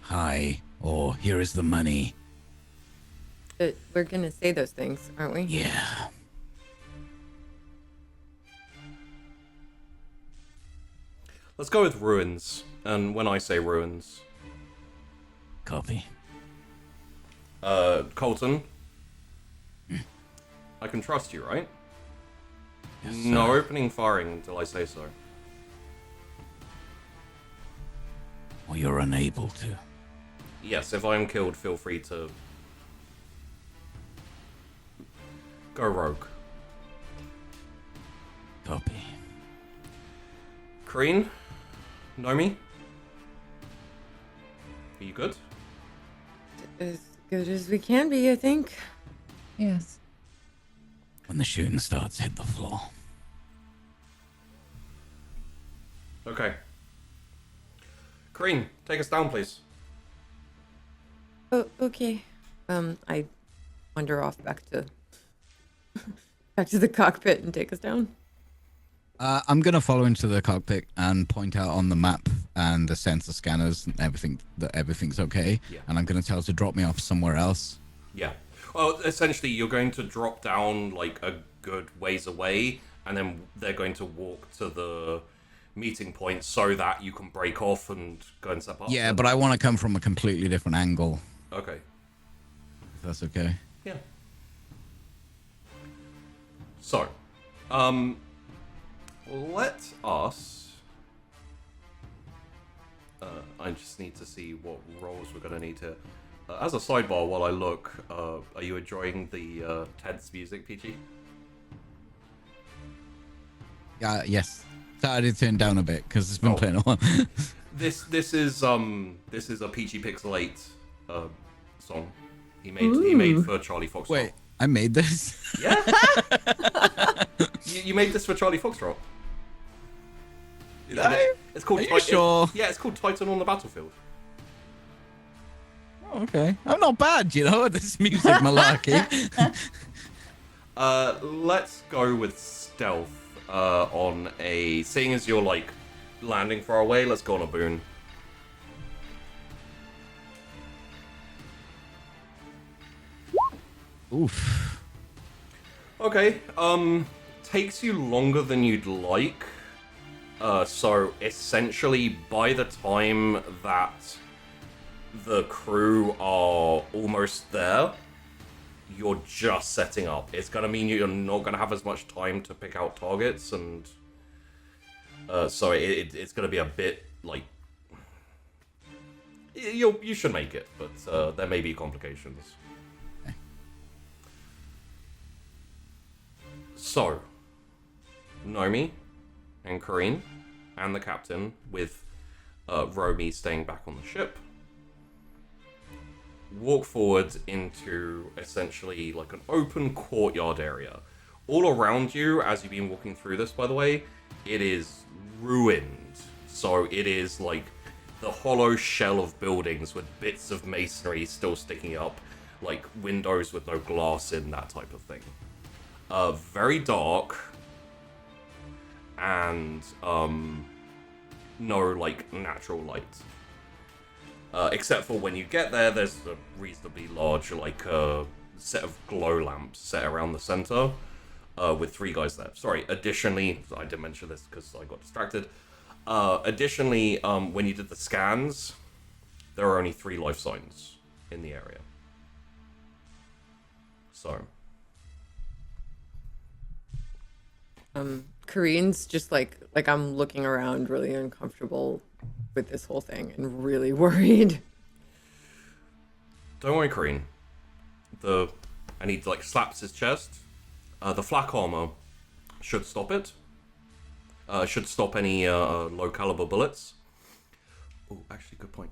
Speaker 1: Hi. Or here is the money.
Speaker 5: We're gonna say those things, aren't we?
Speaker 1: Yeah.
Speaker 2: Let's go with ruins. And when I say ruins...
Speaker 1: Copy.
Speaker 2: Colton? I can trust you, right?
Speaker 1: Yes,
Speaker 2: No
Speaker 1: sir.
Speaker 2: opening firing until I say so.
Speaker 1: Or you're unable to.
Speaker 2: Yes, if I am killed, feel free to... go rogue.
Speaker 1: Copy.
Speaker 2: Kreen? Nomi? Are you good?
Speaker 5: As good as we can be, I think.
Speaker 3: Yes.
Speaker 1: When the shooting starts, hit the floor.
Speaker 2: Okay. Kreen, take us down, please.
Speaker 5: Oh, okay. I wander off back to the cockpit and take us down.
Speaker 8: I'm gonna follow into the cockpit and point out on the map and the sensor scanners and everything that everything's okay.
Speaker 2: Yeah.
Speaker 8: And I'm gonna tell her to drop me off somewhere else.
Speaker 2: Yeah. Well, essentially, you're going to drop down, like, a good ways away, and then they're going to walk to the meeting point so that you can break off and go and step up.
Speaker 8: Yeah, but I want to come from a completely different angle.
Speaker 2: Okay.
Speaker 8: If that's okay.
Speaker 2: Yeah. So, let us... I just need to see what roles we're going to need here. As a sidebar, while I look, are you enjoying the Ted's music, PG?
Speaker 8: Yes. Started to turn down a bit because it's been playing a while.
Speaker 2: This is a PG Pixel 8 song. He made for Charlie Foxtrot.
Speaker 8: Wait, I made this?
Speaker 2: Yeah. you made this for Charlie Foxtrot.
Speaker 8: Did I?
Speaker 2: It's called.
Speaker 8: Are you sure?
Speaker 2: Yeah, it's called Titan on the Battlefield.
Speaker 8: Oh, okay. I'm not bad, you know, at this music malarkey.
Speaker 2: Let's go with stealth on a... Seeing as you're, like, landing far away, let's go on a boon.
Speaker 8: Oof.
Speaker 2: Okay, takes you longer than you'd like. So, essentially, by the time that the crew are almost there, you're just setting up. It's gonna mean you're not gonna have as much time to pick out targets, and so it's gonna be a bit like you should make it, but there may be complications.
Speaker 8: Okay.
Speaker 2: So, Nomi and Kareen and the captain, with Romy staying back on the ship, walk forward into essentially like an open courtyard area. All around you, as you've been walking through this, by the way, it is ruined. So it is like the hollow shell of buildings with bits of masonry still sticking up, like windows with no glass in, that type of thing. Very dark, and no like natural light. Except for when you get there, there's a reasonably large, like, set of glow lamps set around the center, with 3 guys there. Sorry, additionally, I didn't mention this because I got distracted. Additionally, when you did the scans, there are only 3 life signs in the area. So.
Speaker 5: Kareen's just like I'm looking around really uncomfortable with this whole thing and really worried.
Speaker 2: Don't worry, Kareen. And he like slaps his chest. The flak armor should stop it. Should stop any low caliber bullets. Oh, actually, good point.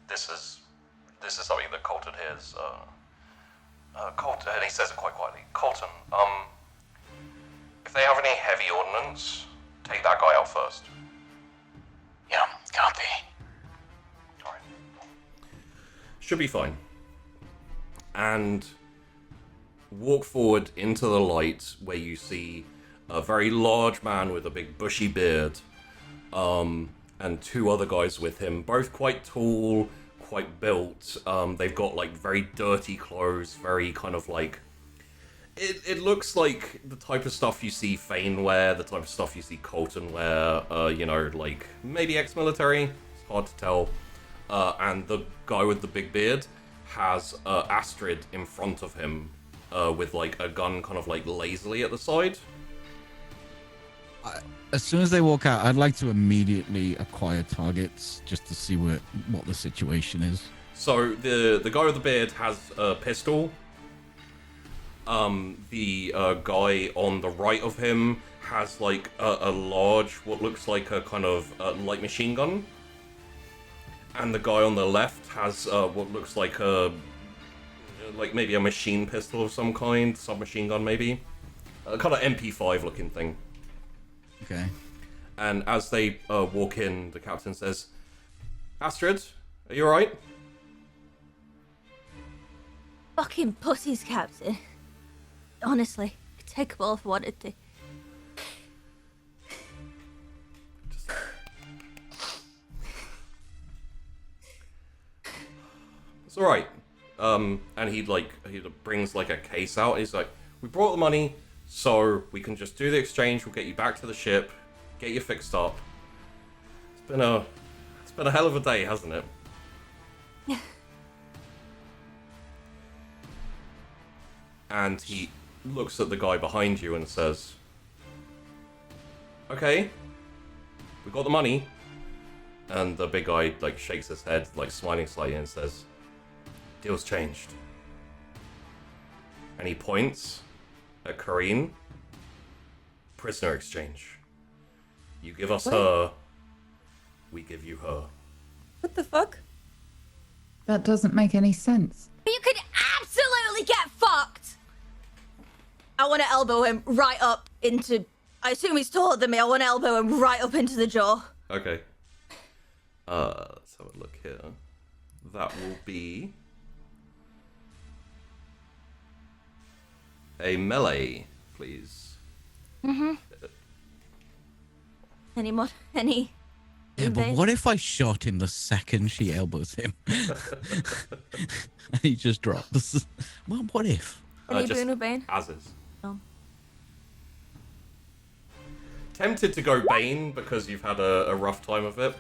Speaker 9: This is something that Colton hears. Colton, and he says it quite quietly. Colton, if they have any heavy ordnance, take that guy out first.
Speaker 1: Yeah, copy.
Speaker 9: Alright.
Speaker 2: Should be fine. And walk forward into the light where you see a very large man with a big bushy beard, and 2 other guys with him, both quite tall, quite built. They've got like very dirty clothes, very kind of like it looks like the type of stuff you see Fane wear, the type of stuff you see Colton wear, like maybe ex-military, it's hard to tell. And the guy with the big beard has Astrid in front of him with like a gun kind of like lazily at the side.
Speaker 8: As soon as they walk out, I'd like to immediately acquire targets just to see what the situation is.
Speaker 2: So the guy with the beard has a pistol. The guy on the right of him has like a large, what looks like a kind of light machine gun. And the guy on the left has what looks like maybe a machine pistol of some kind, submachine gun maybe. A kind of MP5 looking thing.
Speaker 8: Okay.
Speaker 2: And as they walk in, the captain says, Astrid, are you alright?
Speaker 4: Fucking pussies, Captain. Honestly, I'd take them all if I wanted to.
Speaker 2: It's alright. And he brings like a case out. He's like, we brought the money, so we can just do the exchange. We'll get you back to the ship, get you fixed up. It's been a hell of a day, hasn't it?
Speaker 4: Yeah.
Speaker 2: And he looks at the guy behind you and says, okay, we got the money. And the big guy like shakes his head, like smiling slightly, and says, deal's changed. And he points at Kareen. Prisoner exchange. You give us her, we give you her.
Speaker 5: What the fuck?
Speaker 3: That doesn't make any sense.
Speaker 4: You could absolutely get fucked! I want to elbow him right up into... I assume he's taller than me. I want to elbow him right up into the jaw.
Speaker 2: Okay. Let's have a look here. That will be... a melee, please.
Speaker 4: Mm-hmm. Any more? Any?
Speaker 8: Yeah, but what if I shot him the second she elbows him? And he just drops. Well, what if?
Speaker 4: Any
Speaker 2: Just
Speaker 4: boon or bane?
Speaker 2: as is.
Speaker 4: Oh.
Speaker 2: Tempted to go Bane because you've had a rough time of it.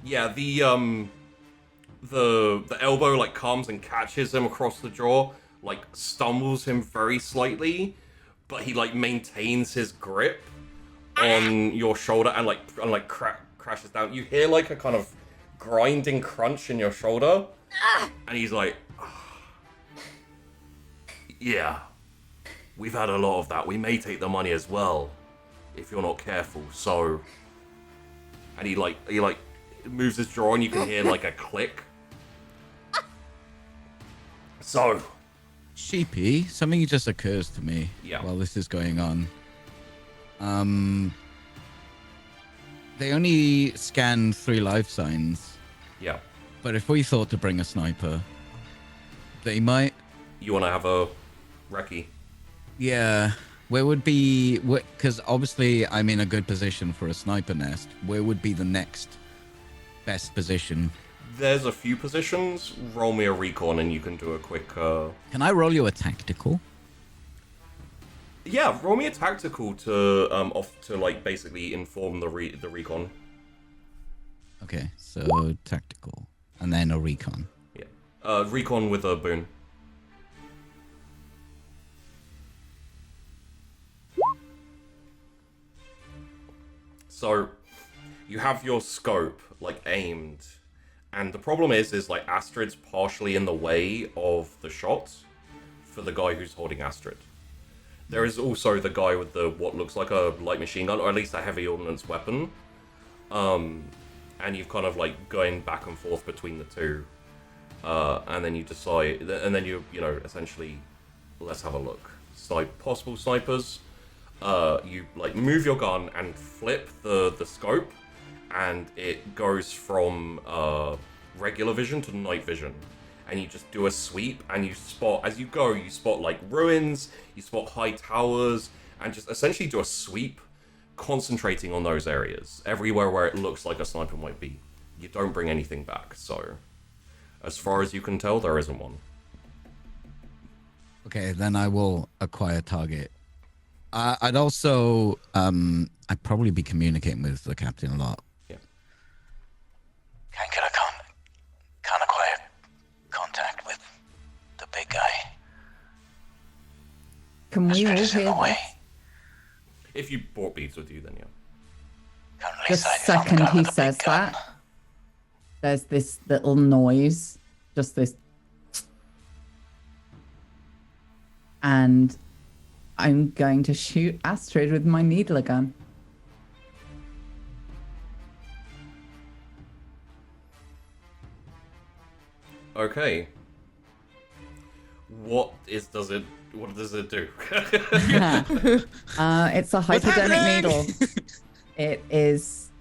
Speaker 2: Yeah, the elbow like comes and catches him across the jaw, like stumbles him very slightly, but he like maintains his grip on your shoulder and crashes down. You hear like a kind of grinding crunch in your shoulder, and he's like, yeah, we've had a lot of that. We may take the money as well if you're not careful. So, and he moves his jaw and you can hear like a click. So,
Speaker 8: Sheepy, something just occurs to me while this is going on. They only scan 3 life signs.
Speaker 2: Yeah.
Speaker 8: But if we thought to bring a sniper, they might.
Speaker 2: You want to have a recce?
Speaker 8: Yeah. Where would be... Because obviously I'm in a good position for a sniper nest. Where would be the next best position?
Speaker 2: There's a few positions. Roll me a recon and you can do a quick...
Speaker 8: Can I roll you a tactical?
Speaker 2: Yeah, roll me a tactical to like basically inform the recon.
Speaker 8: Okay, so tactical, and then a recon.
Speaker 2: Yeah, recon with a boon. So, you have your scope like aimed, and the problem is like Astrid's partially in the way of the shot for the guy who's holding Astrid. There is also the guy with the what looks like a light machine gun, or at least a heavy ordnance weapon. And you've kind of like going back and forth between the two, and then you decide, and then you know essentially, let's have a look. Possible snipers. You like move your gun and flip the scope, and it goes from regular vision to night vision. And you just do a sweep, and you spot, as you go, you spot like ruins, you spot high towers, and just essentially do a sweep, concentrating on those areas, everywhere where it looks like a sniper might be. You don't bring anything back, so as far as you can tell, there isn't one.
Speaker 8: Okay, then I will acquire target. I'd also, I'd probably be communicating with the captain a lot.
Speaker 2: Yeah.
Speaker 1: Can't acquire contact with the big guy.
Speaker 3: Can we all
Speaker 1: Astrid is in
Speaker 3: hear
Speaker 1: the way.
Speaker 3: this?
Speaker 2: If you brought beads with you, then yeah.
Speaker 1: Currently
Speaker 3: The
Speaker 1: sighted on the
Speaker 3: second
Speaker 1: guy
Speaker 3: he
Speaker 1: with the big
Speaker 3: says
Speaker 1: gun.
Speaker 3: that, there's this little noise, just this, and I'm going to shoot Astrid with my needler gun.
Speaker 2: Okay. What does it do?
Speaker 3: It's a hypodermic needle. It is,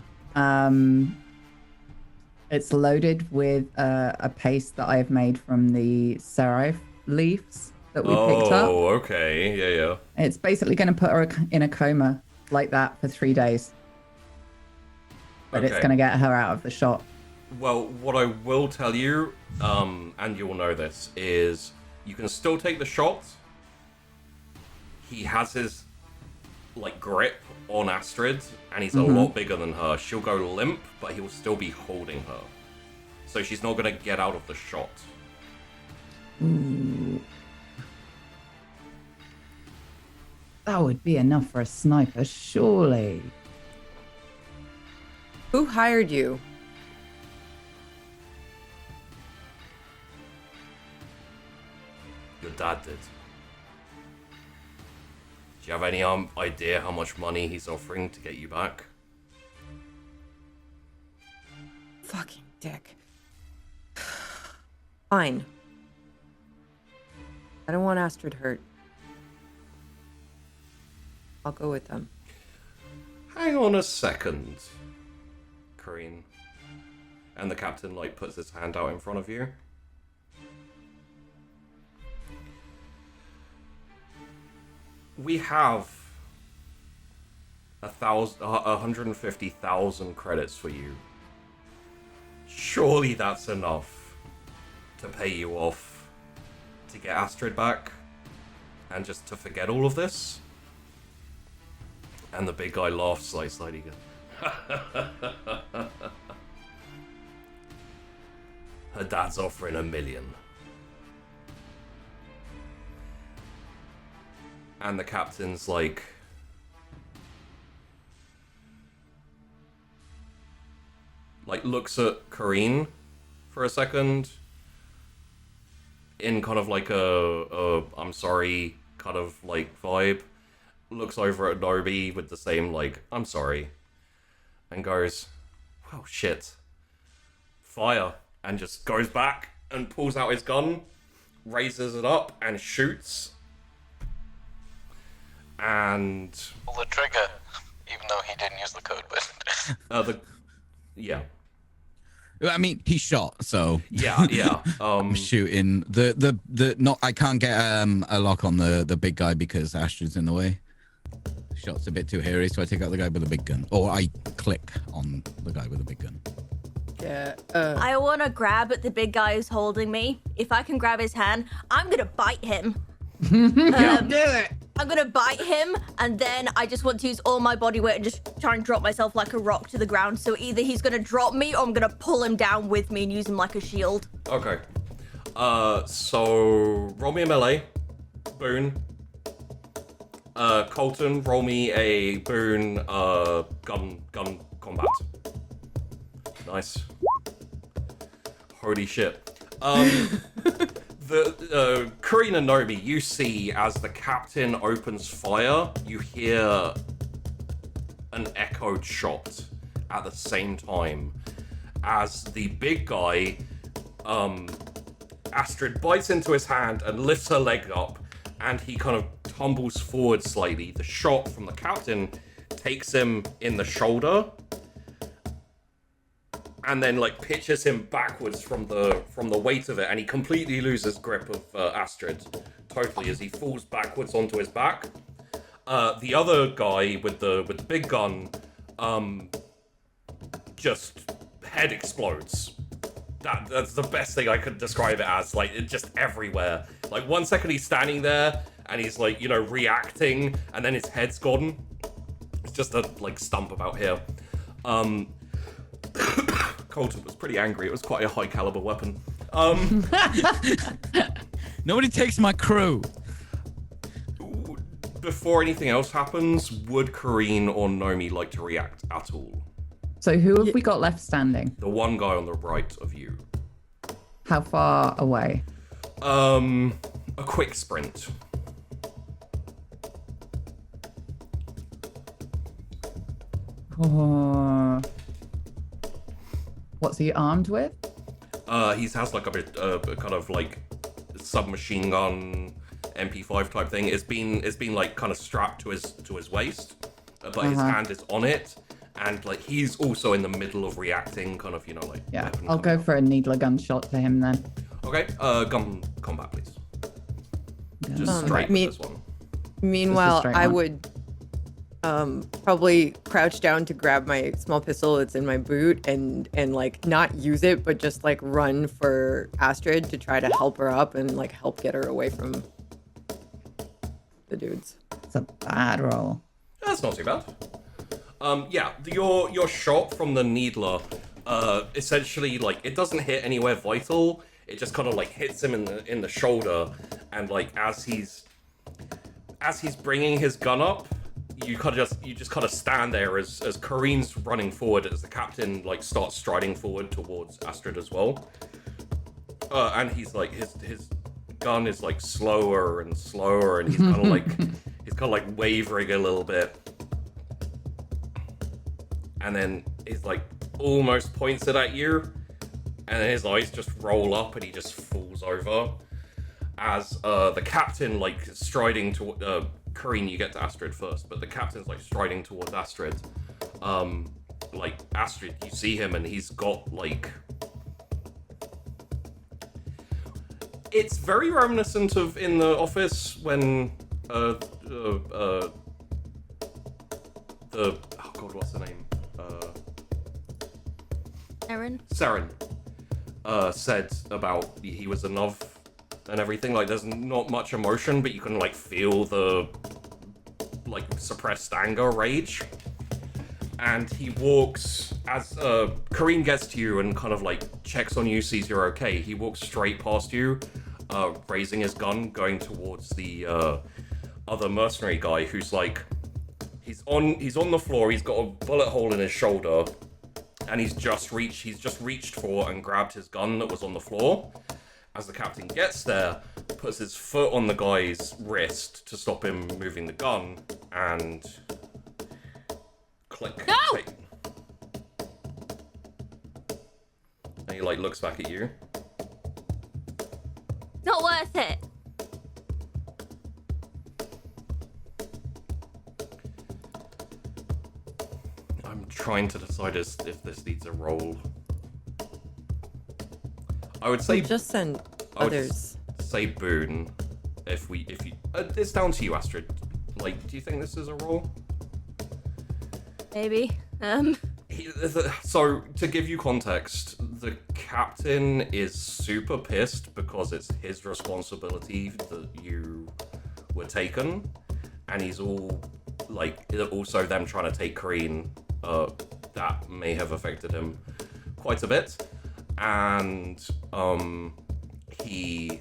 Speaker 3: it's loaded with a paste that I've made from the serif leaves that we picked up.
Speaker 2: Oh, okay. Yeah.
Speaker 3: It's basically going to put her in a coma like that for 3 days. But it's
Speaker 2: Okay.
Speaker 3: going to get her out of the shot.
Speaker 2: Well, what I will tell you, and you will know this, is you can still take the shot. He has his like grip on Astrid, and he's a lot bigger than her. She'll go limp, but he will still be holding her. So she's not gonna get out of the shot.
Speaker 3: Ooh. That would be enough for a sniper, surely.
Speaker 5: Who hired you?
Speaker 2: Your dad did. Do you have any idea how much money he's offering to get you back?
Speaker 5: Fucking dick. Fine. I don't want Astrid hurt. I'll go with them.
Speaker 2: Hang on a second, Kareen. And the captain like puts his hand out in front of you. We have 150,000 credits for you. Surely that's enough to pay you off to get Astrid back and just to forget all of this? And the big guy laughs slightly again. Her dad's offering $1 million. And the captain's like, looks at Kareen for a second in kind of like a I'm sorry kind of like vibe. Looks over at Nobi with the same like, I'm sorry. And goes, oh shit. Fire. And just goes back and pulls out his gun, raises it up and shoots. And
Speaker 1: Pull the trigger, even though he didn't use the code word.
Speaker 2: yeah.
Speaker 8: I mean, he shot, so
Speaker 2: Yeah.
Speaker 8: shooting the not. I can't get a lock on the big guy because Astrid's in the way. Shot's a bit too hairy, so I take out the guy with the big gun, or I click on the guy with the big gun.
Speaker 5: Yeah.
Speaker 4: I want to grab at the big guy who's holding me. If I can grab his hand, I'm gonna bite him.
Speaker 3: Do it.
Speaker 4: I'm gonna bite him, and then I just want to use all my body weight and just try and drop myself like a rock to the ground. So either he's gonna drop me, or I'm gonna pull him down with me and use him like a shield.
Speaker 2: Okay. So roll me a melee. Boon. Colton, roll me a boon, gun combat. Nice. Holy shit. The Kurina Nomi, you see as the captain opens fire, you hear an echoed shot at the same time as the big guy, Astrid bites into his hand and lifts her leg up, and he kind of tumbles forward slightly. The shot from the captain takes him in the shoulder and then like pitches him backwards from the weight of it, and he completely loses grip of Astrid totally as he falls backwards onto his back. The other guy with the big gun, just head explodes. That's the best thing I could describe it as. Like, it just everywhere. Like, 1 second he's standing there and he's like, you know, reacting, and then his head's gone. It's just a like stump about here. Colton was pretty angry. It was quite a high caliber weapon.
Speaker 8: Nobody takes my crew.
Speaker 2: Before anything else happens, would Kareen or Nomi like to react at all?
Speaker 3: So who have we got left standing?
Speaker 2: The one guy on the right of you.
Speaker 3: How far away?
Speaker 2: A quick sprint.
Speaker 3: Oh. What's he armed with?
Speaker 2: He has like a kind of like submachine gun MP5 type thing. It's been like kind of strapped to his waist, but his hand is on it, and like he's also in the middle of reacting, kind of, you know, like.
Speaker 3: Yeah, I'll go for a needler gunshot to him then.
Speaker 2: Okay, gun combat, please. Just straight for this one.
Speaker 5: Meanwhile,
Speaker 3: straight
Speaker 5: I
Speaker 3: one.
Speaker 5: would probably crouch down to grab my small pistol that's in my boot and like not use it, but just like run for Astrid to try to help her up and like help get her away from the dudes.
Speaker 3: It's a bad roll.
Speaker 2: That's not too bad. Yeah, your shot from the needler, essentially, like, it doesn't hit anywhere vital. It just kind of like hits him in the shoulder, and like as he's bringing his gun up, you just kind of stand there as Kareen's running forward, as the captain like starts striding forward towards Astrid as well. And he's like his gun is like slower and slower, and he's kind of like wavering a little bit. And then he's like almost points it at you, and then his eyes just roll up and he just falls over. As the captain like striding to Kareen, you get to Astrid first, but the captain's like striding towards Astrid. Like Astrid, you see him and he's got like, it's very reminiscent of In the Office when oh god, what's the name? Saren said about he was a nov and everything. Like, there's not much emotion, but you can like feel the like suppressed anger, rage. And he walks, as Kareen gets to you and kind of like checks on you, sees you're okay, he walks straight past you, raising his gun, going towards the other mercenary guy who's like, he's on the floor, he's got a bullet hole in his shoulder, and he's just reached for and grabbed his gun that was on the floor. As the captain gets there, puts his foot on the guy's wrist to stop him moving the gun, and click.
Speaker 4: No!
Speaker 2: And he like looks back at you.
Speaker 4: Not worth it.
Speaker 2: I'm trying to decide if this needs a roll. I would say
Speaker 5: Just send
Speaker 2: I would
Speaker 5: others.
Speaker 2: say boon. If you, it's down to you, Astrid. Like, do you think this is a roll?
Speaker 4: Maybe.
Speaker 2: So, to give you context, the captain is super pissed because it's his responsibility that you were taken. and he's all like also them trying to take Kareen. That may have affected him quite a bit, and he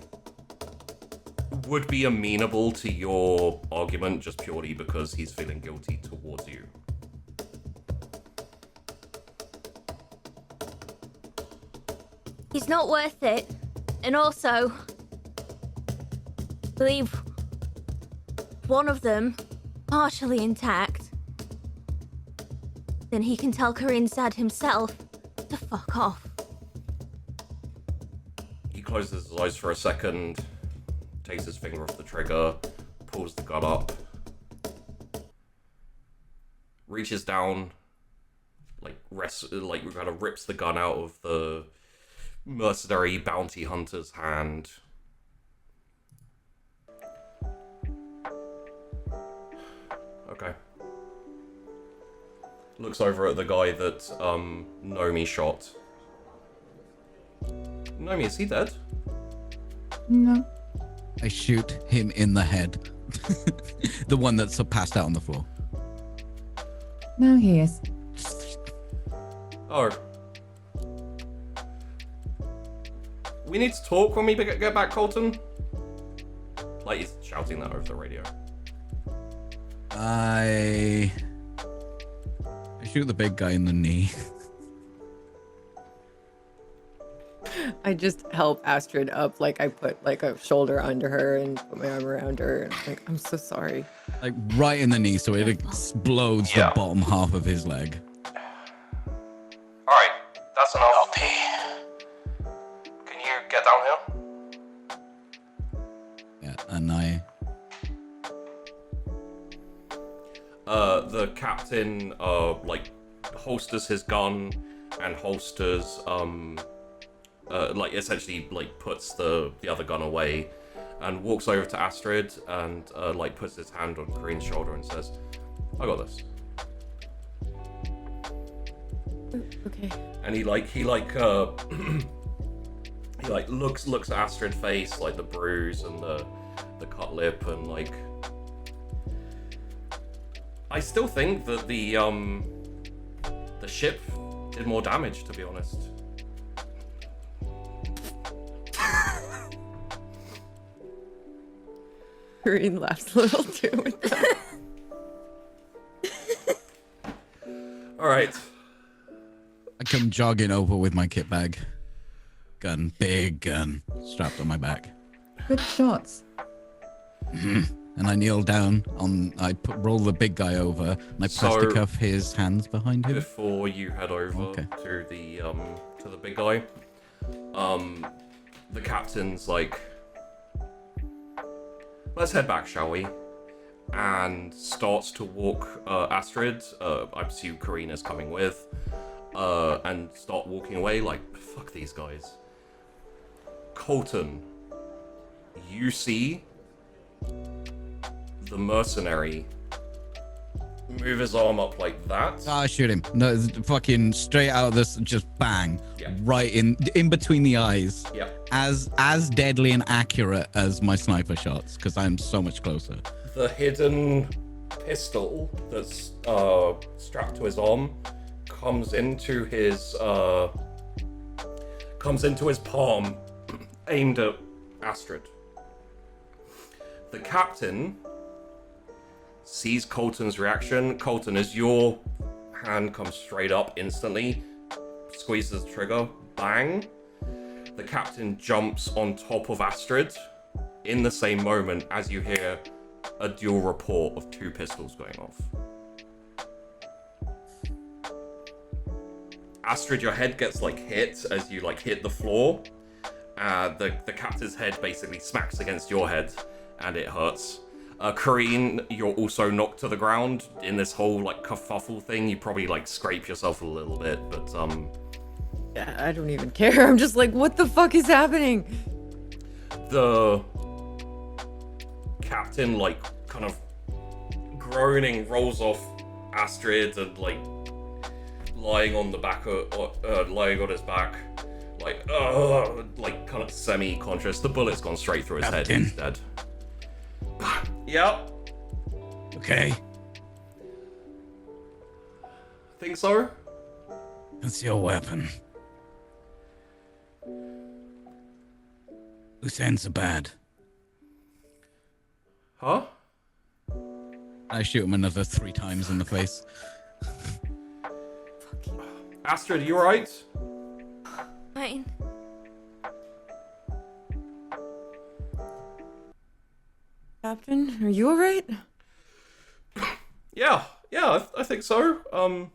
Speaker 2: would be amenable to your argument just purely because he's feeling guilty towards you.
Speaker 4: He's not worth it. And also, I believe one of them partially intact. Then he can tell Kareen's dad himself to fuck off.
Speaker 2: He closes his eyes for a second, takes his finger off the trigger, pulls the gun up, reaches down, kind of rips the gun out of the mercenary bounty hunter's hand. Okay. Looks over at the guy that Nomi shot. Nomi, is he dead?
Speaker 3: No.
Speaker 8: I shoot him in the head. The one that's passed out on the floor.
Speaker 3: No, he is.
Speaker 2: Oh. We need to talk when we get back, Colton. Like, he's shouting that over the radio.
Speaker 8: I shoot the big guy in the knee.
Speaker 5: I just help Astrid up, like I put like a shoulder under her and put my arm around her, and I'm like, I'm so sorry.
Speaker 8: Like right in the knee, so it explodes the bottom half of his leg.
Speaker 9: Alright, that's enough. Can you get down here?
Speaker 8: Yeah, and I...
Speaker 2: The captain, holsters his gun and holsters, essentially, puts the other gun away and walks over to Astrid and, puts his hand on Kareen's shoulder and says, I got this.
Speaker 5: Okay.
Speaker 2: And he looks at Astrid's face, like the bruise and the cut lip, and I still think that the ship did more damage, to be honest.
Speaker 5: Kareen laughs a little too with that.
Speaker 2: Alright.
Speaker 8: I come jogging over with my kit bag. Gun, big gun, strapped on my back.
Speaker 3: Good shots.
Speaker 8: And I kneel down roll the big guy over, and I plastic cuff his hands behind him.
Speaker 2: Before you head over to the big guy, the captain's like, let's head back, shall we? And starts to walk Astrid, I assume Kareen is coming with, and start walking away like, fuck these guys. Colton, you see the mercenary move his arm up like that.
Speaker 8: I shoot him. No, fucking straight out of this, just bang.
Speaker 2: Yeah.
Speaker 8: Right in between the eyes.
Speaker 2: Yeah.
Speaker 8: As deadly and accurate as my sniper shots, because I'm so much closer.
Speaker 2: The hidden pistol that's strapped to his arm comes into his palm, aimed at Astrid. The captain sees Colton's reaction. Colton, as your hand comes straight up instantly, squeezes the trigger, bang. The captain jumps on top of Astrid in the same moment as you hear a dual report of two pistols going off. Astrid, your head gets hit as you hit the floor. The captain's head basically smacks against your head and it hurts. Kareen, you're also knocked to the ground in this whole kerfuffle thing. You probably scrape yourself a little bit, but
Speaker 5: Yeah, I don't even care. I'm just like, what the fuck is happening?
Speaker 2: The captain kind of groaning rolls off Astrid and lying on the back lying on his back, kind of semi-conscious. The bullet's gone straight through his head. He's dead. Yep.
Speaker 1: okay?
Speaker 2: Think so?
Speaker 1: That's your weapon. Whose hands are bad?
Speaker 2: Huh?
Speaker 8: I shoot him another 3 times in the face.
Speaker 2: Astrid, you alright?
Speaker 4: Fine.
Speaker 5: Captain, are you alright?
Speaker 2: Yeah, I think so.
Speaker 5: Can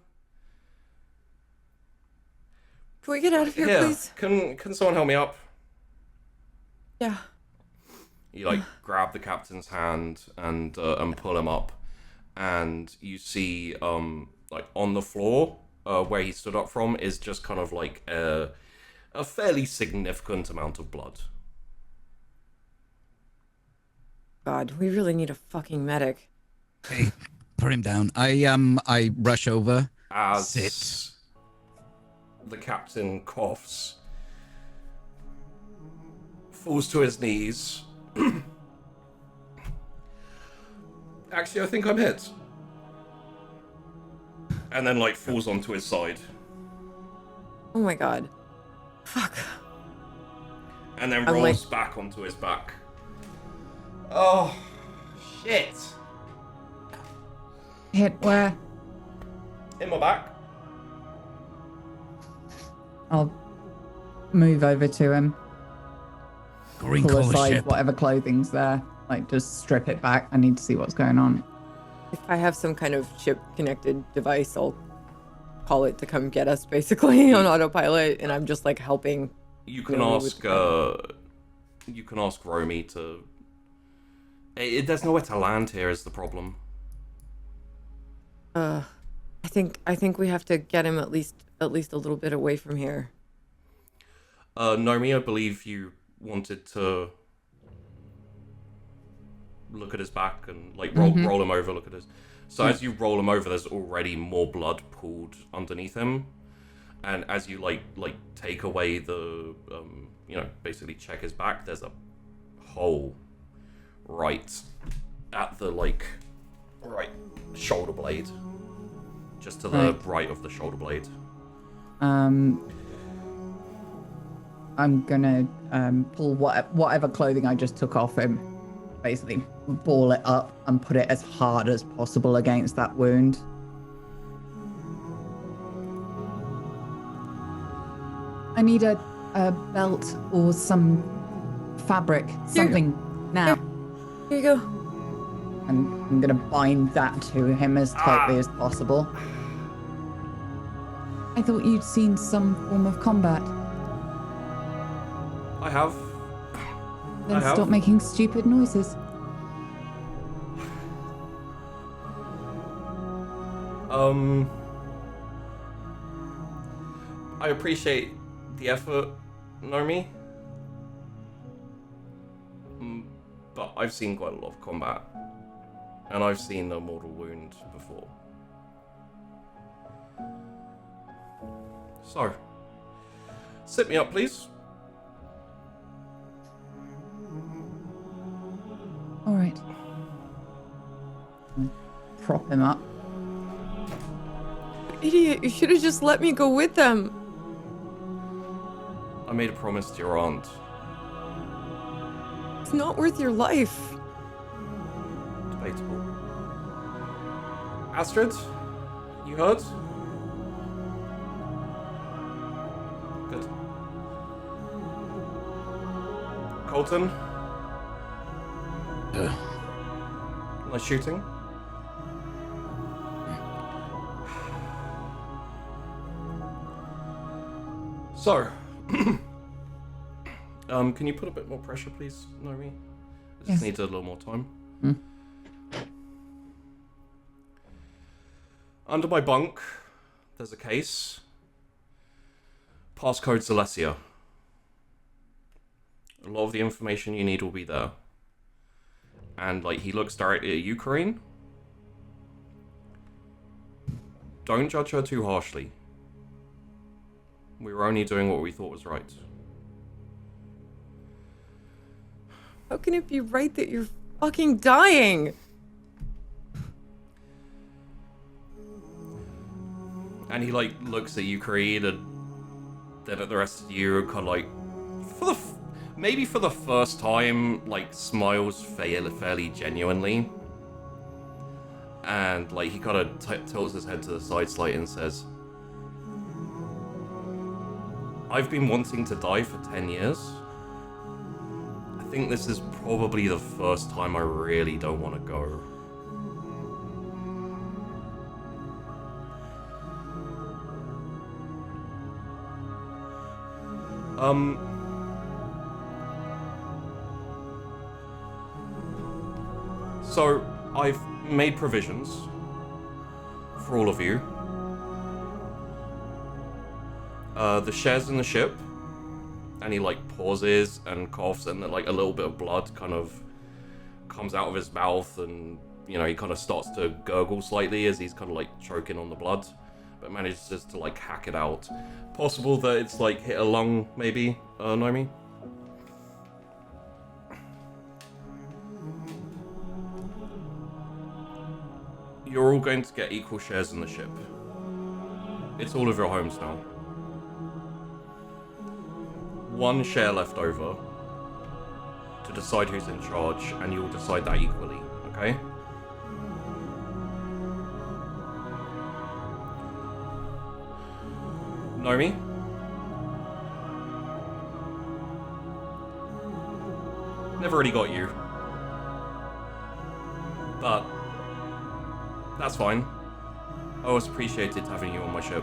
Speaker 5: we get out of here,
Speaker 2: Yeah,
Speaker 5: please?
Speaker 2: can someone help me up?
Speaker 5: Yeah.
Speaker 2: You like grab the captain's hand and pull him up, and you see like on the floor where he stood up from is just kind of like a fairly significant amount of blood.
Speaker 5: God, we really need a fucking medic.
Speaker 8: Hey, put him down. I rush over.
Speaker 2: As
Speaker 8: Sit.
Speaker 2: the captain coughs, falls to his knees. Actually, I think I'm hit. And then, like, falls onto his side.
Speaker 5: Oh my god. Fuck.
Speaker 2: And then
Speaker 5: I'm
Speaker 2: rolls
Speaker 5: like-
Speaker 2: back onto his back. Oh, shit.
Speaker 3: Hit where?
Speaker 2: In my back.
Speaker 3: I'll move over to him,
Speaker 1: Green
Speaker 3: pull
Speaker 1: collar
Speaker 3: aside
Speaker 1: ship.
Speaker 3: whatever clothing's there, like just strip it back. I need to see what's going on.
Speaker 5: If I have some kind of chip-connected device, I'll call it to come get us, basically, on autopilot, and I'm just, like, helping.
Speaker 2: You can
Speaker 5: Romy
Speaker 2: ask, Romy to... there's nowhere to land here is the problem.
Speaker 5: I think we have to get him at least a little bit away from here.
Speaker 2: Nomi, I believe you wanted to look at his back and like roll him over, look at his. So as you roll him over, there's already more blood pooled underneath him, and as you like take away the basically check his back, there's a hole right at the right shoulder blade, just to the right of the shoulder blade.
Speaker 3: I'm gonna pull whatever clothing I just took off him, basically ball it up and put it as hard as possible against that wound. I need a belt or some fabric, something now.
Speaker 5: Here you go.
Speaker 3: And I'm gonna bind that to him as tightly as possible. I thought you'd seen some form of combat.
Speaker 2: I have.
Speaker 3: Then stop making stupid noises.
Speaker 2: I appreciate the effort, Nomi. But I've seen quite a lot of combat. And I've seen a mortal wound before. So, sit me up, please.
Speaker 3: All right. Prop him up.
Speaker 5: Idiot, you should have just let me go with them.
Speaker 2: I made a promise to your aunt.
Speaker 5: It's not worth your life.
Speaker 2: Debatable. Astrid, you heard? Good. Colton? Nice shooting. So, can you put a bit more pressure, please, Nomi? I just
Speaker 3: Yes.
Speaker 2: need a little more time.
Speaker 3: Hmm.
Speaker 2: Under my bunk, there's a case. Passcode Celestia. A lot of the information you need will be there. And, like, he looks directly at you, Corinne. Don't judge her too harshly. We were only doing what we thought was right.
Speaker 5: How can it be right that you're fucking dying?
Speaker 2: And he like looks at you, Creed, and then at the rest of you, and kind of like, maybe for the first time, like smiles fairly genuinely. And like he kind of tilts his head to the side slightly and says, I've been wanting to die for 10 years. I think this is probably the first time I really don't want to go. So I've made provisions for all of you. The shares in the ship, and he like pauses and coughs, and then like a little bit of blood kind of comes out of his mouth, and you know he kind of starts to gurgle slightly as he's kind of like choking on the blood, but manages to like hack it out. Possible that it's like hit a lung, maybe, Nomi? You're all going to get equal shares in the ship. It's all of your homes now. One share left over to decide who's in charge, and you'll decide that equally, okay? Nomi? Never really got you. But that's fine. I always appreciated having you on my ship.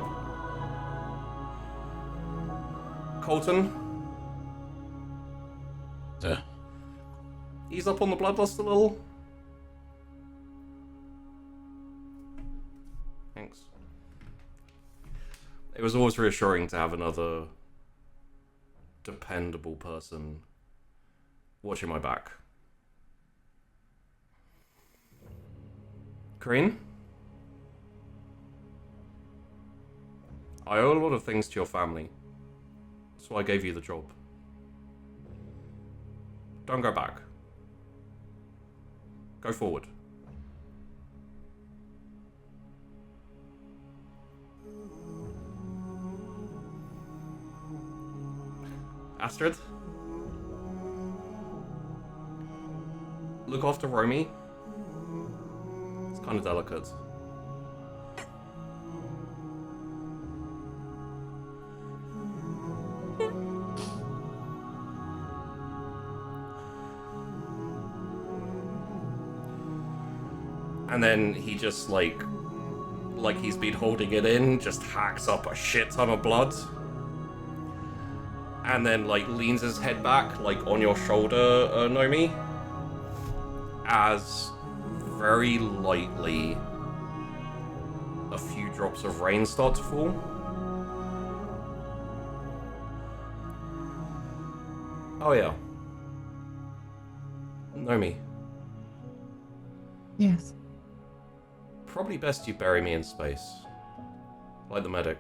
Speaker 2: Colton?
Speaker 1: Sir.
Speaker 2: Ease up on the bloodlust a little. Thanks. It was always reassuring to have another dependable person watching my back. Kareen? I owe a lot of things to your family. That's why I gave you the job. Don't go back. Go forward. Astrid? Look after Romy. It's kind of delicate. And then he just like he's been holding it in, just hacks up a shit ton of blood. And then like leans his head back like on your shoulder, Nomi, as very lightly a few drops of rain start to fall. Oh yeah. Nomi.
Speaker 3: Yes.
Speaker 2: Probably best you bury me in space. Like the medic.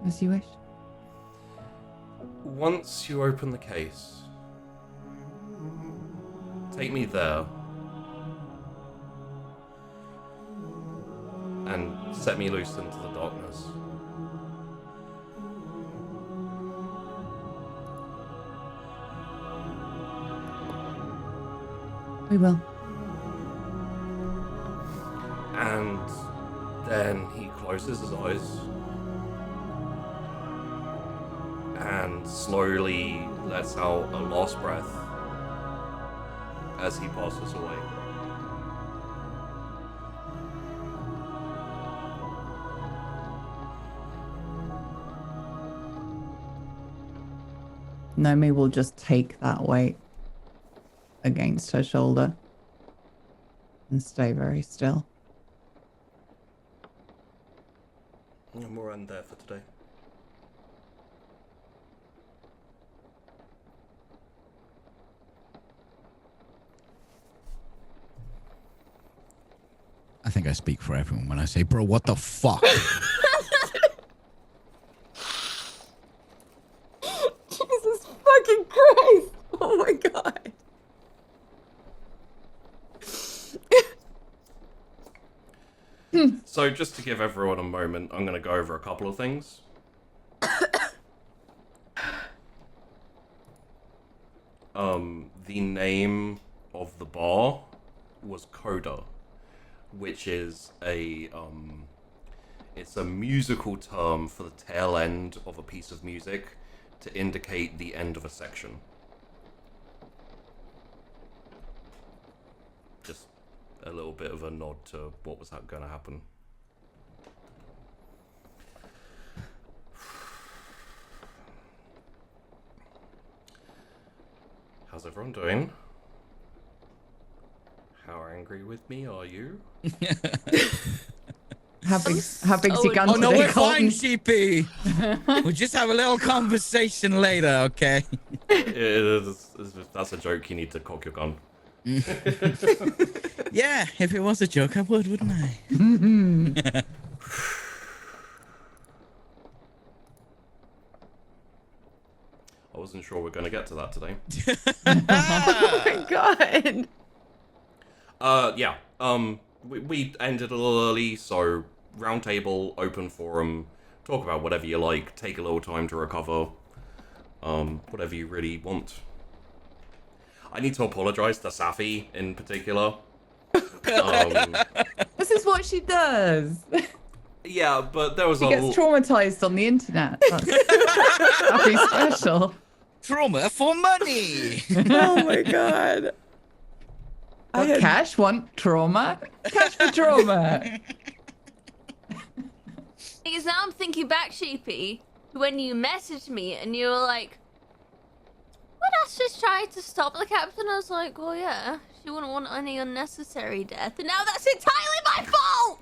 Speaker 3: As you wish.
Speaker 2: Once you open the case, take me there and set me loose into the darkness.
Speaker 3: We will.
Speaker 2: And then he closes his eyes and slowly lets out a last breath as he passes away.
Speaker 3: Nomi will just take that weight against her shoulder and stay very still.
Speaker 2: And we'll end there for today.
Speaker 8: I think I speak for everyone when I say, bro, what the fuck?
Speaker 5: Jesus fucking Christ! Oh my god.
Speaker 2: So just to give everyone a moment, I'm going to go over a couple of things. The name of the bar was Coda, which is it's a musical term for the tail end of a piece of music to indicate the end of a section. Just a little bit of a nod to what was going to happen. How's everyone doing? How angry with me are you?
Speaker 3: How big's your gun
Speaker 8: Oh no,
Speaker 3: today,
Speaker 8: we're fine,
Speaker 3: Colton?
Speaker 8: Sheepy. We'll just have a little conversation later, okay?
Speaker 2: That's a joke. You need to cock your gun.
Speaker 8: Yeah, if it was a joke, I would, wouldn't I?
Speaker 2: I wasn't sure we're going to get to that today.
Speaker 5: Oh my god.
Speaker 2: Yeah. We ended a little early, so round table, open forum, talk about whatever you like, take a little time to recover, whatever you really want. I need to apologize to Safi in particular.
Speaker 3: This is what she does.
Speaker 2: Yeah, but there was
Speaker 3: She
Speaker 2: a
Speaker 3: gets traumatized on the internet. That'd be special.
Speaker 8: Trauma for money.
Speaker 5: Oh my god.
Speaker 3: What, cash want trauma? Cash for trauma.
Speaker 4: Because now I'm thinking back, Sheepy, when you messaged me and you were like, "Would us just try to stop the captain?" I was like, "Well, yeah, she wouldn't want any unnecessary death." And now that's entirely my fault!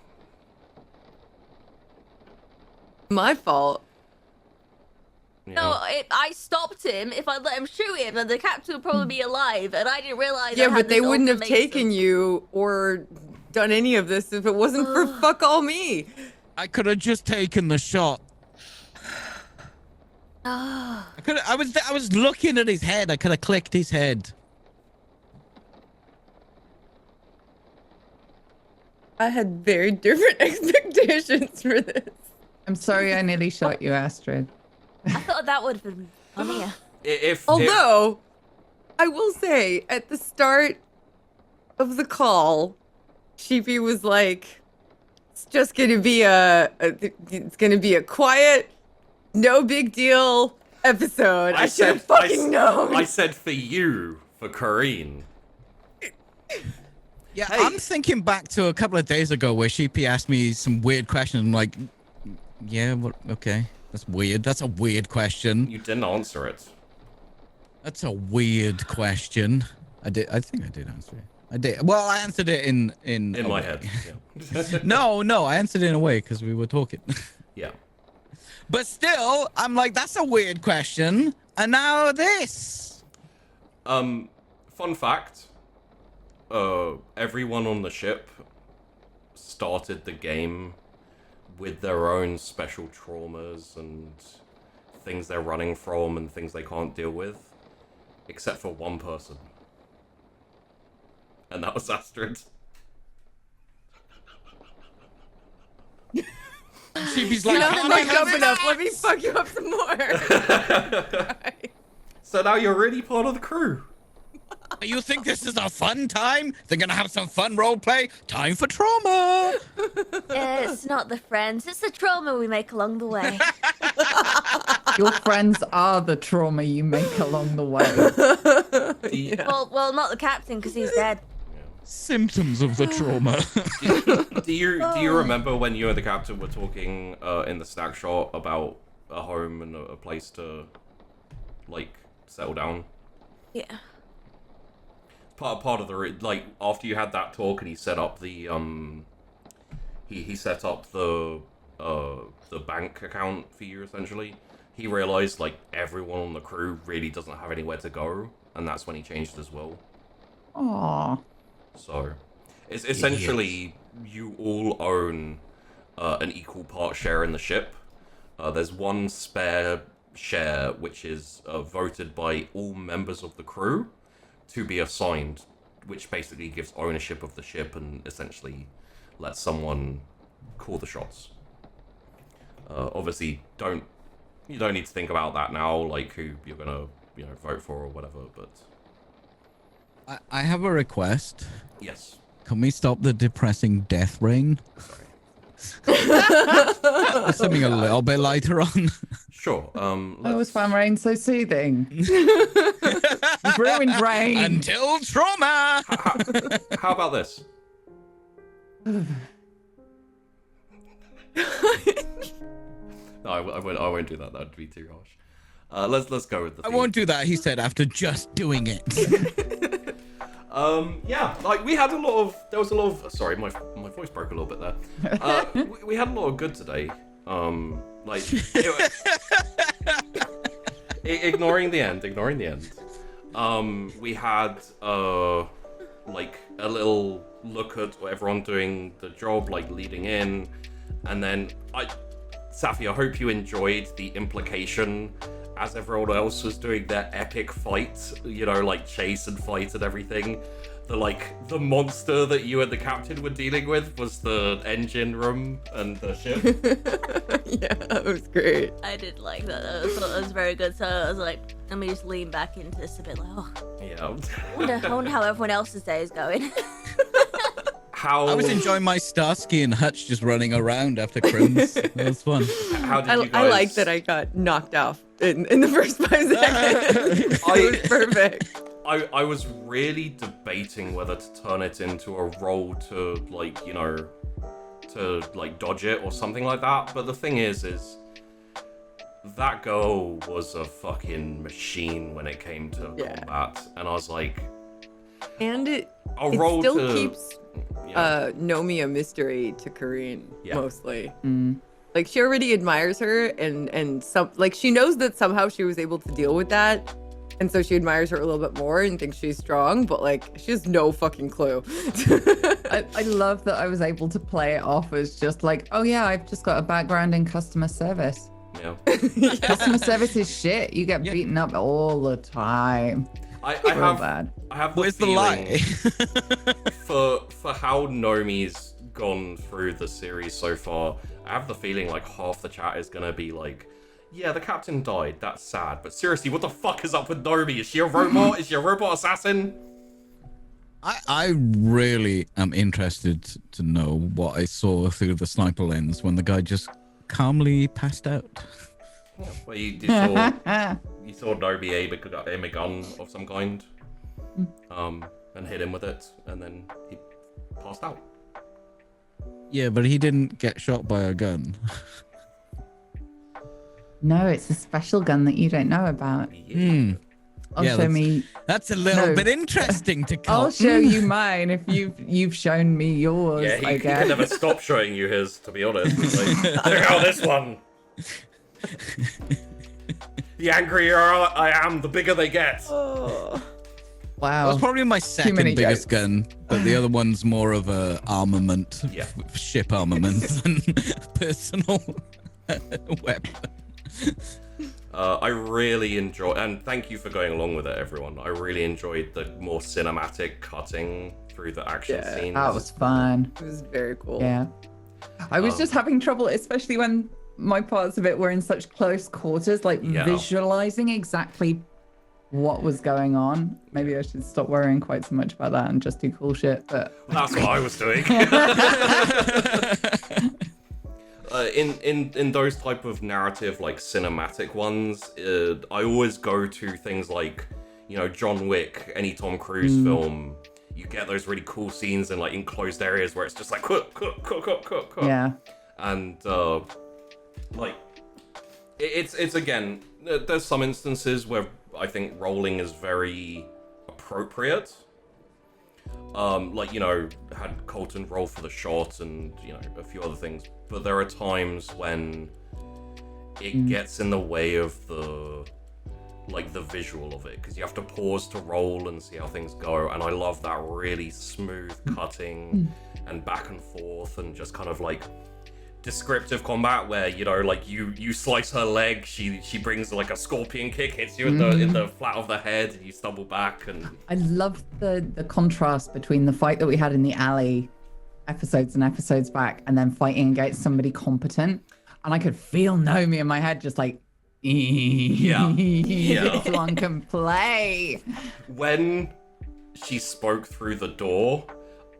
Speaker 5: My fault.
Speaker 2: Yeah.
Speaker 4: No, I stopped him. If I let him shoot him, then the captain would probably be alive, and I didn't realize.
Speaker 5: Yeah,
Speaker 4: I had
Speaker 5: but they
Speaker 4: this
Speaker 5: wouldn't have
Speaker 4: ultimatum.
Speaker 5: taken you or done any of this if it wasn't for fuck all me.
Speaker 8: I could have just taken the shot.
Speaker 4: Ah.
Speaker 8: I was looking at his head. I could have clicked his head.
Speaker 5: I had very different expectations for this.
Speaker 3: I'm sorry I nearly shot you, Astrid.
Speaker 4: I thought that would have been funnier.
Speaker 5: Although, I will say, at the start of the call, Sheepy was like, "It's just gonna be it's gonna be a quiet, no big deal episode." I should have fucking known.
Speaker 2: I said for you, for Corrine.
Speaker 8: Yeah, I'm thinking back to a couple of days ago where Sheepy asked me some weird question. I'm like, yeah, what? Okay, that's weird. That's a weird question.
Speaker 2: You didn't answer it.
Speaker 8: That's a weird question. I think I did answer it. I did. Well, I answered it in
Speaker 2: my head. Yeah.
Speaker 8: No, I answered it in a way because we were talking.
Speaker 2: Yeah.
Speaker 8: But still, I'm like, that's a weird question. And now this.
Speaker 2: Fun fact. Everyone on the ship started the game with their own special traumas and things they're running from and things they can't deal with, except for one person. And that was Astrid.
Speaker 8: Sheepy's
Speaker 5: You
Speaker 8: like,
Speaker 5: know,
Speaker 8: "Can't
Speaker 5: not
Speaker 8: I have
Speaker 5: jumping up. Let me fuck you up some more.
Speaker 2: So now you're really part of the crew.
Speaker 8: You think this is a fun time? They're gonna have some fun role play. Time for trauma.
Speaker 4: It's not the friends, it's the trauma we make along the way.
Speaker 3: Your friends are the trauma you make along the way.
Speaker 4: Well, not the captain, because he's dead.
Speaker 8: Symptoms of the trauma.
Speaker 2: Do you remember when you and the captain were talking in the snack shop about a home and a place to, like, settle down?
Speaker 4: Yeah.
Speaker 2: Part of the after you had that talk and he set up the he set up the bank account for you essentially. He realized like everyone on the crew really doesn't have anywhere to go, and that's when he changed his will.
Speaker 3: Aww.
Speaker 2: So it's essentially you all own an equal part share in the ship. There's one spare share which is voted by all members of the crew to be assigned, which basically gives ownership of the ship and essentially lets someone call the shots. Obviously, you don't need to think about that now, like who you're gonna vote for or whatever. But
Speaker 8: I have a request.
Speaker 2: yes,
Speaker 8: Can we stop the depressing death ring? Something a little bit lighter on.
Speaker 2: sure.
Speaker 3: I always found rain so soothing. You've ruined rain.
Speaker 8: Until trauma.
Speaker 2: How about this? No, I won't do that. That'd be too harsh. Let's go with the
Speaker 8: I
Speaker 2: theme.
Speaker 8: won't do that, he said, after just doing it.
Speaker 2: Yeah, like there was a lot of, sorry, my voice broke a little bit there. We had a lot of good today. Ignoring the end. We had, like, a little look at everyone doing the job, like, leading in. And then, Safi, I hope you enjoyed the implication as everyone else was doing their epic fight, like chase and fight and everything. The monster that you and the captain were dealing with was the engine room and the ship.
Speaker 5: Yeah, that was great.
Speaker 4: I did like that. That was very good. So I was like, let me just lean back into this a bit like, oh,
Speaker 2: Yeah.
Speaker 4: I wonder how everyone else's day is going.
Speaker 8: I was enjoying my Starsky and Hutch just running around after Crims. That was fun.
Speaker 2: How did you guys...
Speaker 5: I like that I got knocked off in the first 5 seconds. It was perfect.
Speaker 2: I was really debating whether to turn it into a roll to dodge it or something like that. But the thing is that girl was a fucking machine when it came to combat, and I was like,
Speaker 5: and it
Speaker 2: roll
Speaker 5: still
Speaker 2: to
Speaker 5: keeps Nomi a mystery to Kareen mostly.
Speaker 3: Mm.
Speaker 5: Like, she already admires her, and some, like, she knows that somehow she was able to deal with that. And so she admires her a little bit more and thinks she's strong, but like she has no fucking clue.
Speaker 3: I love that I was able to play it off as just like, oh yeah, I've just got a background in customer service.
Speaker 2: Yeah.
Speaker 3: Customer service is shit. You get beaten up all the time.
Speaker 2: I have the
Speaker 8: Where's the
Speaker 2: feeling
Speaker 8: lie?
Speaker 2: for how Nomi's gone through the series so far, I have the feeling like half the chat is gonna be like, yeah, the captain died. That's sad. But seriously, what the fuck is up with Nomi? Is she a robot? Is she a robot assassin?
Speaker 8: I really am interested to know what I saw through the sniper lens when the guy just calmly passed out.
Speaker 2: Well, you saw Nomi aim a gun of some kind, and hit him with it, and then he passed out.
Speaker 8: Yeah, but he didn't get shot by a gun.
Speaker 3: No, it's a special gun that you don't know about.
Speaker 2: Yeah.
Speaker 3: Show me.
Speaker 8: That's a little bit interesting to call.
Speaker 3: I'll show you mine if you've shown me yours.
Speaker 2: Yeah,
Speaker 3: I
Speaker 2: he
Speaker 3: guess.
Speaker 2: can never stop showing you his, to be honest. Like, check out this one. The angrier I am, the bigger they get.
Speaker 3: Wow.
Speaker 8: That was probably my second
Speaker 3: many
Speaker 8: biggest
Speaker 3: jokes.
Speaker 8: gun, but the other one's more of a armament, ship armament than personal weapon.
Speaker 2: I really enjoy, and thank you for going along with it, everyone. I really enjoyed the more cinematic cutting through the action scenes.
Speaker 3: That was fun.
Speaker 5: It was very cool.
Speaker 3: Yeah. I was just having trouble, especially when my parts of it were in such close quarters, like visualizing exactly what was going on. Maybe I should stop worrying quite so much about that and just do cool shit. But
Speaker 2: that's what I was doing. In those type of narrative, like cinematic ones, I always go to things like, John Wick, any Tom Cruise film. You get those really cool scenes in like enclosed areas where it's just like cut.
Speaker 3: Yeah.
Speaker 2: And like it's again, there's some instances where I think rolling is very appropriate. Had Colton roll for the shot and, a few other things. But there are times when it gets in the way of the visual of it, because you have to pause to roll and see how things go. And I love that really smooth cutting and back and forth and just kind of like descriptive combat where, you slice her leg, she brings like a scorpion kick, hits you in the flat of the head, and you stumble back. And
Speaker 3: I love the contrast between the fight that we had in the alley episodes and episodes back, and then fighting against somebody competent, and I could feel Nomi in my head, just like,
Speaker 2: Yeah.
Speaker 3: this one can play.
Speaker 2: When she spoke through the door,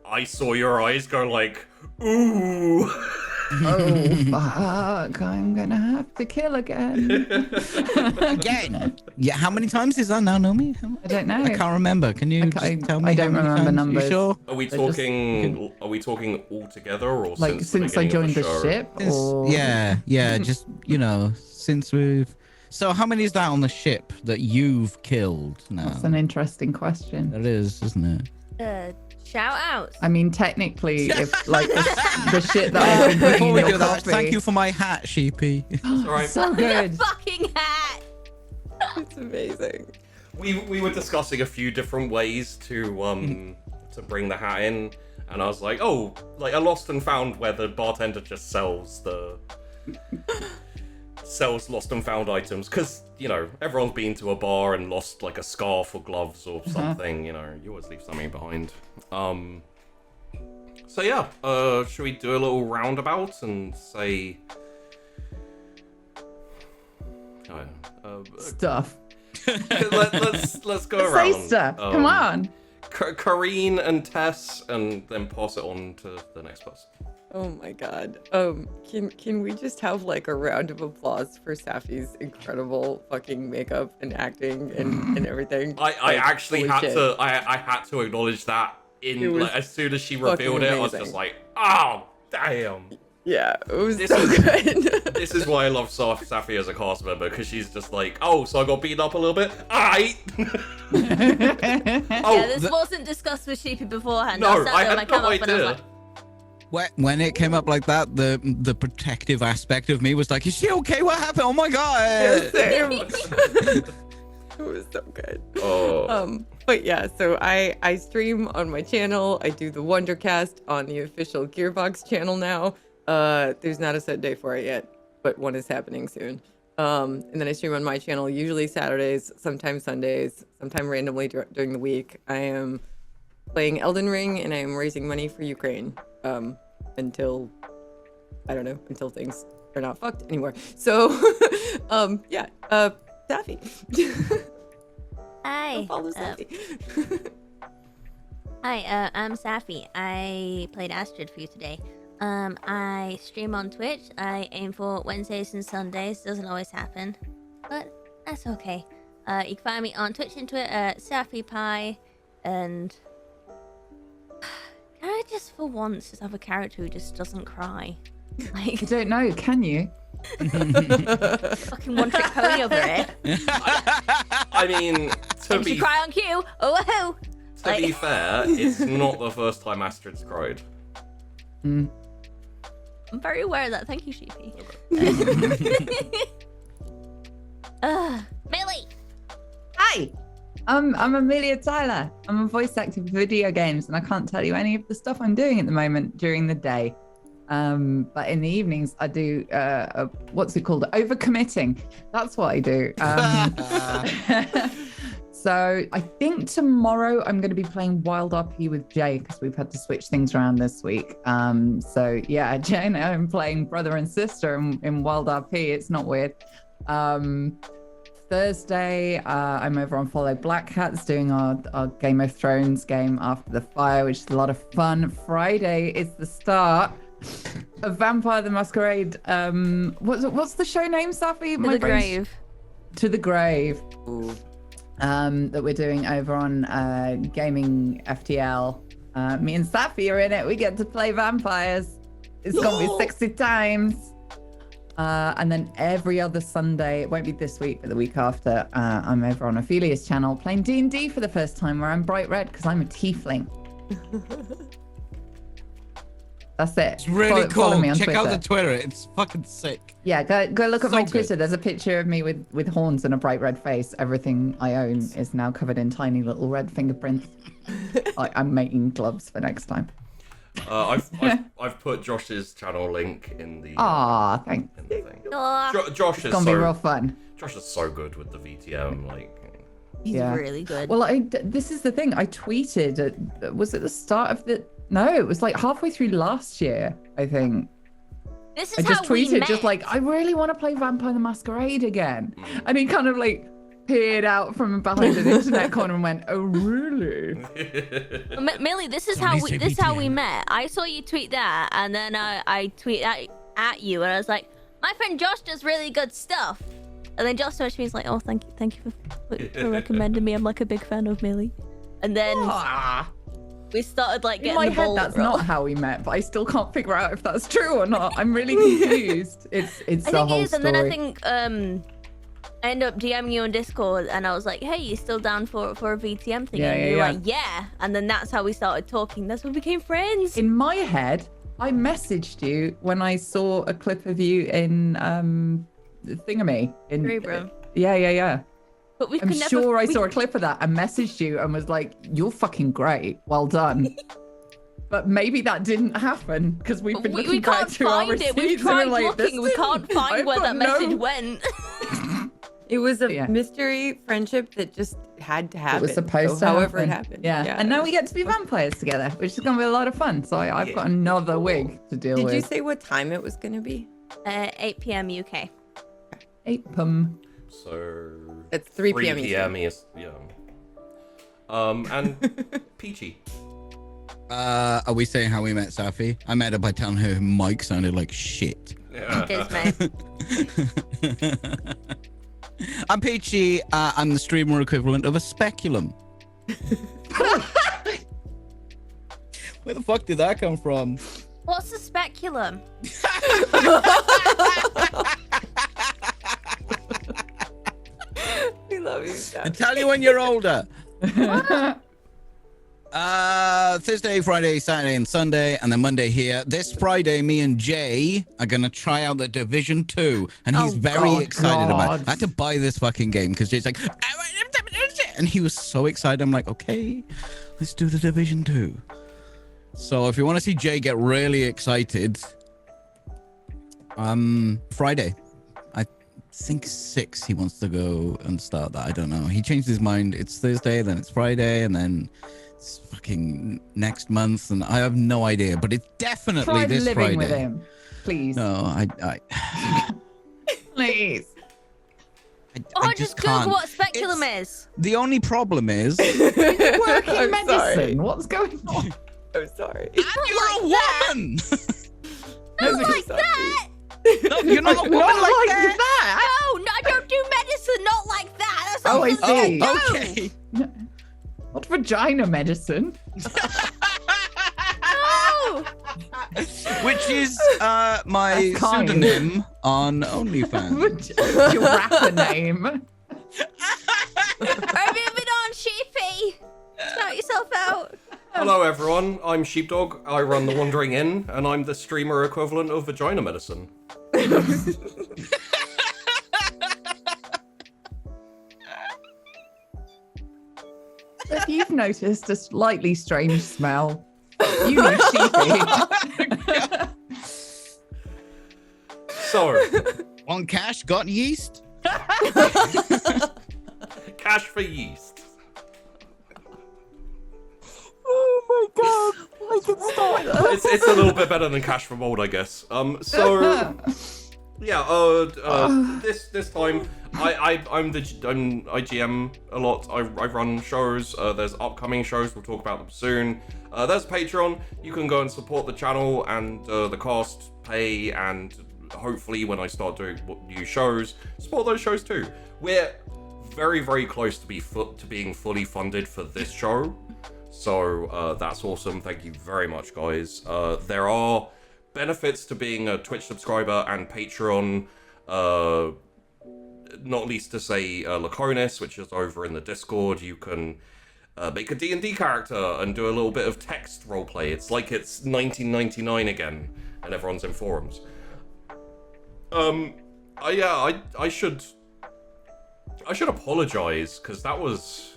Speaker 2: I saw your eyes go like, ooh.
Speaker 3: Oh fuck! I'm gonna have to kill again.
Speaker 8: Again. Yeah, how many times is that now, Nomi?
Speaker 3: I don't know.
Speaker 8: I can't remember. Can you just tell me?
Speaker 3: I don't
Speaker 8: how many
Speaker 3: remember
Speaker 8: times?
Speaker 3: numbers.
Speaker 8: You sure?
Speaker 2: Are we
Speaker 3: They're just-
Speaker 2: talking? Are we talking all together, or
Speaker 3: Like since I
Speaker 2: beginning
Speaker 3: joined
Speaker 2: of
Speaker 3: the
Speaker 2: show?
Speaker 3: ship, or
Speaker 8: Yeah, just, since we've... So how many is that on the ship that you've killed now?
Speaker 3: That's an interesting question.
Speaker 8: That is, isn't it?
Speaker 4: Shout outs.
Speaker 3: I mean, technically, if like the shit that I've been putting
Speaker 8: Before
Speaker 3: in
Speaker 8: we
Speaker 3: your
Speaker 8: do that,
Speaker 3: coffee,
Speaker 8: thank you for my hat, Sheepy.
Speaker 2: All right.
Speaker 3: so good.
Speaker 4: Fucking hat.
Speaker 5: It's amazing.
Speaker 2: We were discussing a few different ways to bring the hat in, and I was like, oh, like a lost and found where the bartender just sells lost and found items, because everyone's been to a bar and lost like a scarf or gloves or something. You always leave something behind. So yeah, should we do a little roundabout and say
Speaker 3: Stuff.
Speaker 2: let's go around.
Speaker 3: Say stuff. Come on.
Speaker 2: Kareen and Tess, and then pass it on to the next person.
Speaker 5: Oh my god. Can we just have like a round of applause for Safi's incredible fucking makeup and acting and everything?
Speaker 2: I actually
Speaker 5: holy
Speaker 2: had
Speaker 5: shit.
Speaker 2: to I had to acknowledge that
Speaker 5: It was
Speaker 2: as soon as she
Speaker 5: fucking
Speaker 2: revealed it, I was
Speaker 5: amazing.
Speaker 2: just like, oh damn.
Speaker 5: Yeah, it was
Speaker 2: This
Speaker 5: so
Speaker 2: is-
Speaker 5: good.
Speaker 2: This is why I love Safi as a cast member, because she's just like, oh, so I got beaten up a little bit? Aight!
Speaker 4: Yeah, this wasn't discussed with Sheepy beforehand.
Speaker 2: No,
Speaker 4: I sat
Speaker 2: I
Speaker 4: there with my
Speaker 2: had no
Speaker 4: cam up and I was
Speaker 2: idea.
Speaker 4: like,
Speaker 8: When it came up like that, the protective aspect of me was like, is she okay? What happened? Oh my god!
Speaker 5: Same. It was so good.
Speaker 2: Oh.
Speaker 5: But yeah, so I stream on my channel. I do the Wondercast on the official Gearbox channel now. There's not a set day for it yet, but one is happening soon. And then I stream on my channel usually Saturdays, sometimes Sundays, sometimes randomly during the week. I am playing Elden Ring and I am raising money for Ukraine. Until things are not fucked anymore. So yeah, Safi.
Speaker 4: hi.
Speaker 5: Follow Safi.
Speaker 4: Hi, I'm Safi. I played Astrid for you today. I stream on Twitch. I aim for Wednesdays and Sundays. Doesn't always happen, but that's okay. You can find me on Twitch and Twitter at Safi Pie, and can I just for once just have a character who just doesn't cry?
Speaker 3: I
Speaker 4: Like
Speaker 3: don't know. Can you?
Speaker 4: fucking one trick pony over here.
Speaker 2: I mean, to
Speaker 4: And she
Speaker 2: be
Speaker 4: cry on cue. Oh, whoa.
Speaker 2: to be fair, it's not the first time Astrid's cried.
Speaker 3: Mm.
Speaker 4: I'm very aware of that. Thank you, Sheepy. Millie.
Speaker 3: Hi. I'm Amelia Tyler. I'm a voice actor for video games, and I can't tell you any of the stuff I'm doing at the moment during the day. But in the evenings, I do what's it called? Overcommitting. That's what I do. So I think tomorrow I'm going to be playing Wild RP with Jay because we've had to switch things around this week. So yeah, Jay and I am playing brother and sister in Wild RP. It's not weird. Thursday, I'm over on Follow Black Hats doing our Game of Thrones game After the Fire, which is a lot of fun. Friday is the start of Vampire the Masquerade. What's the show name, Safi?
Speaker 4: To the grave.
Speaker 3: To the Grave. That we're doing over on Gaming FTL. Me and Safi are in it. We get to play vampires. It's gonna be 60 times. And then every other Sunday, it won't be this week, but the week after, I'm over on Ophelia's channel playing D&D for the first time, where I'm bright red because I'm a tiefling. That's it.
Speaker 8: It's really cool.
Speaker 3: Follow me on
Speaker 8: Check
Speaker 3: Twitter.
Speaker 8: out the Twitter. It's fucking sick.
Speaker 3: Yeah, go look at
Speaker 8: So
Speaker 3: my
Speaker 8: good.
Speaker 3: Twitter. There's a picture of me with horns and a bright red face. Everything I own is now covered in tiny little red fingerprints. I'm making gloves for next time.
Speaker 2: I've put Josh's channel link in the
Speaker 3: Aw, thanks.
Speaker 2: in the thing.
Speaker 4: Aw,
Speaker 2: Josh is
Speaker 3: It's gonna be real
Speaker 2: so
Speaker 3: fun.
Speaker 2: Josh is so good with the VTM. Like,
Speaker 4: he's
Speaker 3: Yeah.
Speaker 4: really good.
Speaker 3: Well, this is the thing. I tweeted. Was it the start of the No, it was like halfway through last year, I think.
Speaker 4: This is
Speaker 3: I just
Speaker 4: how we
Speaker 3: tweeted,
Speaker 4: met.
Speaker 3: just like, I really want to play Vampire the Masquerade again. And he kind of like peered out from behind an internet corner and went, "Oh, really?"
Speaker 4: Millie, this is
Speaker 1: Somebody
Speaker 4: how we
Speaker 1: say
Speaker 4: this is how we
Speaker 1: BTM.
Speaker 4: met. I saw you tweet that, and then I tweet at you, and I was like, "My friend Josh does really good stuff." And then Josh messaged me, he's like, "Oh, thank you for recommending me. I'm like a big fan of Millie." And then we started like
Speaker 3: In
Speaker 4: getting
Speaker 3: my
Speaker 4: the
Speaker 3: head,
Speaker 4: ball
Speaker 3: that's
Speaker 4: rolling.
Speaker 3: not how we met, but I still can't figure out if that's true or not. I'm really confused. It's
Speaker 4: I
Speaker 3: the
Speaker 4: think
Speaker 3: whole
Speaker 4: it is,
Speaker 3: story.
Speaker 4: and then I think I ended up DMing you on Discord, and I was like, "Hey, you still down for a VTM thing?"
Speaker 3: Yeah,
Speaker 4: and
Speaker 3: yeah,
Speaker 4: you're
Speaker 3: yeah.
Speaker 4: like, "Yeah." And then that's how we started talking. That's when we became friends.
Speaker 3: In my head, I messaged you when I saw a clip of you in Thingamy.
Speaker 4: Cerebrum.
Speaker 3: Yeah.
Speaker 4: But we
Speaker 3: I'm
Speaker 4: could never.
Speaker 3: sure I
Speaker 4: we-
Speaker 3: saw a clip of that and messaged you and was like, "You're fucking great. Well done." But maybe that didn't happen because we've been looking
Speaker 4: we
Speaker 3: back
Speaker 4: can't
Speaker 3: through our
Speaker 4: find it.
Speaker 3: receipts
Speaker 4: We've
Speaker 3: and
Speaker 4: tried
Speaker 3: we're like,
Speaker 4: looking. We
Speaker 3: "This
Speaker 4: can't
Speaker 3: didn't-
Speaker 4: find
Speaker 3: I've
Speaker 4: where
Speaker 3: got
Speaker 4: that
Speaker 3: no-"
Speaker 4: message went.
Speaker 5: It was a
Speaker 3: Yeah.
Speaker 5: mystery friendship that just had to happen.
Speaker 3: It was supposed to
Speaker 5: however
Speaker 3: happen.
Speaker 5: it happened.
Speaker 3: Yeah. And now we get to be vampires together, which is going to be a lot of fun. So I've got another wig to deal
Speaker 5: Did
Speaker 3: with.
Speaker 5: you say what time it was going to be?
Speaker 4: 8 p.m. UK.
Speaker 3: 8 pum.
Speaker 2: So
Speaker 5: It's 3 p.m.
Speaker 2: p.m. is and Peachy.
Speaker 8: Are we saying how we met Safi? I met her by telling her mic sounded like shit.
Speaker 2: Yeah.
Speaker 4: Cheers, mate.
Speaker 8: I'm Peachy. I'm the streamer equivalent of a speculum. Where the fuck did that come from?
Speaker 4: What's a speculum?
Speaker 5: We love you.
Speaker 8: I'll tell you when you're older. Thursday, Friday, Saturday, and Sunday, and then Monday here. This Friday, me and Jay are gonna try out the Division 2, and he's
Speaker 3: Oh,
Speaker 8: very
Speaker 3: God.
Speaker 8: excited about it. I had to buy this fucking game because Jay's like, and he was so excited. I'm like, okay, let's do the Division 2. So if you want to see Jay get really excited, Friday. I think 6 he wants to go and start that. I don't know. He changed his mind. It's Thursday, then it's Friday, and then it's fucking next month, and I have no idea. But it's definitely
Speaker 3: Try
Speaker 8: this
Speaker 3: living
Speaker 8: Friday.
Speaker 3: with him, please.
Speaker 8: No, I
Speaker 3: Please.
Speaker 4: Just
Speaker 8: can't.
Speaker 4: Google what speculum is.
Speaker 8: The only problem is,
Speaker 3: Working
Speaker 5: I'm
Speaker 3: medicine.
Speaker 5: sorry.
Speaker 3: What's going on?
Speaker 5: I'm sorry.
Speaker 8: and you're a woman.
Speaker 4: Not like that.
Speaker 8: No, you're not a woman
Speaker 3: Not
Speaker 8: like
Speaker 3: like
Speaker 8: that.
Speaker 3: that.
Speaker 4: No, I don't do medicine. Not like that. That's not
Speaker 3: Oh, I
Speaker 4: what
Speaker 3: see.
Speaker 4: do.
Speaker 8: Okay.
Speaker 3: Not vagina medicine.
Speaker 4: No.
Speaker 8: Which is my
Speaker 3: That's kind.
Speaker 8: pseudonym on OnlyFans.
Speaker 3: Your rapper name.
Speaker 4: Right, moving on, Sheepy. Shout yourself out.
Speaker 2: Hello everyone, I'm Sheepdog. I run the Wandering Inn, and I'm the streamer equivalent of vagina medicine.
Speaker 3: If you've noticed a slightly strange smell, you need sheepy.
Speaker 2: So,
Speaker 8: On cash, got yeast.
Speaker 2: cash for yeast.
Speaker 3: Oh my god! I can stop that.
Speaker 2: It's a little bit better than cash for mold, I guess. Yeah, this time I GM a lot. I run shows. There's upcoming shows. We'll talk about them soon. There's Patreon. You can go and support the channel and the cost, pay, and hopefully when I start doing new shows, support those shows too. We're very, very close to being fully funded for this show. So that's awesome. Thank you very much, guys. There are benefits to being a Twitch subscriber and Patreon, not least to say Laconis, which is over in the Discord. You can make a D&D character and do a little bit of text roleplay. It's like it's 1999 again, and everyone's in forums. I should apologize, because that was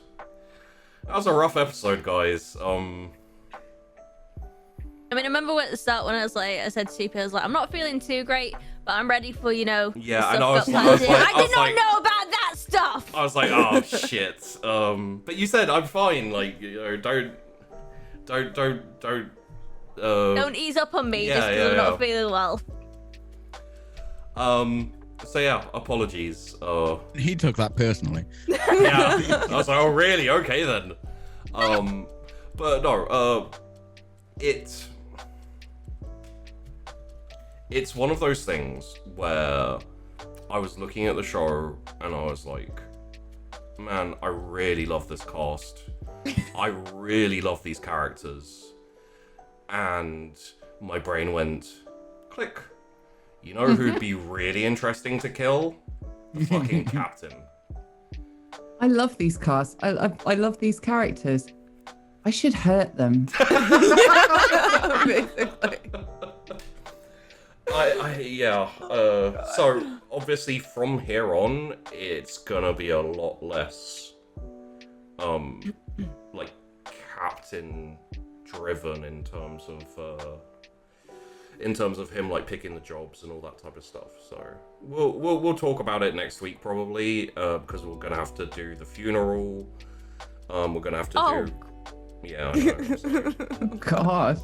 Speaker 2: a rough episode, guys.
Speaker 4: I mean, I remember at the start when I said to Sheepy, I was like, I'm not feeling too great, but I'm ready for,
Speaker 2: Yeah,
Speaker 4: the
Speaker 2: and I was
Speaker 4: stuff
Speaker 2: like-
Speaker 4: that
Speaker 2: I
Speaker 4: I
Speaker 2: was
Speaker 4: did not
Speaker 2: like-
Speaker 4: know about that stuff.
Speaker 2: I was like, oh shit. But you said I'm fine. Like, don't
Speaker 4: Don't ease up on me just because I'm not feeling well.
Speaker 2: So yeah, apologies.
Speaker 8: He took that personally.
Speaker 2: Yeah, I was like, oh really? Okay then. But no, it's one of those things where I was looking at the show and I was like, man, I really love this cast. I really love these characters. And my brain went, click. You know who'd be really interesting to kill? The fucking captain.
Speaker 3: I love these casts. I love these characters. I should hurt them.
Speaker 5: Basically.
Speaker 2: So obviously from here on, it's gonna be a lot less, like captain driven in terms of him like picking the jobs and all that type of stuff. So we'll talk about it next week probably, because we're gonna have to do the funeral. We're gonna have to do. Yeah. I know.
Speaker 3: God.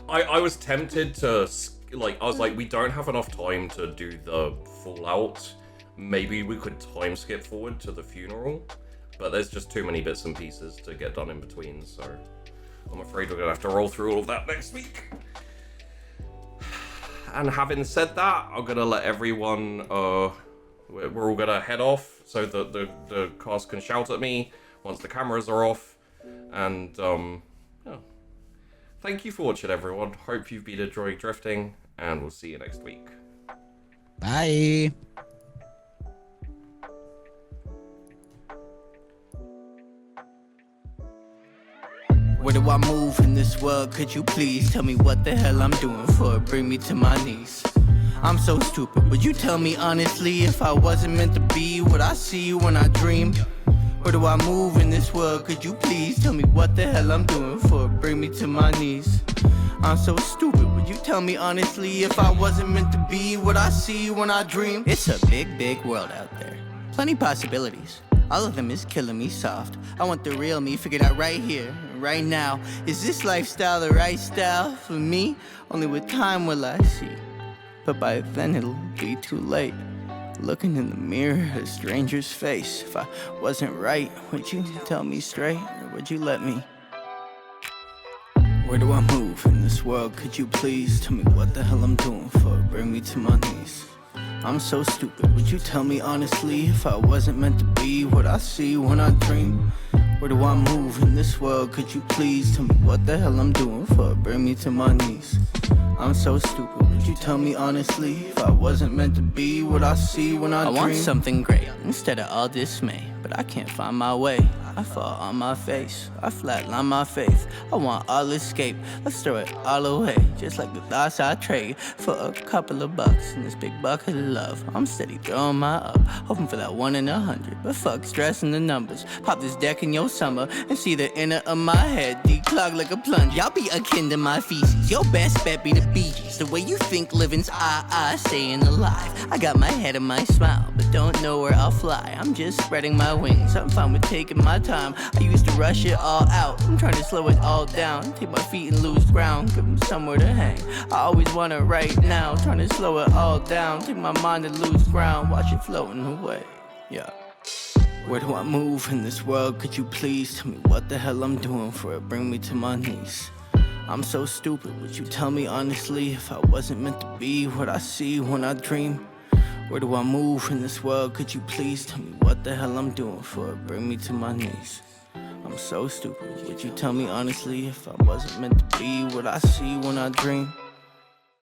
Speaker 2: I was tempted to I was like, we don't have enough time to do the fallout. Maybe we could time skip forward to the funeral, but there's just too many bits and pieces to get done in between. So I'm afraid we're gonna have to roll through all of that next week. And having said that, I'm gonna let everyone. We're all gonna head off so that the cast can shout at me once the cameras are off. And thank you for watching, everyone. Hope you've been enjoying drifting, and we'll see you next week.
Speaker 8: Bye.
Speaker 10: Where do I move in this world? Could you please tell me what the hell I'm doing for it? Bring me to my knees. I'm so stupid. Would you tell me honestly if I wasn't meant to be what I see when I dream? Where do I move in this world? Could you please tell me what the hell I'm doing for it? Bring me to my knees. I'm so stupid. Would you tell me honestly if I wasn't meant to be what I see when I dream? It's a big, big world out there. Plenty possibilities. All of them is killing me soft. I want the real me figured out right here, right now. Is this lifestyle the right style for me? Only with time will I see. But by then it'll be too late. Looking in the mirror at a stranger's face. If I wasn't right, would you tell me straight? Or would you let me? Where do I move in this world? Could you please tell me what the hell I'm doing for it? Bring me to my knees. I'm so stupid. Would you tell me honestly if I wasn't meant to be what I see when I dream? Where do I move in this world? Could you please tell me what the hell I'm doing for it? Bring me to my knees. I'm so stupid. Would you tell me honestly if I wasn't meant to be what I see when I dream? I want something great instead of all dismay, but I can't find my way. I fall on my face, I flatline my faith. I want all escape, let's throw it all away. Just like the thoughts I trade for a couple of bucks in this big bucket of love. I'm steady throwing my up, hoping for that 1 in 100. But fuck stressing the numbers. Pop this deck in your summer and see the inner of my head declog like a plunge. Y'all be akin to my feces. Your best bet be the Bee Gees. The way you think living's staying alive. I got my head and my smile, but don't know where I'll fly. I'm just spreading my wings, I'm fine with taking my time. I used to rush it all out, I'm trying to slow it all down. Take my feet and lose ground, give them somewhere to hang. I always want it right now, trying to slow it all down. Take my mind and lose ground, watch it floating away. Yeah. Where do I move in this world? Could you please tell me what the hell I'm doing for it? Bring me to my knees. I'm so stupid, would you tell me honestly if I wasn't meant to be what I see when I dream? Where do I move in this world? Could you please tell me what the hell I'm doing for it? Bring me to my knees. I'm so stupid, would you tell me honestly if I wasn't meant to be what I see when I dream?